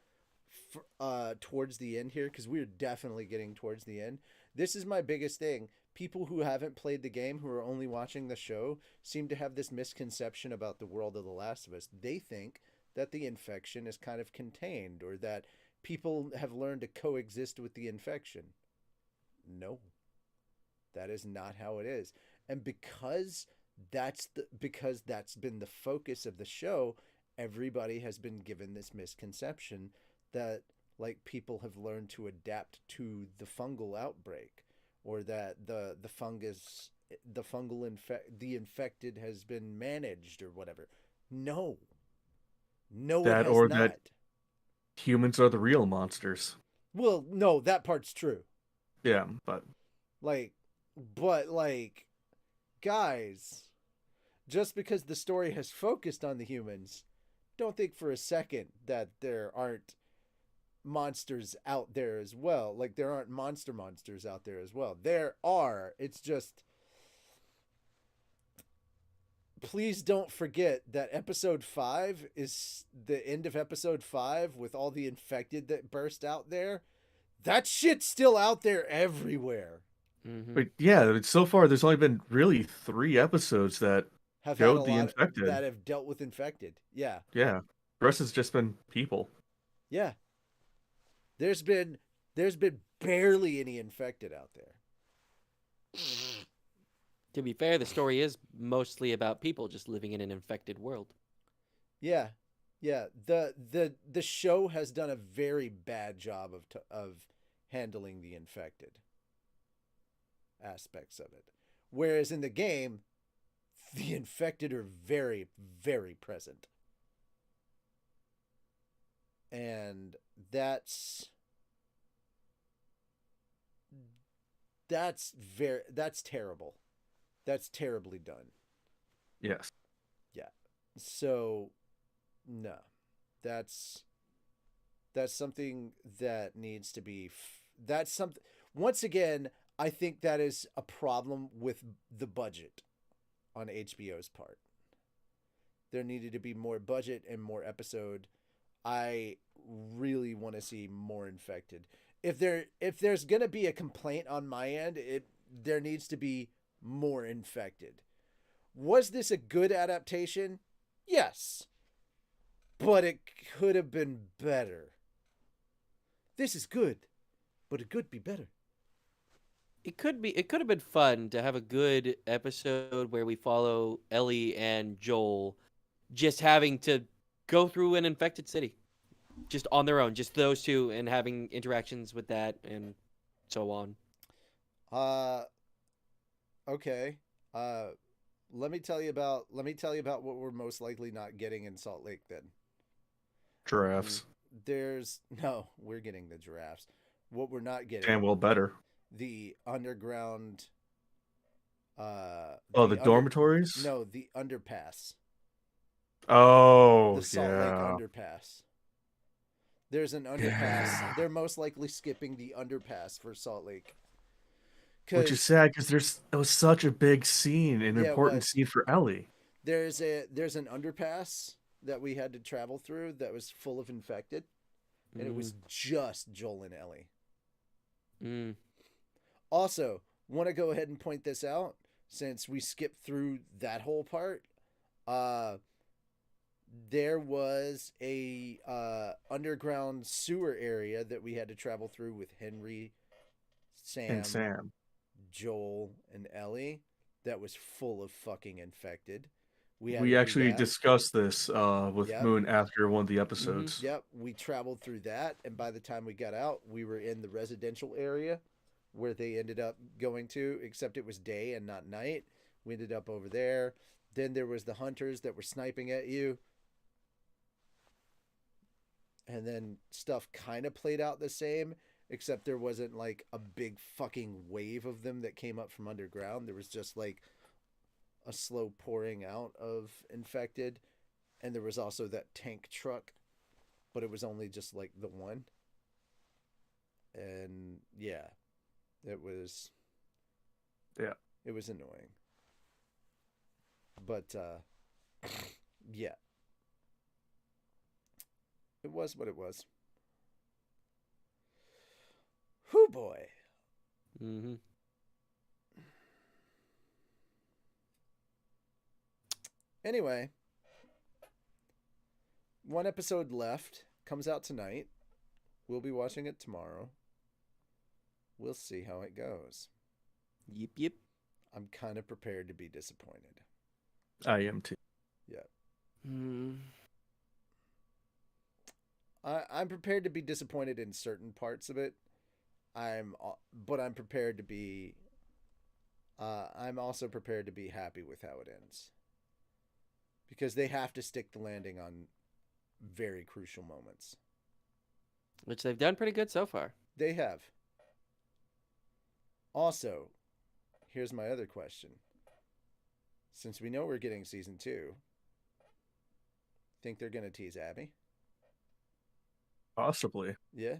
towards the end here, because we're definitely getting towards the end. This is my biggest thing. People who haven't played the game, who are only watching the show, seem to have this misconception about the world of The Last of Us. They think that the infection is kind of contained, or that people have learned to coexist with the infection. No. That is not how it is. And because that's been the focus of the show, everybody has been given this misconception that, like, people have learned to adapt to the fungal outbreak, or that the infected has been managed or whatever. No, it That has or not. that humans are the real monsters. Well, no, that part's true. Yeah, but guys, just because the story has focused on the humans, don't think for a second that there aren't monsters out there as well. Like, there aren't monsters out there as well. There are. It's just, please don't forget that episode 5 is the end of episode 5 with all the infected that burst out there. That shit's still out there everywhere. Mm-hmm. But yeah, so far there's only been really 3 episodes that have had a showed the lot infected. that have dealt with infected. Yeah. Yeah. The rest has just been people. Yeah. There's been barely any infected out there. To be fair, the story is mostly about people just living in an infected world. Yeah. Yeah, the show has done a very bad job of handling the infected aspects of it. Whereas in the game, the infected are very, very present. And that's terrible. That's terribly done. Yes. Yeah. So no. That's something that needs to be that's something once again, I think that is a problem with the budget on HBO's part. There needed to be more budget and more episode. I really want to see more infected. If there's going to be a complaint on my end, there needs to be more infected. Was this a good adaptation? Yes. But it could have been better. This is good, but it could be better. It could have been fun to have a good episode where we follow Ellie and Joel just having to go through an infected city. Just on their own, just those two, and having interactions with that and so on. Okay. Let me tell you about what we're most likely not getting in Salt Lake then. Giraffes. We're getting the giraffes. What we're not getting, Damn well better. the underground The dormitories? No, the underpass. Oh, The Salt Lake yeah. underpass. There's an underpass. Yeah. They're most likely skipping the underpass for Salt Lake. Which is sad because it was such a big scene, an Yeah, it important was. scene for Ellie. There's an underpass that we had to travel through that was full of infected, and it was just Joel and Ellie. Mm. Also, want to go ahead and point this out since we skipped through that whole part. There was a underground sewer area that we had to travel through with Henry, Sam, Joel, and Ellie that was full of fucking infected. We actually discussed this with Moon after one of the episodes. Yep, we traveled through that, and by the time we got out, we were in the residential area where they ended up going to, except it was day and not night. We ended up over there. Then there was the hunters that were sniping at you. And then stuff kind of played out the same, except there wasn't like a big fucking wave of them that came up from underground. There was just like a slow pouring out of infected, and there was also that tank truck, but it was only just like the one. And yeah, it was annoying. But yeah. It was what it was. Whew, boy. Mm-hmm. Anyway, one episode left. Comes out tonight. We'll be watching it tomorrow. We'll see how it goes. Yep. I'm kind of prepared to be disappointed. I am too. Yeah. Mm. I'm prepared to be disappointed in certain parts of it. But I'm prepared to be. I'm also prepared to be happy with how it ends. Because they have to stick the landing on very crucial moments. Which they've done pretty good so far. They have. Also, here's my other question. Since we know we're getting season 2, think they're going to tease Abby? Possibly. Yeah,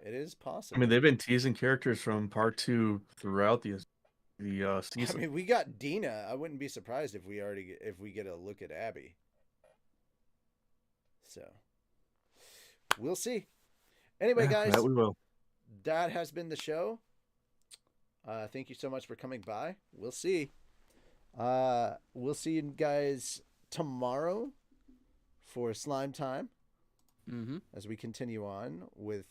it is possible. I mean, they've been teasing characters from part 2 throughout the season. I mean, we got Dina. I wouldn't be surprised if we get a look at Abby. So, we'll see. Anyway, guys, that we will. That has been the show. Thank you so much for coming by. We'll see. We'll see you guys tomorrow for Slime Time Mm-hmm. as we continue on with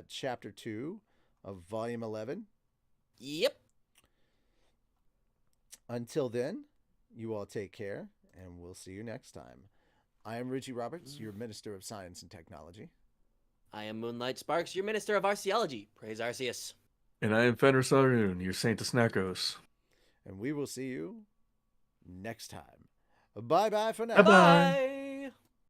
Chapter 2 of Volume 11. Yep. Until then, you all take care, and we'll see you next time. I am Richie Roberts, your Minister of Science and Technology. I am Moonlight Sparks, your Minister of Arceology. Praise Arceus. And I am Fenrir Saroon, your Saint of Snackos. And we will see you next time. Bye-bye for now. Bye-bye. Bye.